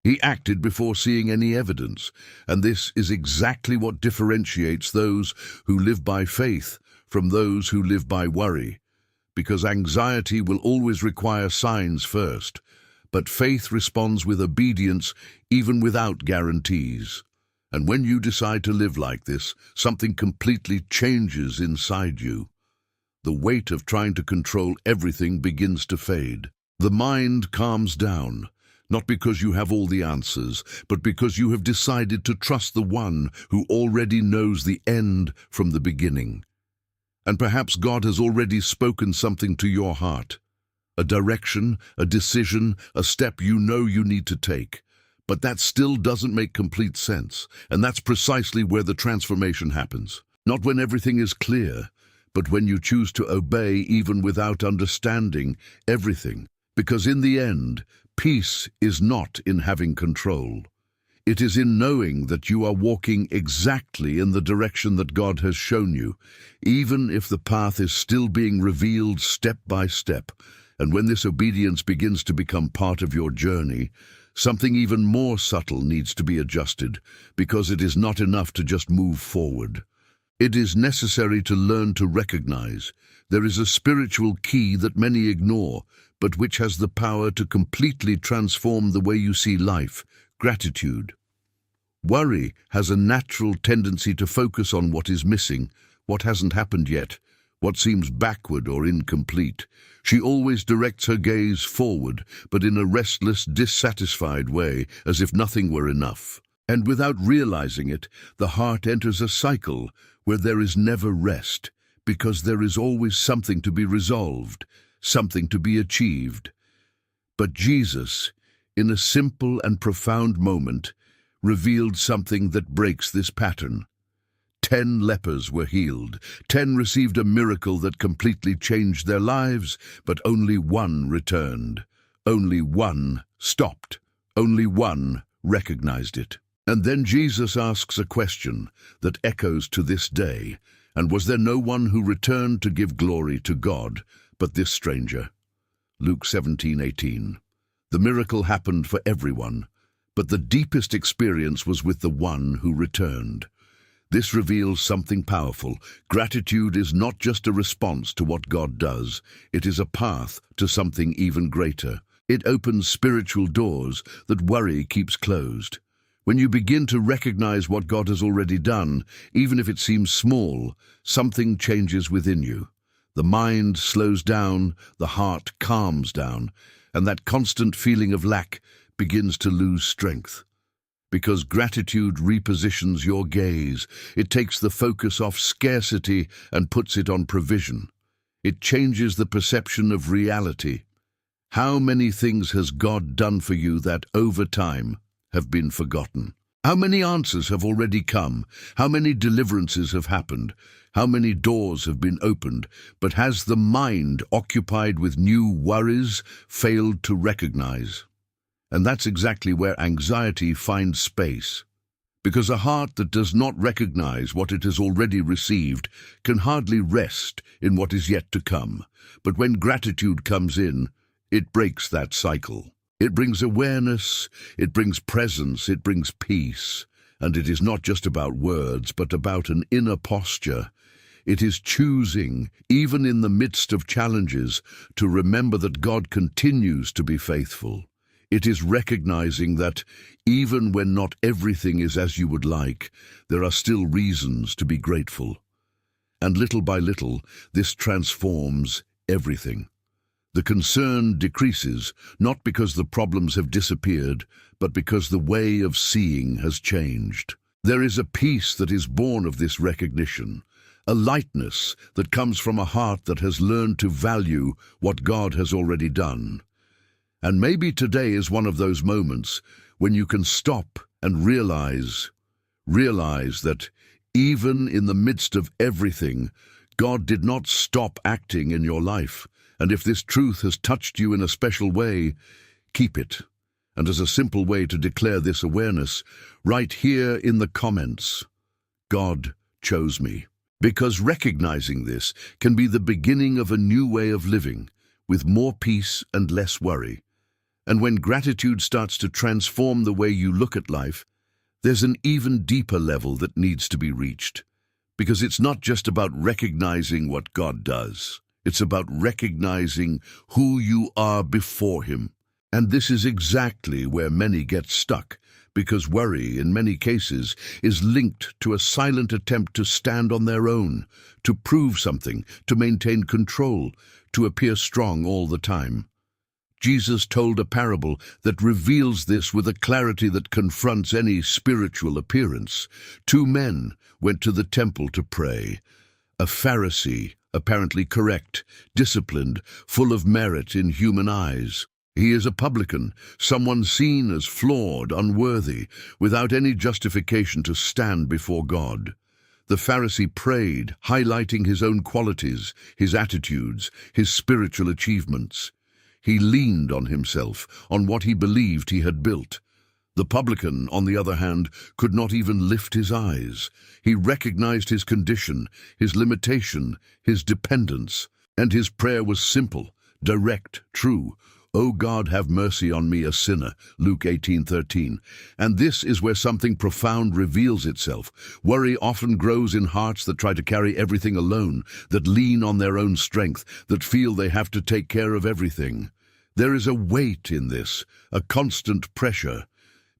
He acted before seeing any evidence, and this is exactly what differentiates those who live by faith from those who live by worry, because anxiety will always require signs first, but faith responds with obedience even without guarantees. And when you decide to live like this, something completely changes inside you. The weight of trying to control everything begins to fade. The mind calms down. Not because you have all the answers, but because you have decided to trust the one who already knows the end from the beginning. And perhaps God has already spoken something to your heart. A direction, a decision, a step you know you need to take. But that still doesn't make complete sense, and that's precisely where the transformation happens. Not when everything is clear, but when you choose to obey even without understanding everything. Because in the end, peace is not in having control. It is in knowing that you are walking exactly in the direction that God has shown you, even if the path is still being revealed step by step. And when this obedience begins to become part of your journey, something even more subtle needs to be adjusted, because it is not enough to just move forward. It is necessary to learn to recognize there is a spiritual key that many ignore, but which has the power to completely transform the way you see life: gratitude. Worry has a natural tendency to focus on what is missing, what hasn't happened yet, what seems backward or incomplete. She always directs her gaze forward, but in a restless, dissatisfied way, as if nothing were enough. And without realizing it, the heart enters a cycle where there is never rest, because there is always something to be resolved, something to be achieved. But Jesus, in a simple and profound moment, revealed something that breaks this pattern. 10 lepers were healed. 10 received a miracle that completely changed their lives, but only one returned. Only one stopped. Only one recognized it. And then Jesus asks a question that echoes to this day. And was there no one who returned to give glory to God but this stranger? Luke 17:18. The miracle happened for everyone, but the deepest experience was with the one who returned. This reveals something powerful. Gratitude is not just a response to what God does, it is a path to something even greater. It opens spiritual doors that worry keeps closed. When you begin to recognize what God has already done, even if it seems small, something changes within you. The mind slows down, the heart calms down, and that constant feeling of lack begins to lose strength. Because gratitude repositions your gaze, it takes the focus off scarcity and puts it on provision. It changes the perception of reality. How many things has God done for you that, over time, have been forgotten? How many answers have already come? How many deliverances have happened? How many doors have been opened? But has the mind, occupied with new worries, failed to recognize? And that's exactly where anxiety finds space. Because a heart that does not recognize what it has already received can hardly rest in what is yet to come. But when gratitude comes in, it breaks that cycle. It brings awareness, it brings presence, it brings peace. And it is not just about words, but about an inner posture. It is choosing, even in the midst of challenges, to remember that God continues to be faithful. It is recognizing that, even when not everything is as you would like, there are still reasons to be grateful. And little by little, this transforms everything. The concern decreases, not because the problems have disappeared, but because the way of seeing has changed. There is a peace that is born of this recognition, a lightness that comes from a heart that has learned to value what God has already done. And maybe today is one of those moments when you can stop and realize that even in the midst of everything, God did not stop acting in your life. And if this truth has touched you in a special way, keep it. And as a simple way to declare this awareness, write here in the comments, God chose me. Because recognizing this can be the beginning of a new way of living, with more peace and less worry. And when gratitude starts to transform the way you look at life, there's an even deeper level that needs to be reached. Because it's not just about recognizing what God does. It's about recognizing who you are before Him. And this is exactly where many get stuck, because worry, in many cases, is linked to a silent attempt to stand on their own, to prove something, to maintain control, to appear strong all the time. Jesus told a parable that reveals this with a clarity that confronts any spiritual appearance. Two men went to the temple to pray. A Pharisee, apparently correct, disciplined, full of merit in human eyes. He is a publican, someone seen as flawed, unworthy, without any justification to stand before God. The Pharisee prayed, highlighting his own qualities, his attitudes, his spiritual achievements. He leaned on himself, on what he believed he had built. The publican, on the other hand, could not even lift his eyes. He recognized his condition, his limitation, his dependence, and his prayer was simple, direct, true. O God, have mercy on me, a sinner, Luke 18:13. And this is where something profound reveals itself. Worry often grows in hearts that try to carry everything alone, that lean on their own strength, that feel they have to take care of everything. There is a weight in this, a constant pressure,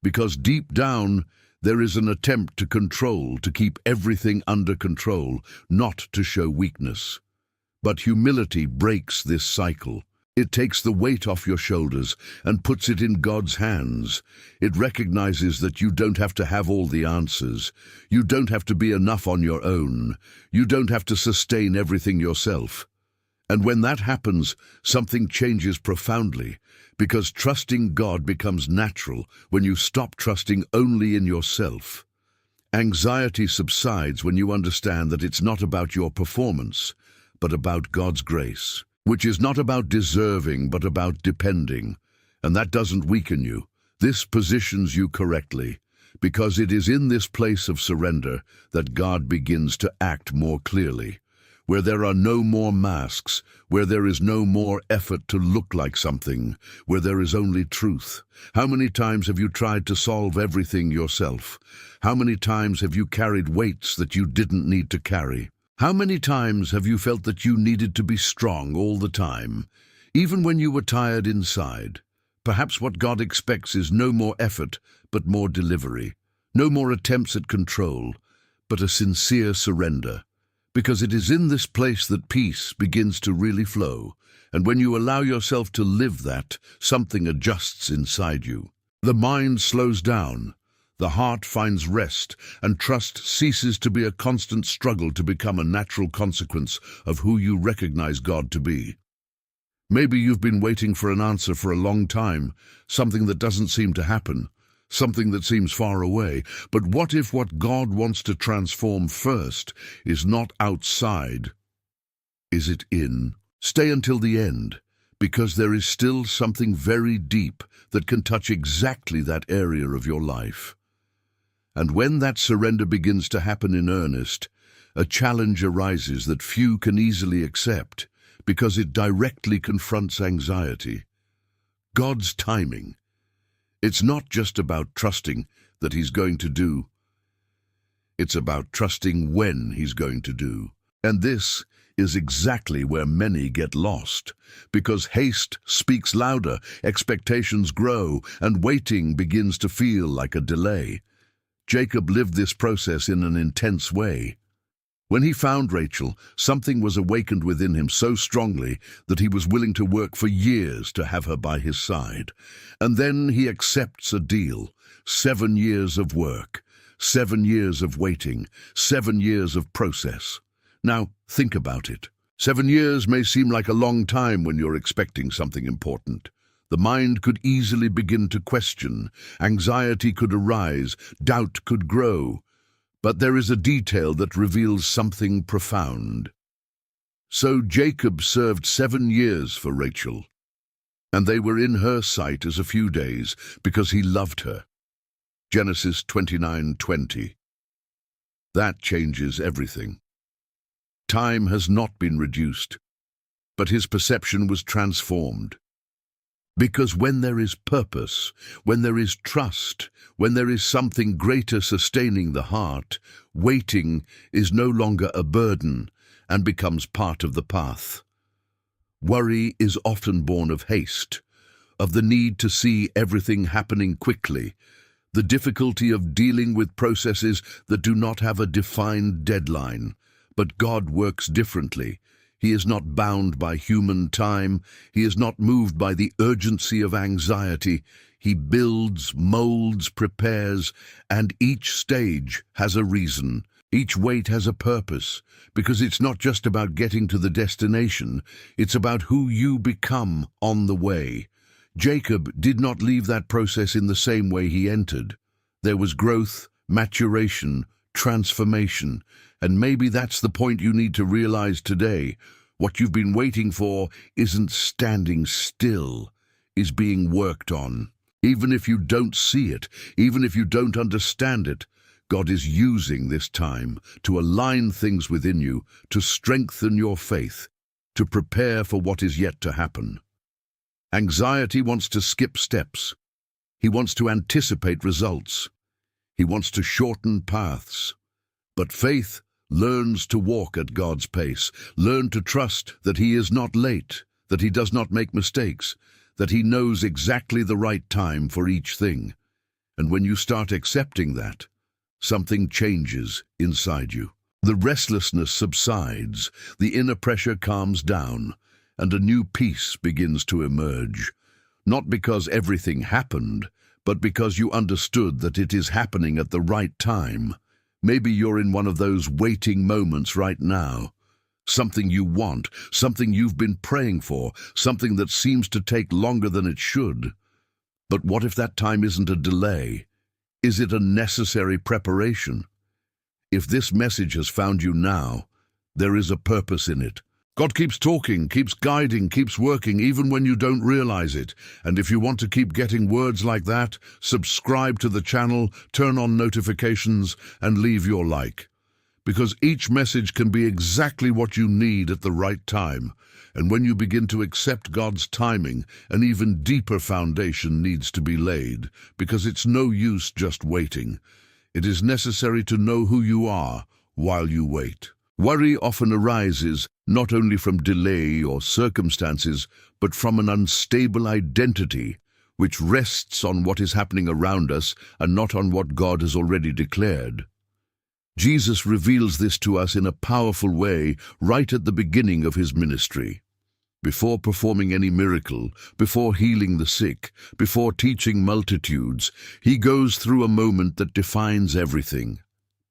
because deep down there is an attempt to control, to keep everything under control, not to show weakness. But humility breaks this cycle. It takes the weight off your shoulders and puts it in God's hands. It recognizes that you don't have to have all the answers. You don't have to be enough on your own. You don't have to sustain everything yourself. And when that happens, something changes profoundly, because trusting God becomes natural when you stop trusting only in yourself. Anxiety subsides when you understand that it's not about your performance, but about God's grace, which is not about deserving, but about depending. And that doesn't weaken you. This positions you correctly, because it is in this place of surrender that God begins to act more clearly. where there are no more masks, where there is no more effort to look like something, where there is only truth. How many times have you tried to solve everything yourself? How many times have you carried weights that you didn't need to carry? How many times have you felt that you needed to be strong all the time, even when you were tired inside? Perhaps what God expects is no more effort, but more delivery. No more attempts at control, but a sincere surrender. Because it is in this place that peace begins to really flow, and when you allow yourself to live that, something adjusts inside you. The mind slows down, the heart finds rest, and trust ceases to be a constant struggle to become a natural consequence of who you recognize God to be. Maybe you've been waiting for an answer for a long time, something that doesn't seem to happen, something that seems far away. But what if what God wants to transform first is not outside? Is it in? Stay until the end, because there is still something very deep that can touch exactly that area of your life. And when that surrender begins to happen in earnest, a challenge arises that few can easily accept, because it directly confronts anxiety. God's timing. It's not just about trusting that He's going to do. It's about trusting when He's going to do. And this is exactly where many get lost, because haste speaks louder, expectations grow, and waiting begins to feel like a delay. Jacob lived this process in an intense way. When he found Rachel, something was awakened within him so strongly that he was willing to work for years to have her by his side. And then he accepts a deal. 7 years of work, 7 years of waiting, 7 years of process. Now, think about it. 7 years may seem like a long time when you're expecting something important. The mind could easily begin to question, anxiety could arise, doubt could grow. But there is a detail that reveals something profound. So Jacob served 7 years for Rachel, and they were in her sight as a few days, because he loved her. Genesis 29:20. That changes everything. Time has not been reduced, but his perception was transformed. Because when there is purpose, when there is trust, when there is something greater sustaining the heart, waiting is no longer a burden and becomes part of the path. Worry is often born of haste, of the need to see everything happening quickly, the difficulty of dealing with processes that do not have a defined deadline. But God works differently. He is not bound by human time. He is not moved by the urgency of anxiety. He builds, molds, prepares, and each stage has a reason. Each wait has a purpose, because it's not just about getting to the destination, it's about who you become on the way. Jacob did not leave that process in the same way he entered. There was growth, maturation, transformation, and maybe that's the point you need to realize today. What you've been waiting for isn't standing still, is being worked on. Even if you don't see it, even if you don't understand it, God is using this time to align things within you, to strengthen your faith, to prepare for what is yet to happen. Anxiety wants to skip steps. He wants to anticipate results. He wants to shorten paths. But faith learns to walk at God's pace, learn to trust that He is not late, that He does not make mistakes, that He knows exactly the right time for each thing. And when you start accepting that, something changes inside you. The restlessness subsides, the inner pressure calms down, and a new peace begins to emerge. Not because everything happened, but because you understood that it is happening at the right time. Maybe you're in one of those waiting moments right now. Something you want, something you've been praying for, something that seems to take longer than it should. But what if that time isn't a delay? Is it a necessary preparation? If this message has found you now, there is a purpose in it. God keeps talking, keeps guiding, keeps working, even when you don't realize it. And if you want to keep getting words like that, subscribe to the channel, turn on notifications, and leave your like. because each message can be exactly what you need at the right time. And when you begin to accept God's timing, an even deeper foundation needs to be laid, because it's no use just waiting. It is necessary to know who you are while you wait. Worry often arises not only from delay or circumstances, but from an unstable identity, which rests on what is happening around us and not on what God has already declared. Jesus reveals this to us in a powerful way right at the beginning of his ministry. Before performing any miracle, before healing the sick, before teaching multitudes, he goes through a moment that defines everything: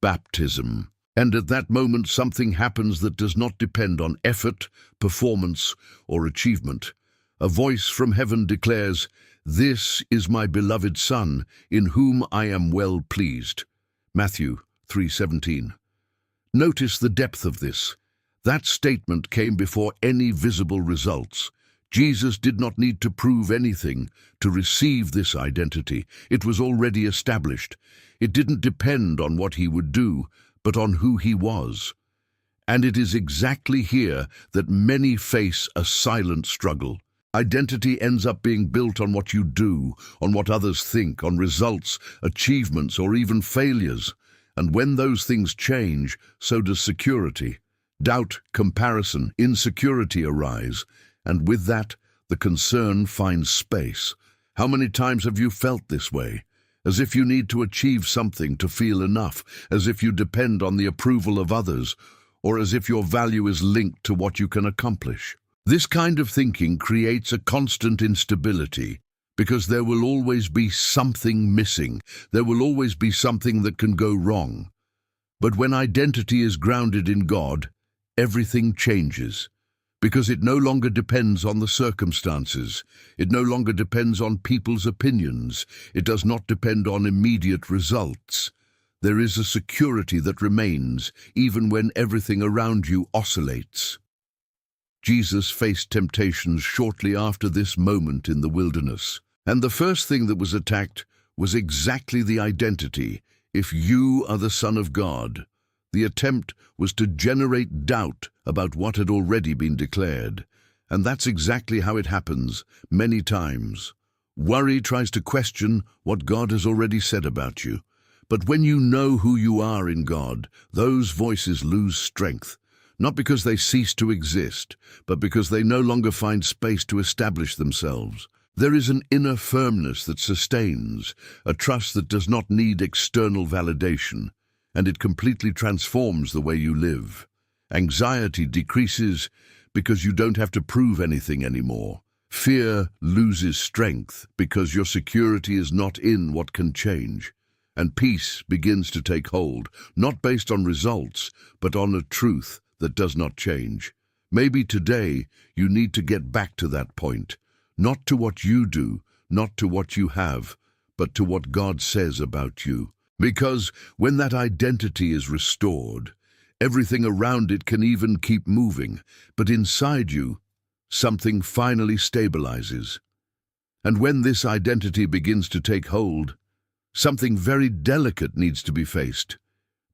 baptism. And at that moment something happens that does not depend on effort, performance, or achievement. A voice from heaven declares, "This is my beloved Son, in whom I am well pleased." Matthew 3:17. Notice the depth of this. That statement came before any visible results. Jesus did not need to prove anything to receive this identity. It was already established. It didn't depend on what he would do, but on who he was. And it is exactly here that many face a silent struggle. Identity ends up being built on what you do, on what others think, on results, achievements, or even failures. And when those things change, so does security. Doubt, comparison, insecurity arise, and with that, the concern finds space. How many times have you felt this way? As if you need to achieve something to feel enough, as if you depend on the approval of others, or as if your value is linked to what you can accomplish. This kind of thinking creates a constant instability, because there will always be something missing. There will always be something that can go wrong. But when identity is grounded in God, everything changes, because it no longer depends on the circumstances. It no longer depends on people's opinions. It does not depend on immediate results. There is a security that remains, even when everything around you oscillates. Jesus faced temptations shortly after this moment in the wilderness. And the first thing that was attacked was exactly the identity. If you are the Son of God. The attempt was to generate doubt about what had already been declared. And that's exactly how it happens, many times. Worry tries to question what God has already said about you. But when you know who you are in God, those voices lose strength. Not because they cease to exist, but because they no longer find space to establish themselves. There is an inner firmness that sustains, a trust that does not need external validation, and it completely transforms the way you live. Anxiety decreases because you don't have to prove anything anymore. Fear loses strength because your security is not in what can change. And peace begins to take hold, not based on results, but on a truth that does not change. Maybe today you need to get back to that point. Not to what you do, not to what you have, but to what God says about you. Because when that identity is restored, everything around it can even keep moving, but inside you, something finally stabilizes. And when this identity begins to take hold, something very delicate needs to be faced.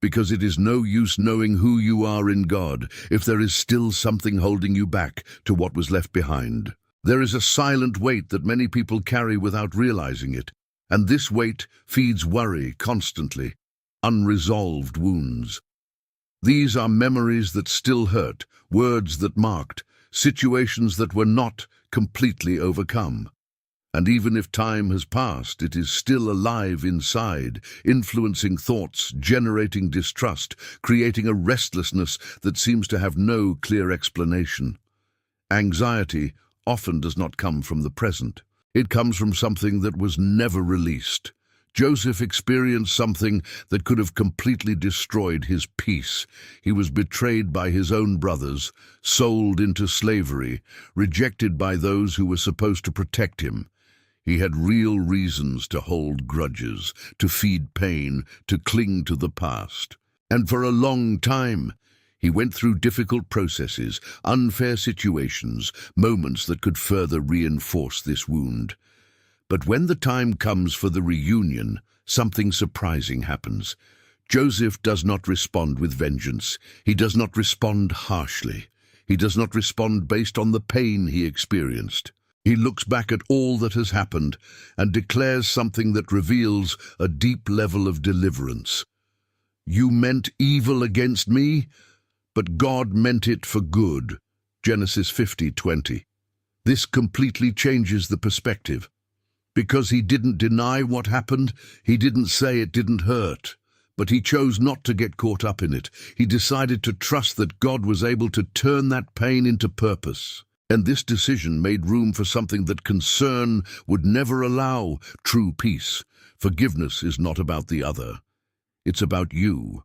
Because it is no use knowing who you are in God if there is still something holding you back to what was left behind. There is a silent weight that many people carry without realizing it, and this weight feeds worry constantly, unresolved wounds. These are memories that still hurt, words that marked, situations that were not completely overcome. And even if time has passed, it is still alive inside, influencing thoughts, generating distrust, creating a restlessness that seems to have no clear explanation. Anxiety often does not come from the present. It comes from something that was never released. Joseph experienced something that could have completely destroyed his peace. He was betrayed by his own brothers, sold into slavery, rejected by those who were supposed to protect him. He had real reasons to hold grudges, to feed pain, to cling to the past. And for a long time, he went through difficult processes, unfair situations, moments that could further reinforce this wound. But when the time comes for the reunion, something surprising happens. Joseph does not respond with vengeance. He does not respond harshly. He does not respond based on the pain he experienced. He looks back at all that has happened and declares something that reveals a deep level of deliverance. You meant evil against me, but God meant it for good. Genesis 50:20. This completely changes the perspective. Because he didn't deny what happened, he didn't say it didn't hurt. But he chose not to get caught up in it. He decided to trust that God was able to turn that pain into purpose. And this decision made room for something that concern would never allow: true peace. Forgiveness is not about the other. It's about you.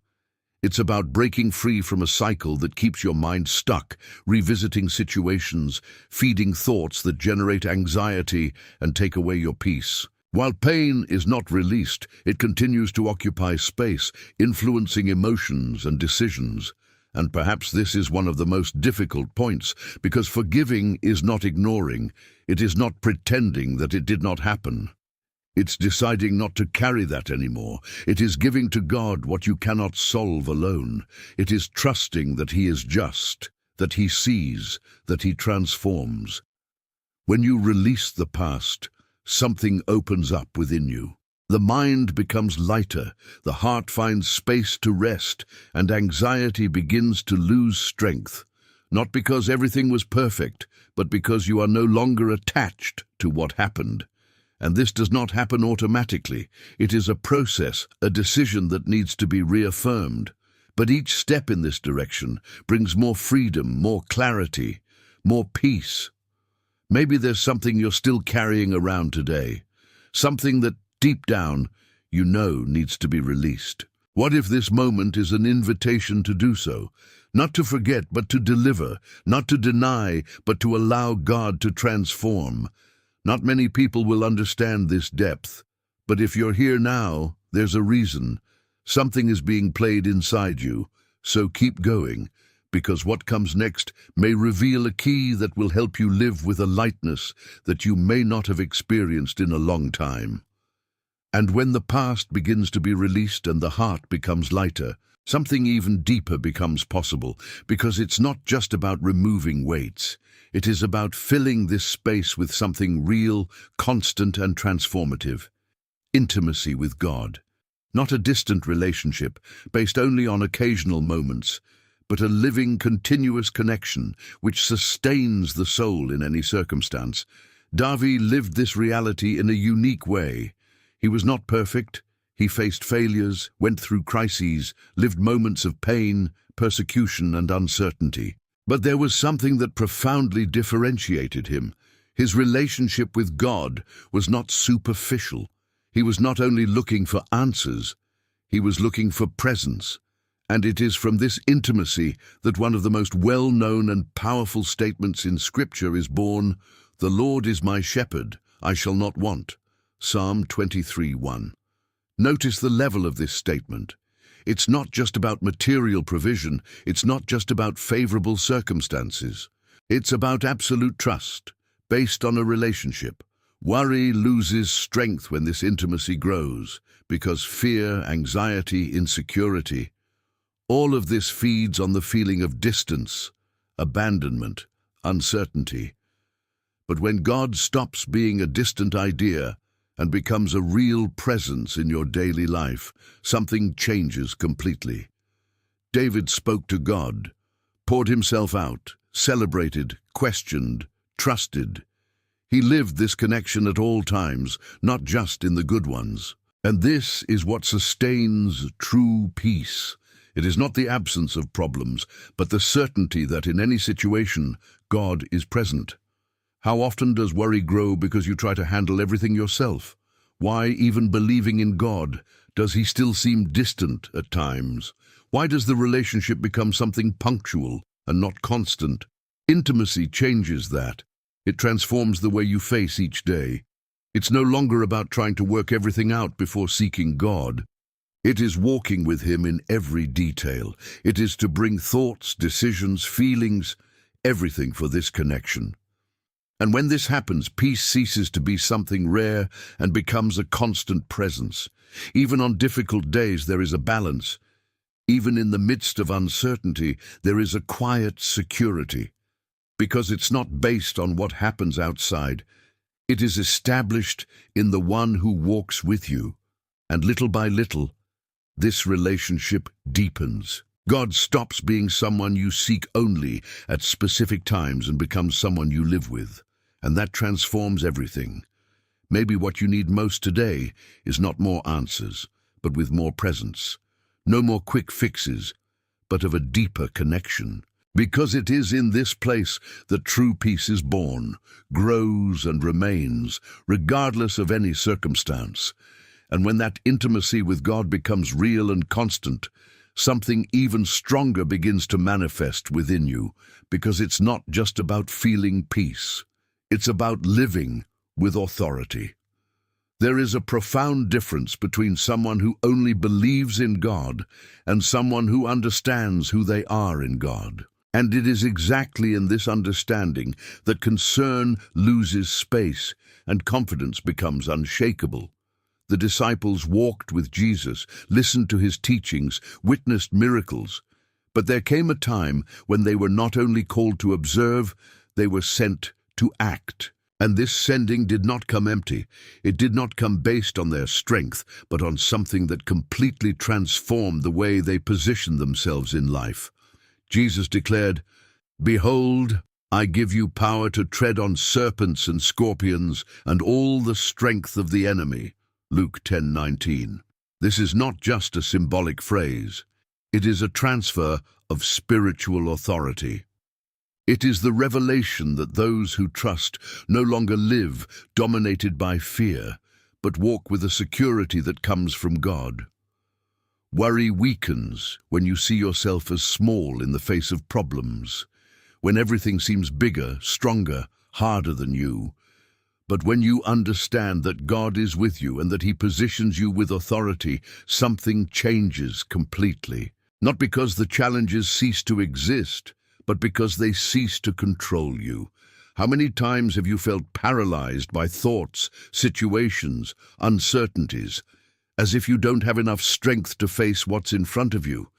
It's about breaking free from a cycle that keeps your mind stuck, revisiting situations, feeding thoughts that generate anxiety and take away your peace. While pain is not released, it continues to occupy space, influencing emotions and decisions. And perhaps this is one of the most difficult points, because forgiving is not ignoring. It is not pretending that it did not happen. It's deciding not to carry that anymore. It is giving to God what you cannot solve alone. It is trusting that He is just, that He sees, that He transforms. When you release the past, something opens up within you. The mind becomes lighter, the heart finds space to rest, and anxiety begins to lose strength. Not because everything was perfect, but because you are no longer attached to what happened. And this does not happen automatically. It is a process, a decision that needs to be reaffirmed. But each step in this direction brings more freedom, more clarity, more peace. Maybe there's something you're still carrying around today, something that deep down you know needs to be released. What if this moment is an invitation to do so? Not to forget, but to deliver, not to deny, but to allow God to transform. Not many people will understand this depth, but if you're here now, there's a reason. Something is being played inside you, so keep going, because what comes next may reveal a key that will help you live with a lightness that you may not have experienced in a long time. And when the past begins to be released and the heart becomes lighter, something even deeper becomes possible, because it's not just about removing weights. It is about filling this space with something real, constant, and transformative. Intimacy with God. Not a distant relationship, based only on occasional moments, but a living, continuous connection which sustains the soul in any circumstance. David lived this reality in a unique way. He was not perfect. He faced failures, went through crises, lived moments of pain, persecution, and uncertainty. But there was something that profoundly differentiated him. His relationship with God was not superficial. He was not only looking for answers, he was looking for presence. And it is from this intimacy that one of the most well-known and powerful statements in Scripture is born: "The Lord is my shepherd, I shall not want." Psalm 23:1. Notice the level of this statement. It's not just about material provision. It's not just about favorable circumstances. It's about absolute trust, based on a relationship. Worry loses strength when this intimacy grows, because fear, anxiety, insecurity, all of this feeds on the feeling of distance, abandonment, uncertainty. But when God stops being a distant idea and becomes a real presence in your daily life, something changes completely. David spoke to God, poured himself out, celebrated, questioned, trusted. He lived this connection at all times, not just in the good ones. And this is what sustains true peace. It is not the absence of problems, but the certainty that in any situation, God is present. How often does worry grow because you try to handle everything yourself? Why, even believing in God, does He still seem distant at times? Why does the relationship become something punctual and not constant? Intimacy changes that. It transforms the way you face each day. It's no longer about trying to work everything out before seeking God. It is walking with Him in every detail. It is to bring thoughts, decisions, feelings, everything for this connection. And when this happens, peace ceases to be something rare and becomes a constant presence. Even on difficult days, there is a balance. Even in the midst of uncertainty, there is a quiet security. Because it's not based on what happens outside. It is established in the one who walks with you. And little by little, this relationship deepens. God stops being someone you seek only at specific times and becomes someone you live with. And that transforms everything. Maybe what you need most today is not more answers, but with more presence. No more quick fixes, but of a deeper connection. Because it is in this place that true peace is born, grows and remains, regardless of any circumstance. And when that intimacy with God becomes real and constant, something even stronger begins to manifest within you, because it's not just about feeling peace. It's about living with authority. There is a profound difference between someone who only believes in God and someone who understands who they are in God. And it is exactly in this understanding that concern loses space and confidence becomes unshakable. The disciples walked with Jesus, listened to his teachings, witnessed miracles. But there came a time when they were not only called to observe, they were sent to act. And this sending did not come empty. It did not come based on their strength, but on something that completely transformed the way they positioned themselves in life. Jesus declared, "Behold, I give you power to tread on serpents and scorpions and all the strength of the enemy." Luke 10:19. This is not just a symbolic phrase. It is a transfer of spiritual authority. It is the revelation that those who trust no longer live dominated by fear, but walk with a security that comes from God. Worry weakens when you see yourself as small in the face of problems, when everything seems bigger, stronger, harder than you. But when you understand that God is with you and that He positions you with authority, something changes completely. Not because the challenges cease to exist, but because they cease to control you. How many times have you felt paralyzed by thoughts, situations, uncertainties, as if you don't have enough strength to face what's in front of you?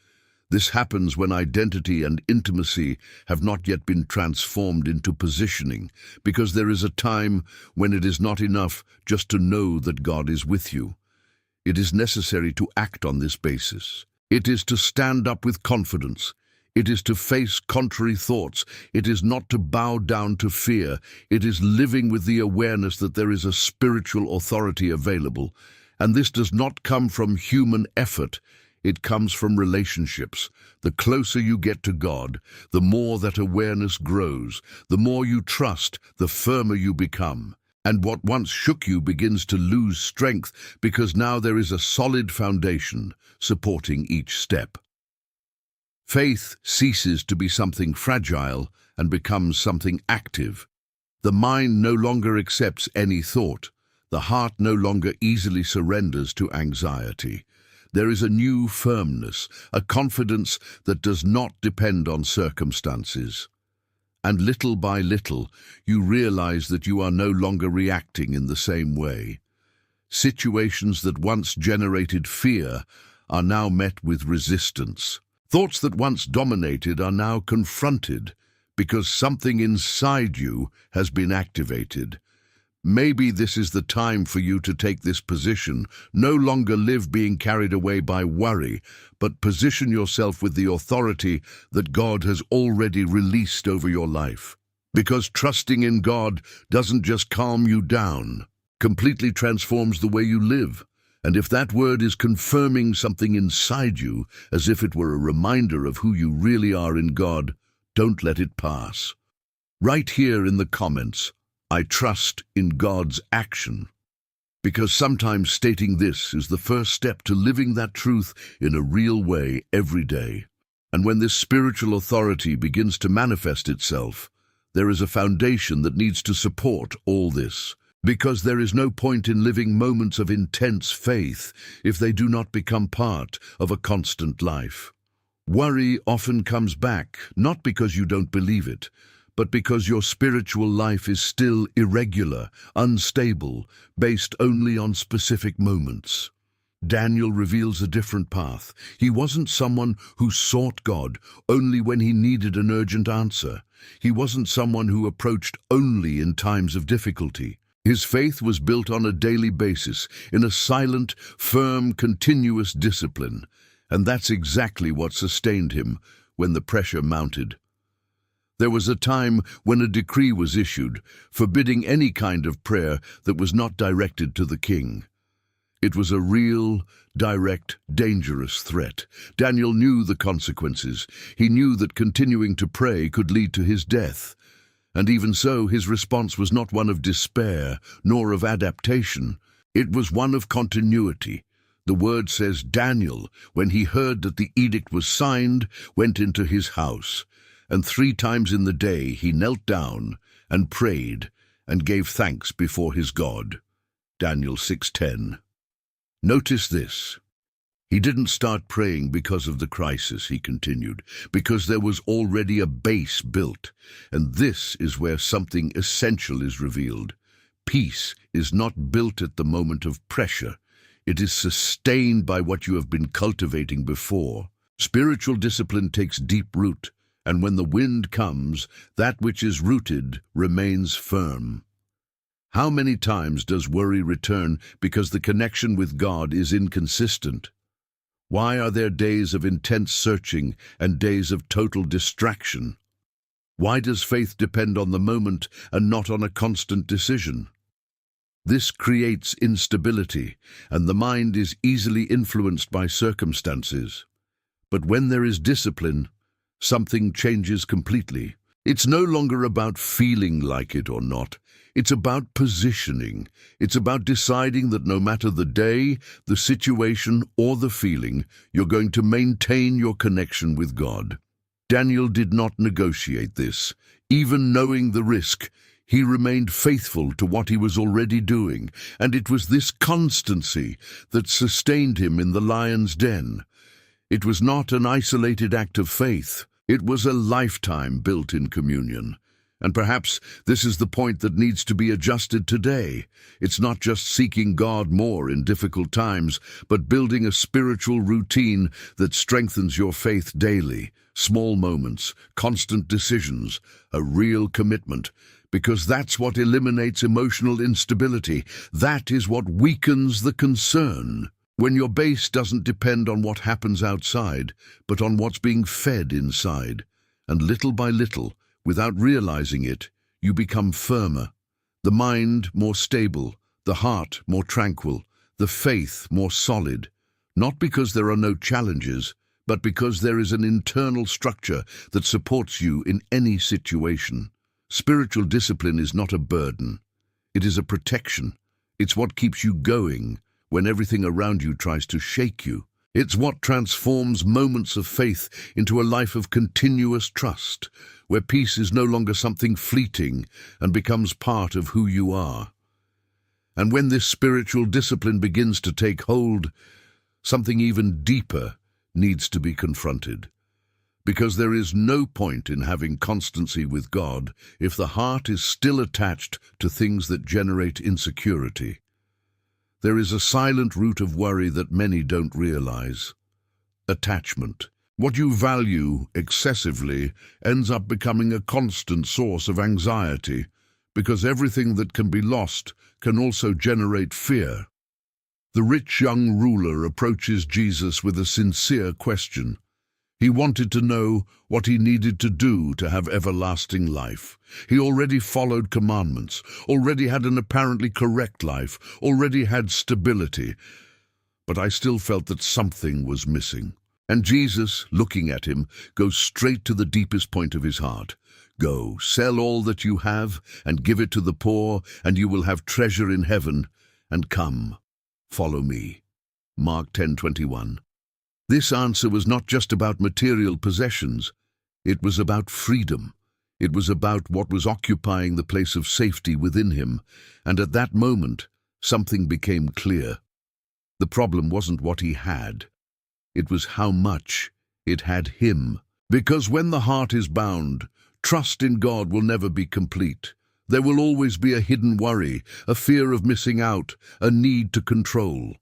This happens when identity and intimacy have not yet been transformed into positioning, because there is a time when it is not enough just to know that God is with you. It is necessary to act on this basis. It is to stand up with confidence. It is to face contrary thoughts. It is not to bow down to fear. It is living with the awareness that there is a spiritual authority available. And this does not come from human effort. It comes from relationships. The closer you get to God, the more that awareness grows. The more you trust, the firmer you become. And what once shook you begins to lose strength because now there is a solid foundation supporting each step. Faith ceases to be something fragile and becomes something active. The mind no longer accepts any thought. The heart no longer easily surrenders to anxiety. There is a new firmness, a confidence that does not depend on circumstances. And little by little, you realize that you are no longer reacting in the same way. Situations that once generated fear are now met with resistance. Thoughts that once dominated are now confronted because something inside you has been activated. Maybe this is the time for you to take this position. No longer live being carried away by worry, but position yourself with the authority that God has already released over your life. Because trusting in God doesn't just calm you down, completely transforms the way you live. And if that word is confirming something inside you, as if it were a reminder of who you really are in God, don't let it pass. Right here in the comments, I trust in God's action. Because sometimes stating this is the first step to living that truth in a real way every day. And when this spiritual authority begins to manifest itself, there is a foundation that needs to support all this. Because there is no point in living moments of intense faith if they do not become part of a constant life. Worry often comes back, not because you don't believe it, but because your spiritual life is still irregular, unstable, based only on specific moments. Daniel reveals a different path. He wasn't someone who sought God only when he needed an urgent answer. He wasn't someone who approached only in times of difficulty. His faith was built on a daily basis, in a silent, firm, continuous discipline. And that's exactly what sustained him when the pressure mounted. There was a time when a decree was issued, forbidding any kind of prayer that was not directed to the king. It was a real, direct, dangerous threat. Daniel knew the consequences. He knew that continuing to pray could lead to his death. And even so, his response was not one of despair, nor of adaptation. It was one of continuity. The word says Daniel, when he heard that the edict was signed, went into his house, and 3 times in the day he knelt down and prayed and gave thanks before his God. Daniel 6:10. Notice this. He didn't start praying because of the crisis, he continued, because there was already a base built. And this is where something essential is revealed. Peace is not built at the moment of pressure. It is sustained by what you have been cultivating before. Spiritual discipline takes deep root, and when the wind comes, that which is rooted remains firm. How many times does worry return because the connection with God is inconsistent? Why are there days of intense searching and days of total distraction? Why does faith depend on the moment and not on a constant decision? This creates instability, and the mind is easily influenced by circumstances. But when there is discipline, something changes completely. It's no longer about feeling like it or not. It's about positioning. It's about deciding that no matter the day, the situation, or the feeling, you're going to maintain your connection with God. Daniel did not negotiate this. Even knowing the risk, he remained faithful to what he was already doing, and it was this constancy that sustained him in the lion's den. It was not an isolated act of faith. It was a lifetime built in communion. And perhaps this is the point that needs to be adjusted today. It's not just seeking God more in difficult times, but building a spiritual routine that strengthens your faith daily. Small moments, constant decisions, a real commitment. Because that's what eliminates emotional instability. That is what weakens the concern. When your base doesn't depend on what happens outside, but on what's being fed inside. And little by little, without realizing it, you become firmer, the mind more stable, the heart more tranquil, the faith more solid, not because there are no challenges, but because there is an internal structure that supports you in any situation. Spiritual discipline is not a burden. It is a protection. It's what keeps you going when everything around you tries to shake you. It's what transforms moments of faith into a life of continuous trust, where peace is no longer something fleeting and becomes part of who you are. And when this spiritual discipline begins to take hold, something even deeper needs to be confronted. Because there is no point in having constancy with God if the heart is still attached to things that generate insecurity. There is a silent root of worry that many don't realize. Attachment. What you value excessively ends up becoming a constant source of anxiety, because everything that can be lost can also generate fear. The rich young ruler approaches Jesus with a sincere question. He wanted to know what he needed to do to have everlasting life. He already followed commandments, already had an apparently correct life, already had stability. But I still felt that something was missing. And Jesus, looking at him, goes straight to the deepest point of his heart. Go, sell all that you have and give it to the poor, and you will have treasure in heaven. And come, follow me. Mark 10:21. This answer was not just about material possessions. It was about freedom. It was about what was occupying the place of safety within him. And at that moment, something became clear. The problem wasn't what he had. It was how much it had him. Because when the heart is bound, Trust in God will never be complete. There will always be a hidden worry, a fear of missing out, a need to control.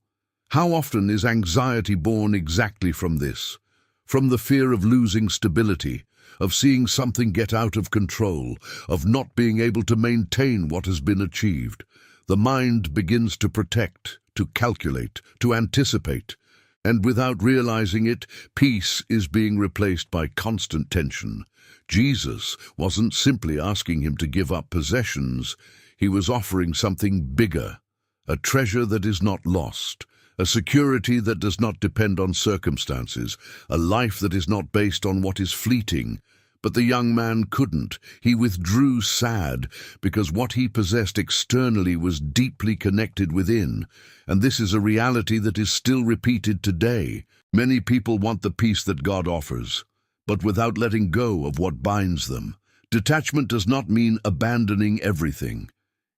How often is anxiety born exactly from this? From the fear of losing stability, of seeing something get out of control, of not being able to maintain what has been achieved. The mind begins to protect, to calculate, to anticipate, and without realizing it, peace is being replaced by constant tension. Jesus wasn't simply asking him to give up possessions, he was offering something bigger, a treasure that is not lost, a security that does not depend on circumstances, a life that is not based on what is fleeting. But the young man couldn't. He withdrew sad, because what he possessed externally was deeply connected within. And this is a reality that is still repeated today. Many people want the peace that God offers, but without letting go of what binds them. Detachment does not mean abandoning everything.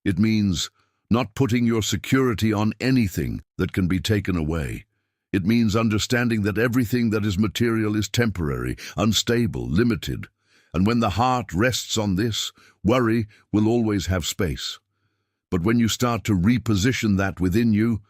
It means not putting your security on anything that can be taken away. It means understanding that everything that is material is temporary, unstable, limited. And when the heart rests on this, worry will always have space. But when you start to reposition that within you,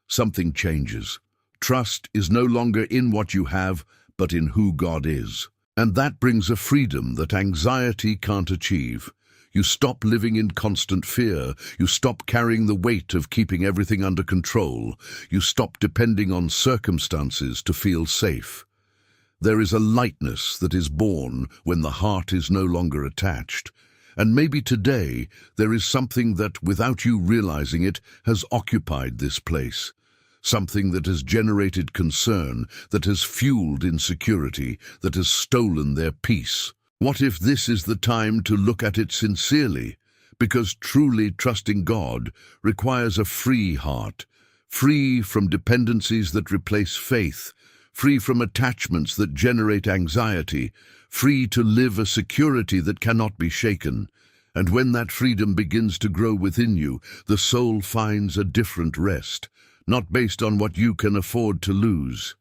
something changes. Trust is no longer in what you have, but in who God is. And that brings a freedom that anxiety can't achieve. You stop living in constant fear. You stop carrying the weight of keeping everything under control. You stop depending on circumstances to feel safe. There is a lightness that is born when the heart is no longer attached. And maybe today there is something that, without you realizing it, has occupied this place. Something that has generated concern, that has fueled insecurity, that has stolen their peace. What if this is the time to look at it sincerely? Because truly trusting God requires a free heart, free from dependencies that replace faith, free from attachments that generate anxiety, free to live a security that cannot be shaken. And when that freedom begins to grow within you, the soul finds a different rest, not based on what you can afford to lose,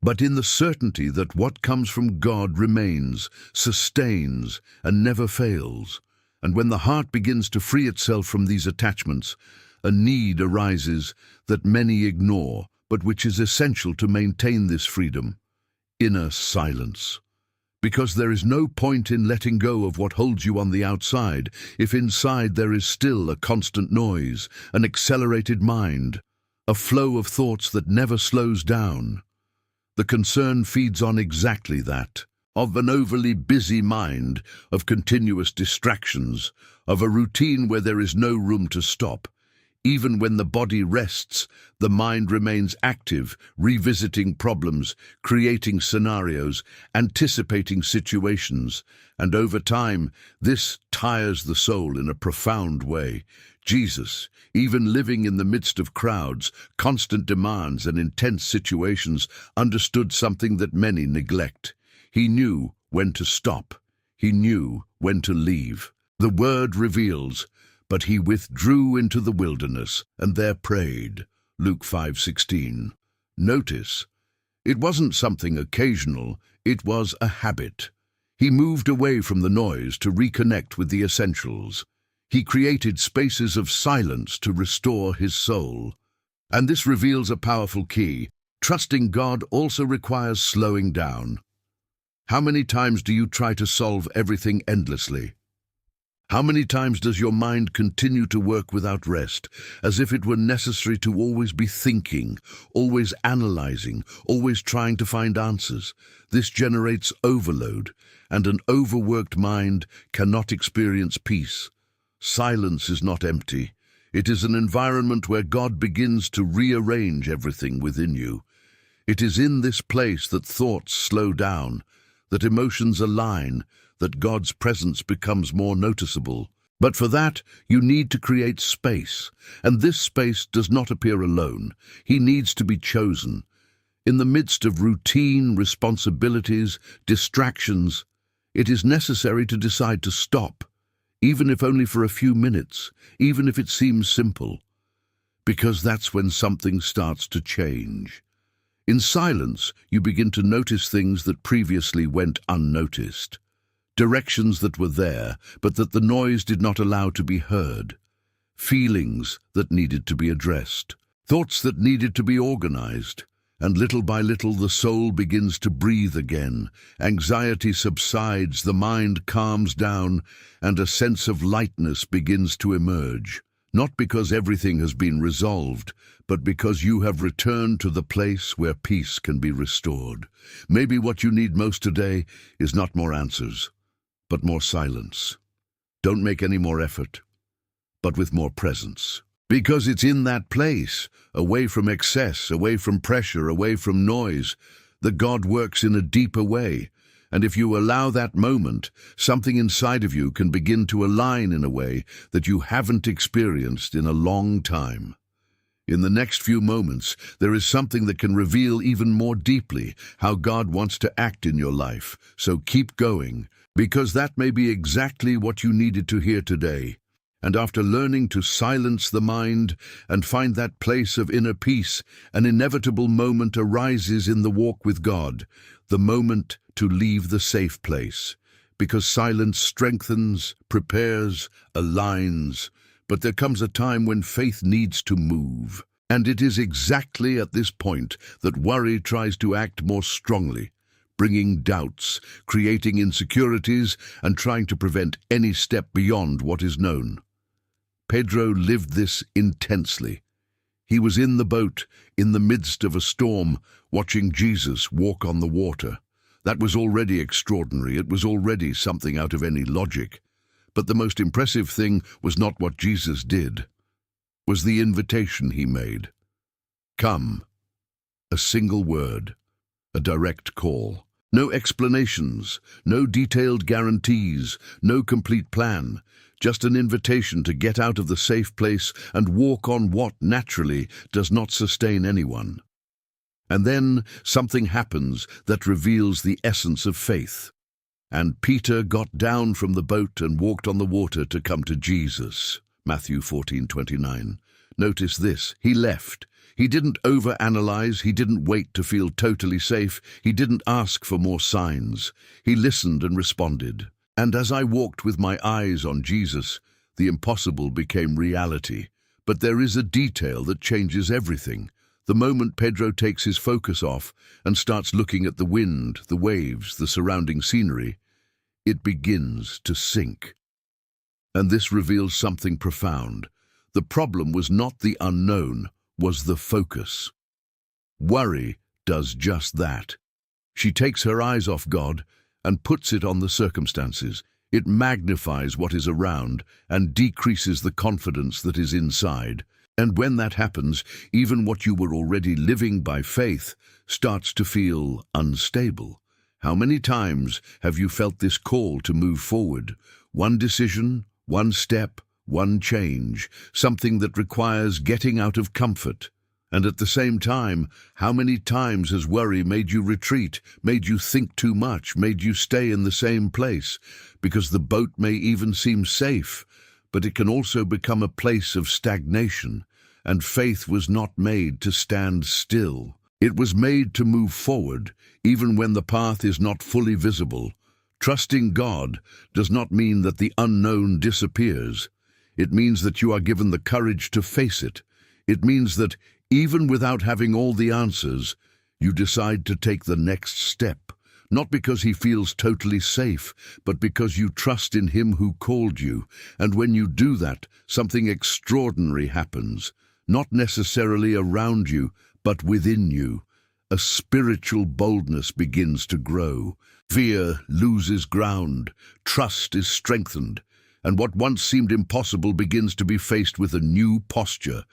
but in the certainty that what comes from God remains, sustains, and never fails. And when the heart begins to free itself from these attachments, a need arises that many ignore, but which is essential to maintain this freedom: inner silence. Because there is no point in letting go of what holds you on the outside if inside there is still a constant noise, an accelerated mind, a flow of thoughts that never slows down. The concern feeds on exactly that, of an overly busy mind, of continuous distractions, of a routine where there is no room to stop. Even when the body rests, the mind remains active, revisiting problems, creating scenarios, anticipating situations. And over time, this tires the soul in a profound way. Jesus, even living in the midst of crowds, constant demands, and intense situations, understood something that many neglect. He knew when to stop. He knew when to leave. The word reveals, "But he withdrew into the wilderness, and there prayed." Luke 5:16. Notice, it wasn't something occasional, it was a habit. He moved away from the noise to reconnect with the essentials. He created spaces of silence to restore his soul. And this reveals a powerful key. Trusting God also requires slowing down. How many times do you try to solve everything endlessly? How many times does your mind continue to work without rest, as if it were necessary to always be thinking, always analyzing, always trying to find answers? This generates overload, and an overworked mind cannot experience peace. Silence is not empty. It is an environment where God begins to rearrange everything within you. It is in this place that thoughts slow down, that emotions align, that God's presence becomes more noticeable. But for that, you need to create space, and this space does not appear alone. He needs to be chosen. In the midst of routine, responsibilities, distractions, it is necessary to decide to stop, even if only for a few minutes, even if it seems simple, because that's when something starts to change. In silence, you begin to notice things that previously went unnoticed. Directions that were there, but that the noise did not allow to be heard. Feelings that needed to be addressed. Thoughts that needed to be organized. And little by little the soul begins to breathe again. Anxiety subsides, the mind calms down, and a sense of lightness begins to emerge. Not because everything has been resolved, but because you have returned to the place where peace can be restored. Maybe what you need most today is not more answers, but more silence. Don't make any more effort, but with more presence. Because it's in that place, away from excess, away from pressure, away from noise, that God works in a deeper way. And if you allow that moment, something inside of you can begin to align in a way that you haven't experienced in a long time. In the next few moments, there is something that can reveal even more deeply how God wants to act in your life. So keep going, because that may be exactly what you needed to hear today. And after learning to silence the mind and find that place of inner peace, an inevitable moment arises in the walk with God, the moment to leave the safe place. Because silence strengthens, prepares, aligns. But there comes a time when faith needs to move. And it is exactly at this point that worry tries to act more strongly, bringing doubts, creating insecurities, and trying to prevent any step beyond what is known. Pedro lived this intensely. He was in the boat, in the midst of a storm, watching Jesus walk on the water. That was already extraordinary. It was already something out of any logic. But the most impressive thing was not what Jesus did, was the invitation he made. Come. A single word, a direct call. No explanations, no detailed guarantees, no complete plan. Just an invitation to get out of the safe place and walk on what, naturally, does not sustain anyone. And then something happens that reveals the essence of faith. And Peter got down from the boat and walked on the water to come to Jesus. Matthew 14:29. Notice this, he left. He didn't overanalyze, he didn't wait to feel totally safe, he didn't ask for more signs. He listened and responded. And as I walked with my eyes on Jesus, the impossible became reality. But there is a detail that changes everything. The moment Pedro takes his focus off and starts looking at the wind, the waves, the surrounding scenery, it begins to sink. And this reveals something profound. The problem was not the unknown, was the focus. Worry does just that. She takes her eyes off God and puts it on the circumstances. It magnifies what is around and decreases the confidence that is inside. And when that happens, even what you were already living by faith starts to feel unstable. How many times have you felt this call to move forward? One decision, one step, one change, something that requires getting out of comfort. And at the same time, how many times has worry made you retreat, made you think too much, made you stay in the same place? Because the boat may even seem safe, but it can also become a place of stagnation. And faith was not made to stand still. It was made to move forward, even when the path is not fully visible. Trusting God does not mean that the unknown disappears. It means that you are given the courage to face it. It means that even without having all the answers, you decide to take the next step, not because he feels totally safe, but because you trust in him who called you. And when you do that, something extraordinary happens, not necessarily around you, but within you. A spiritual boldness begins to grow. Fear loses ground, trust is strengthened, and what once seemed impossible begins to be faced with a new posture.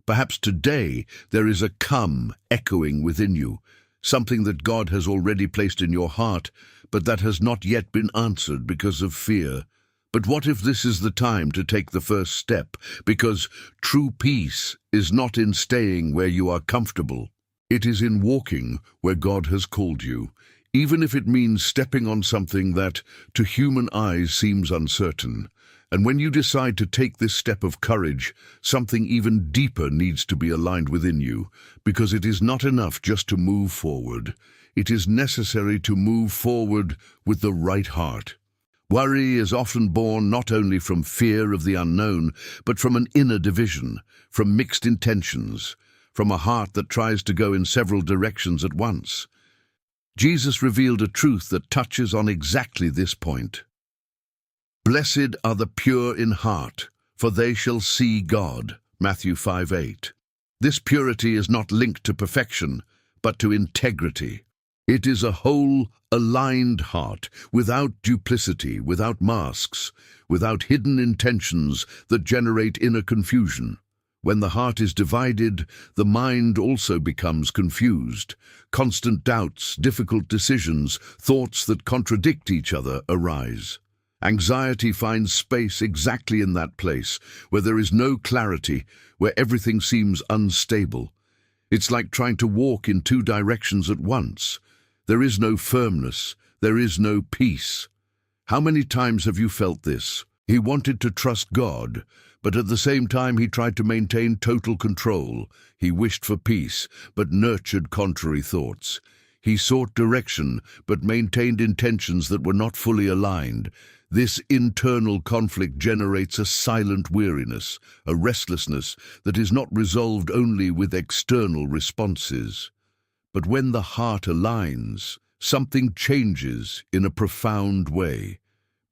Perhaps today there is a come echoing within you, something that God has already placed in your heart, but that has not yet been answered because of fear. But what if this is the time to take the first step? Because true peace is not in staying where you are comfortable. It is in walking where God has called you, even if it means stepping on something that, to human eyes, seems uncertain. And when you decide to take this step of courage, something even deeper needs to be aligned within you, because it is not enough just to move forward. It is necessary to move forward with the right heart. Worry is often born not only from fear of the unknown, but from an inner division, from mixed intentions, from a heart that tries to go in several directions at once. Jesus revealed a truth that touches on exactly this point. Blessed are the pure in heart, for they shall see God. Matthew 5:8. This purity is not linked to perfection, but to integrity. It is a whole, aligned heart, without duplicity, without masks, without hidden intentions that generate inner confusion. When the heart is divided, the mind also becomes confused. Constant doubts, difficult decisions, thoughts that contradict each other arise. Anxiety finds space exactly in that place, where there is no clarity, where everything seems unstable. It's like trying to walk in two directions at once. There is no firmness, there is no peace. How many times have you felt this? He wanted to trust God, but at the same time he tried to maintain total control. He wished for peace, but nurtured contrary thoughts. He sought direction, but maintained intentions that were not fully aligned. This internal conflict generates a silent weariness, a restlessness that is not resolved only with external responses. But when the heart aligns, something changes in a profound way.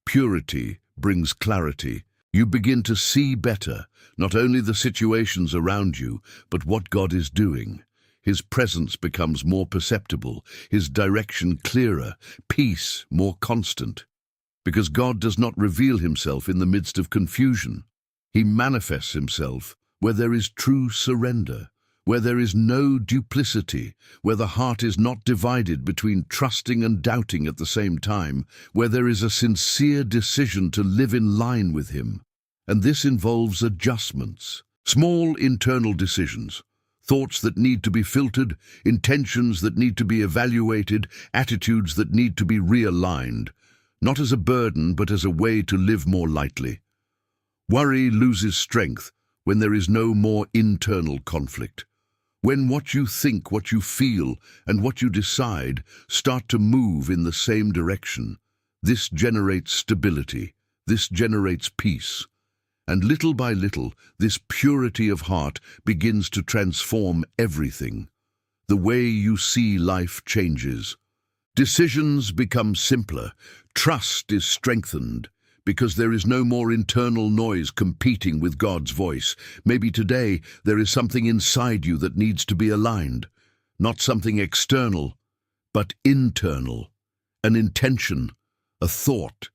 Purity brings clarity. You begin to see better, not only the situations around you, but what God is doing. His presence becomes more perceptible, His direction clearer, peace more constant. Because God does not reveal Himself in the midst of confusion. He manifests Himself where there is true surrender, where there is no duplicity, where the heart is not divided between trusting and doubting at the same time, where there is a sincere decision to live in line with Him. And this involves adjustments, small internal decisions, thoughts that need to be filtered, intentions that need to be evaluated, attitudes that need to be realigned, not as a burden but as a way to live more lightly. Worry loses strength when there is no more internal conflict. When what you think, what you feel, and what you decide start to move in the same direction, this generates stability, this generates peace. And little by little, this purity of heart begins to transform everything. The way you see life changes. Decisions become simpler. Trust is strengthened because there is no more internal noise competing with God's voice. Maybe today there is something inside you that needs to be aligned. Not something external, but internal. An intention, a thought,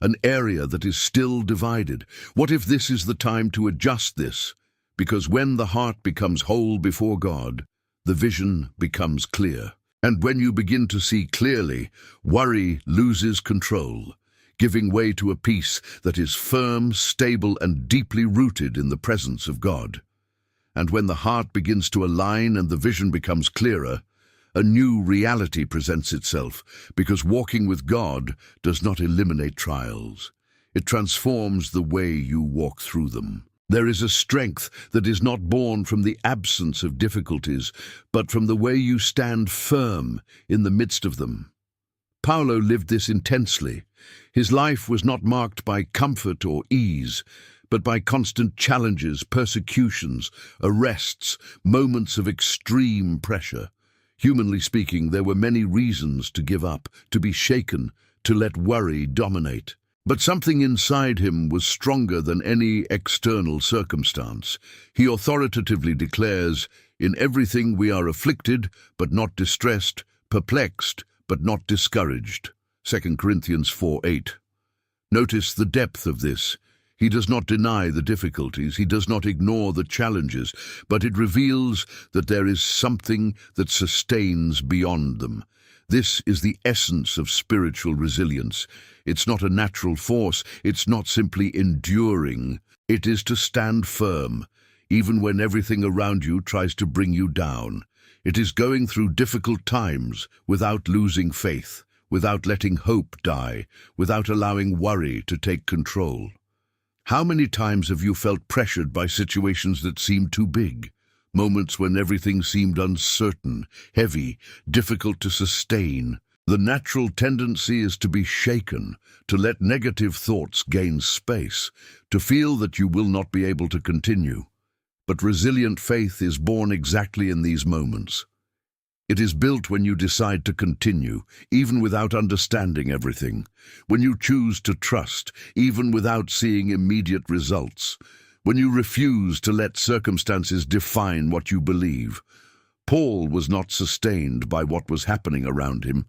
an area that is still divided. What if this is the time to adjust this? Because when the heart becomes whole before God, the vision becomes clear. And when you begin to see clearly, worry loses control, giving way to a peace that is firm, stable, and deeply rooted in the presence of God. And when the heart begins to align and the vision becomes clearer, a new reality presents itself, because walking with God does not eliminate trials. It transforms the way you walk through them. There is a strength that is not born from the absence of difficulties, but from the way you stand firm in the midst of them. Paulo lived this intensely. His life was not marked by comfort or ease, but by constant challenges, persecutions, arrests, moments of extreme pressure. Humanly speaking, there were many reasons to give up, to be shaken, to let worry dominate. But something inside him was stronger than any external circumstance. He authoritatively declares, "In everything we are afflicted, but not distressed, perplexed, but not discouraged." 2 Corinthians 4:8. Notice the depth of this. He does not deny the difficulties, he does not ignore the challenges, but it reveals that there is something that sustains beyond them. This is the essence of spiritual resilience. It's not a natural force, it's not simply enduring. It is to stand firm, even when everything around you tries to bring you down. It is going through difficult times without losing faith, without letting hope die, without allowing worry to take control. How many times have you felt pressured by situations that seemed too big? Moments when everything seemed uncertain, heavy, difficult to sustain. The natural tendency is to be shaken, to let negative thoughts gain space, to feel that you will not be able to continue. But resilient faith is born exactly in these moments. It is built when you decide to continue, even without understanding everything, when you choose to trust, even without seeing immediate results, when you refuse to let circumstances define what you believe. Paul was not sustained by what was happening around him.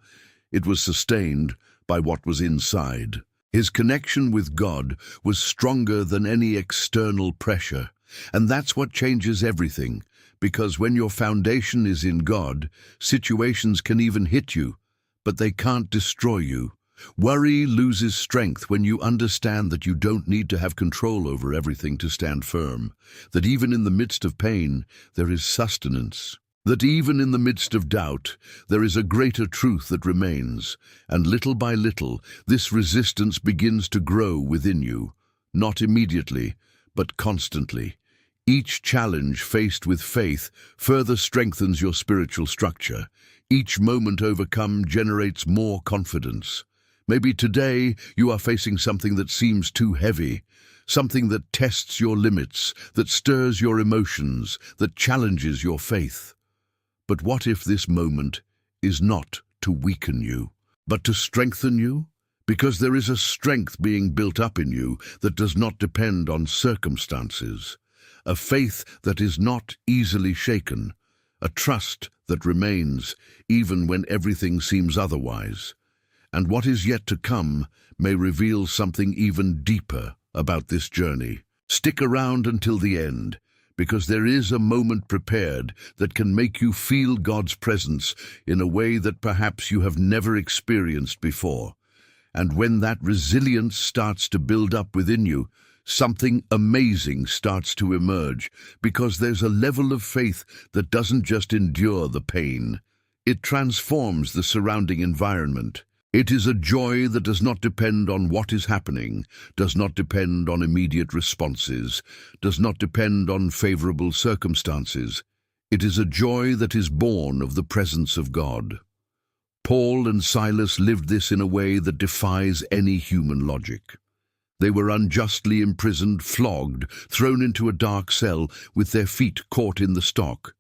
It was sustained by what was inside. His connection with God was stronger than any external pressure, and that's what changes everything. Because when your foundation is in God, situations can even hit you, but they can't destroy you. Worry loses strength when you understand that you don't need to have control over everything to stand firm, that even in the midst of pain, there is sustenance, that even in the midst of doubt, there is a greater truth that remains, and little by little, this resistance begins to grow within you, not immediately, but constantly. Each challenge faced with faith further strengthens your spiritual structure. Each moment overcome generates more confidence. Maybe today you are facing something that seems too heavy, something that tests your limits, that stirs your emotions, that challenges your faith. But what if this moment is not to weaken you, but to strengthen you? Because there is a strength being built up in you that does not depend on circumstances. A faith that is not easily shaken, a trust that remains even when everything seems otherwise. And what is yet to come may reveal something even deeper about this journey. Stick around until the end, because there is a moment prepared that can make you feel God's presence in a way that perhaps you have never experienced before. And when that resilience starts to build up within you, something amazing starts to emerge, because there's a level of faith that doesn't just endure the pain. It transforms the surrounding environment. It is a joy that does not depend on what is happening, does not depend on immediate responses, does not depend on favorable circumstances. It is a joy that is born of the presence of God. Paul and Silas lived this in a way that defies any human logic. They were unjustly imprisoned, flogged, thrown into a dark cell with their feet caught in the stock.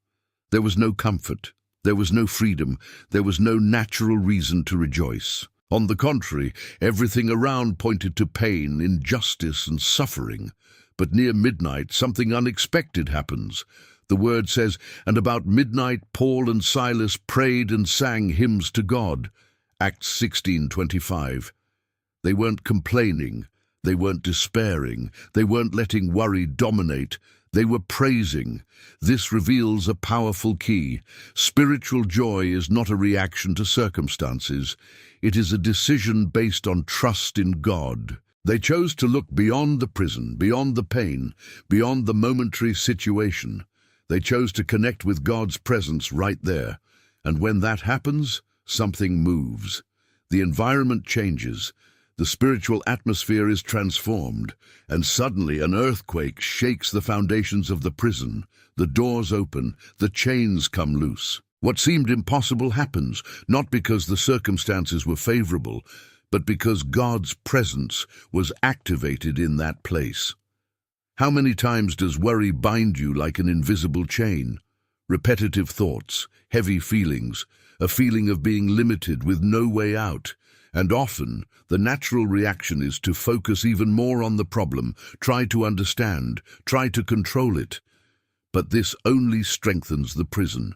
There was no comfort, there was no freedom, there was no natural reason to rejoice. On the contrary, everything around pointed to pain, injustice, and suffering. But near midnight, something unexpected happens. The word says, "And about midnight Paul and Silas prayed and sang hymns to God." Acts 16:25. They weren't complaining. They weren't despairing. They weren't letting worry dominate. They were praising. This reveals a powerful key. Spiritual joy is not a reaction to circumstances. It is a decision based on trust in God. They chose to look beyond the prison, beyond the pain, beyond the momentary situation. They chose to connect with God's presence right there. And when that happens, something moves. The environment changes. The spiritual atmosphere is transformed, and suddenly an earthquake shakes the foundations of the prison. The doors open, the chains come loose. What seemed impossible happens, not because the circumstances were favorable, but because God's presence was activated in that place. How many times does worry bind you like an invisible chain? Repetitive thoughts, heavy feelings, a feeling of being limited with no way out. And often, the natural reaction is to focus even more on the problem, try to understand, try to control it. But this only strengthens the prison.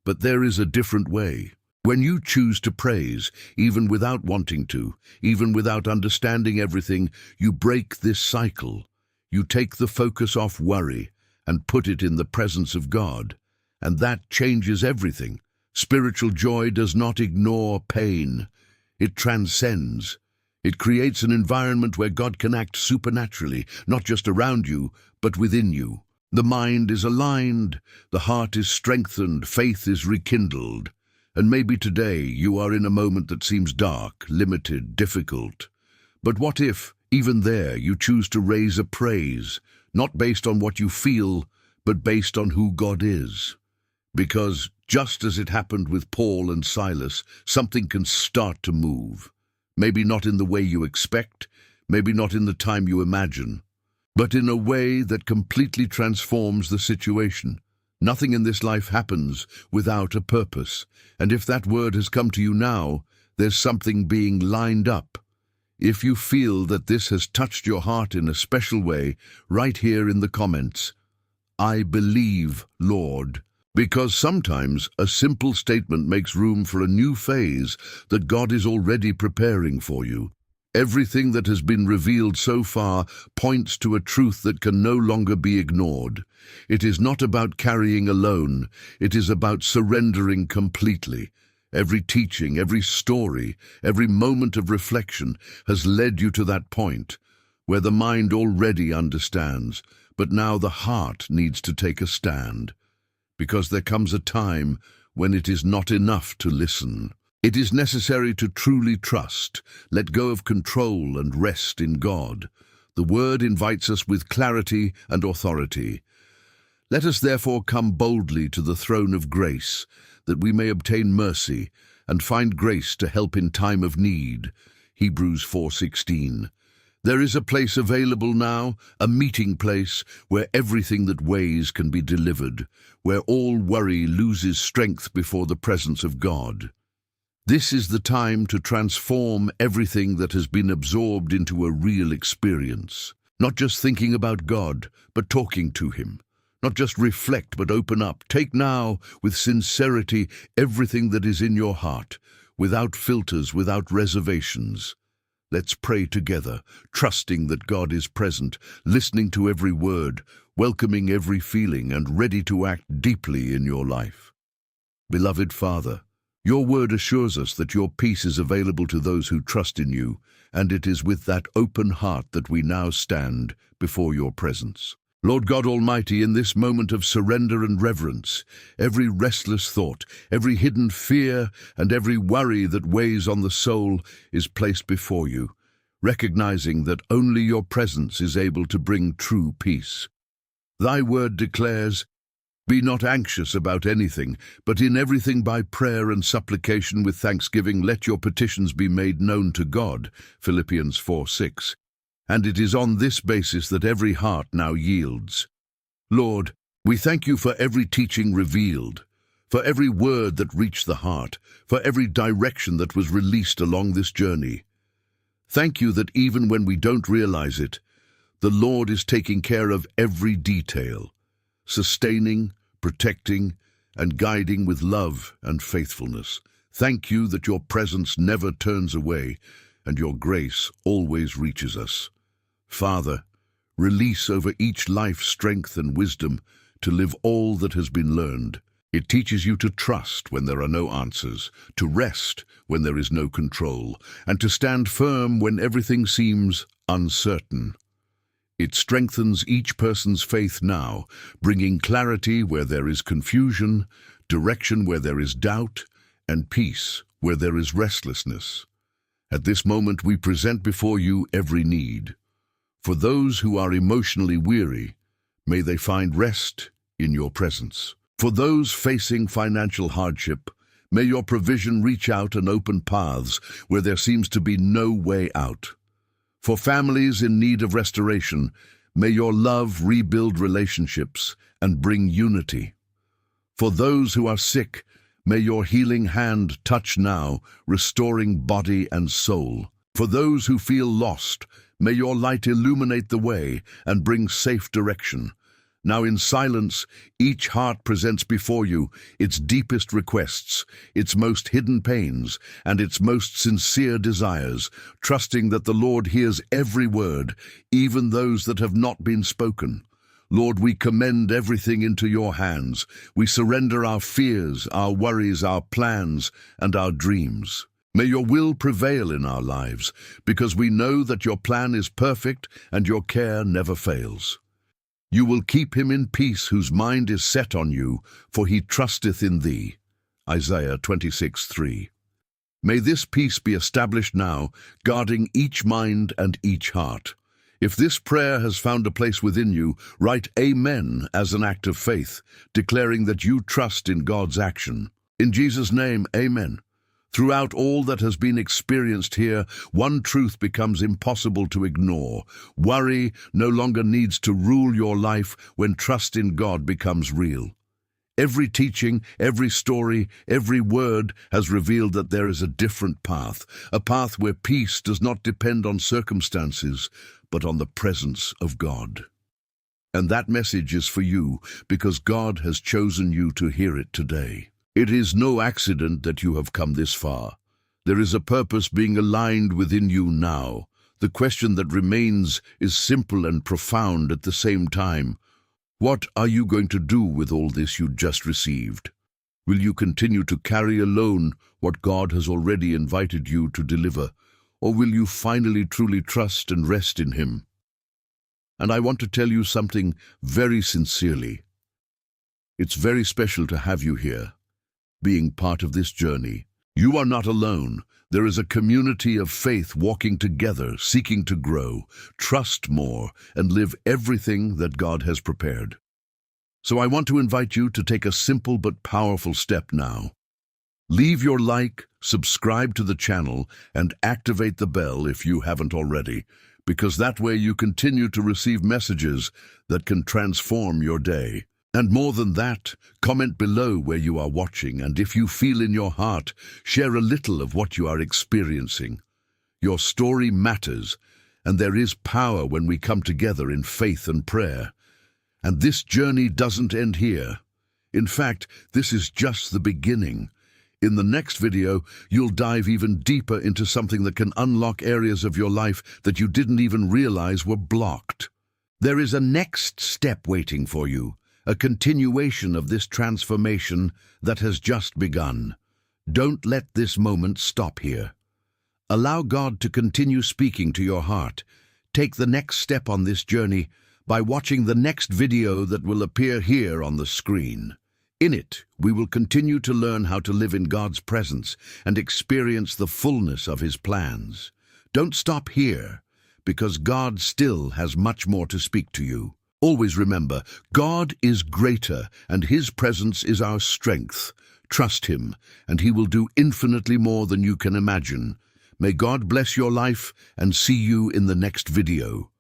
But there is a different way. When you choose to praise, even without wanting to, even without understanding everything, you break this cycle. You take the focus off worry and put it in the presence of God. And that changes everything. Spiritual joy does not ignore pain. It transcends. It creates an environment where God can act supernaturally, not just around you, but within you. The mind is aligned, the heart is strengthened, faith is rekindled. And maybe today you are in a moment that seems dark, limited, difficult. But what if, even there, you choose to raise a praise, not based on what you feel, but based on who God is? Because Just as it happened with Paul and Silas, something can start to move. Maybe not in the way you expect, maybe not in the time you imagine, but in a way that completely transforms the situation. Nothing in this life happens without a purpose, and if that word has come to you now, there's something being lined up. If you feel that this has touched your heart in a special way, write here in the comments, "I believe, Lord." Because sometimes a simple statement makes room for a new phase that God is already preparing for you. Everything that has been revealed so far points to a truth that can no longer be ignored. It is not about carrying alone, it is about surrendering completely. Every teaching, every story, every moment of reflection has led you to that point, where the mind already understands, but now the heart needs to take a stand. Because there comes a time when it is not enough to listen. It is necessary to truly trust, let go of control and rest in God. The Word invites us with clarity and authority. Let us therefore come boldly to the throne of grace, that we may obtain mercy and find grace to help in time of need. Hebrews 4:16. There is a place available now, a meeting place where everything that weighs can be delivered, where all worry loses strength before the presence of God. This is the time to transform everything that has been absorbed into a real experience. Not just thinking about God, but talking to Him. Not just reflect, but open up. Take now, with sincerity, everything that is in your heart, without filters, without reservations. Let's pray together, trusting that God is present, listening to every word, welcoming every feeling, and ready to act deeply in your life. Beloved Father, your word assures us that your peace is available to those who trust in you, and it is with that open heart that we now stand before your presence. Lord God Almighty, in this moment of surrender and reverence, every restless thought, every hidden fear, and every worry that weighs on the soul is placed before you, recognizing that only your presence is able to bring true peace. Thy word declares, "Be not anxious about anything, but in everything by prayer and supplication with thanksgiving let your petitions be made known to God." Philippians 4:6. And it is on this basis that every heart now yields. Lord, we thank you for every teaching revealed, for every word that reached the heart, for every direction that was released along this journey. Thank you that even when we don't realize it, the Lord is taking care of every detail, sustaining, protecting, and guiding with love and faithfulness. Thank you that your presence never turns away, and your grace always reaches us. Father, release over each life strength and wisdom to live all that has been learned. It teaches you to trust when there are no answers, to rest when there is no control, and to stand firm when everything seems uncertain. It strengthens each person's faith now, bringing clarity where there is confusion, direction where there is doubt, and peace where there is restlessness. At this moment we present before you every need. For those who are emotionally weary, may they find rest in your presence. For those facing financial hardship, may your provision reach out and open paths where there seems to be no way out. For families in need of restoration, may your love rebuild relationships and bring unity. For those who are sick, may your healing hand touch now, restoring body and soul. For those who feel lost, may your light illuminate the way and bring safe direction. Now in silence, each heart presents before you its deepest requests, its most hidden pains, and its most sincere desires, trusting that the Lord hears every word, even those that have not been spoken. Lord, we commend everything into your hands. We surrender our fears, our worries, our plans, and our dreams. May your will prevail in our lives, because we know that your plan is perfect and your care never fails. You will keep him in peace whose mind is set on you, for he trusteth in thee. Isaiah 26:3. May this peace be established now, guarding each mind and each heart. If this prayer has found a place within you, write Amen as an act of faith, declaring that you trust in God's action. In Jesus' name, Amen. Throughout all that has been experienced here, one truth becomes impossible to ignore. Worry no longer needs to rule your life when trust in God becomes real. Every teaching, every story, every word has revealed that there is a different path, a path where peace does not depend on circumstances, but on the presence of God. And that message is for you because God has chosen you to hear it today. It is no accident that you have come this far. There is a purpose being aligned within you now. The question that remains is simple and profound at the same time. What are you going to do with all this you just received? Will you continue to carry alone what God has already invited you to deliver, or will you finally truly trust and rest in Him? And I want to tell you something very sincerely. It's very special to have you here, being part of this journey. You are not alone. There is a community of faith walking together, seeking to grow, trust more, and live everything that God has prepared. So I want to invite you to take a simple but powerful step now. Leave your like, subscribe to the channel, and activate the bell if you haven't already, because that way you continue to receive messages that can transform your day. And more than that, comment below where you are watching, and if you feel in your heart, share a little of what you are experiencing. Your story matters, and there is power when we come together in faith and prayer. And this journey doesn't end here. In fact, this is just the beginning. In the next video, you'll dive even deeper into something that can unlock areas of your life that you didn't even realize were blocked. There is a next step waiting for you. A continuation of this transformation that has just begun. Don't let this moment stop here. Allow God to continue speaking to your heart. Take the next step on this journey by watching the next video that will appear here on the screen. In it, we will continue to learn how to live in God's presence and experience the fullness of His plans. Don't stop here, because God still has much more to speak to you. Always remember, God is greater, and His presence is our strength. Trust Him, and He will do infinitely more than you can imagine. May God bless your life, and see you in the next video.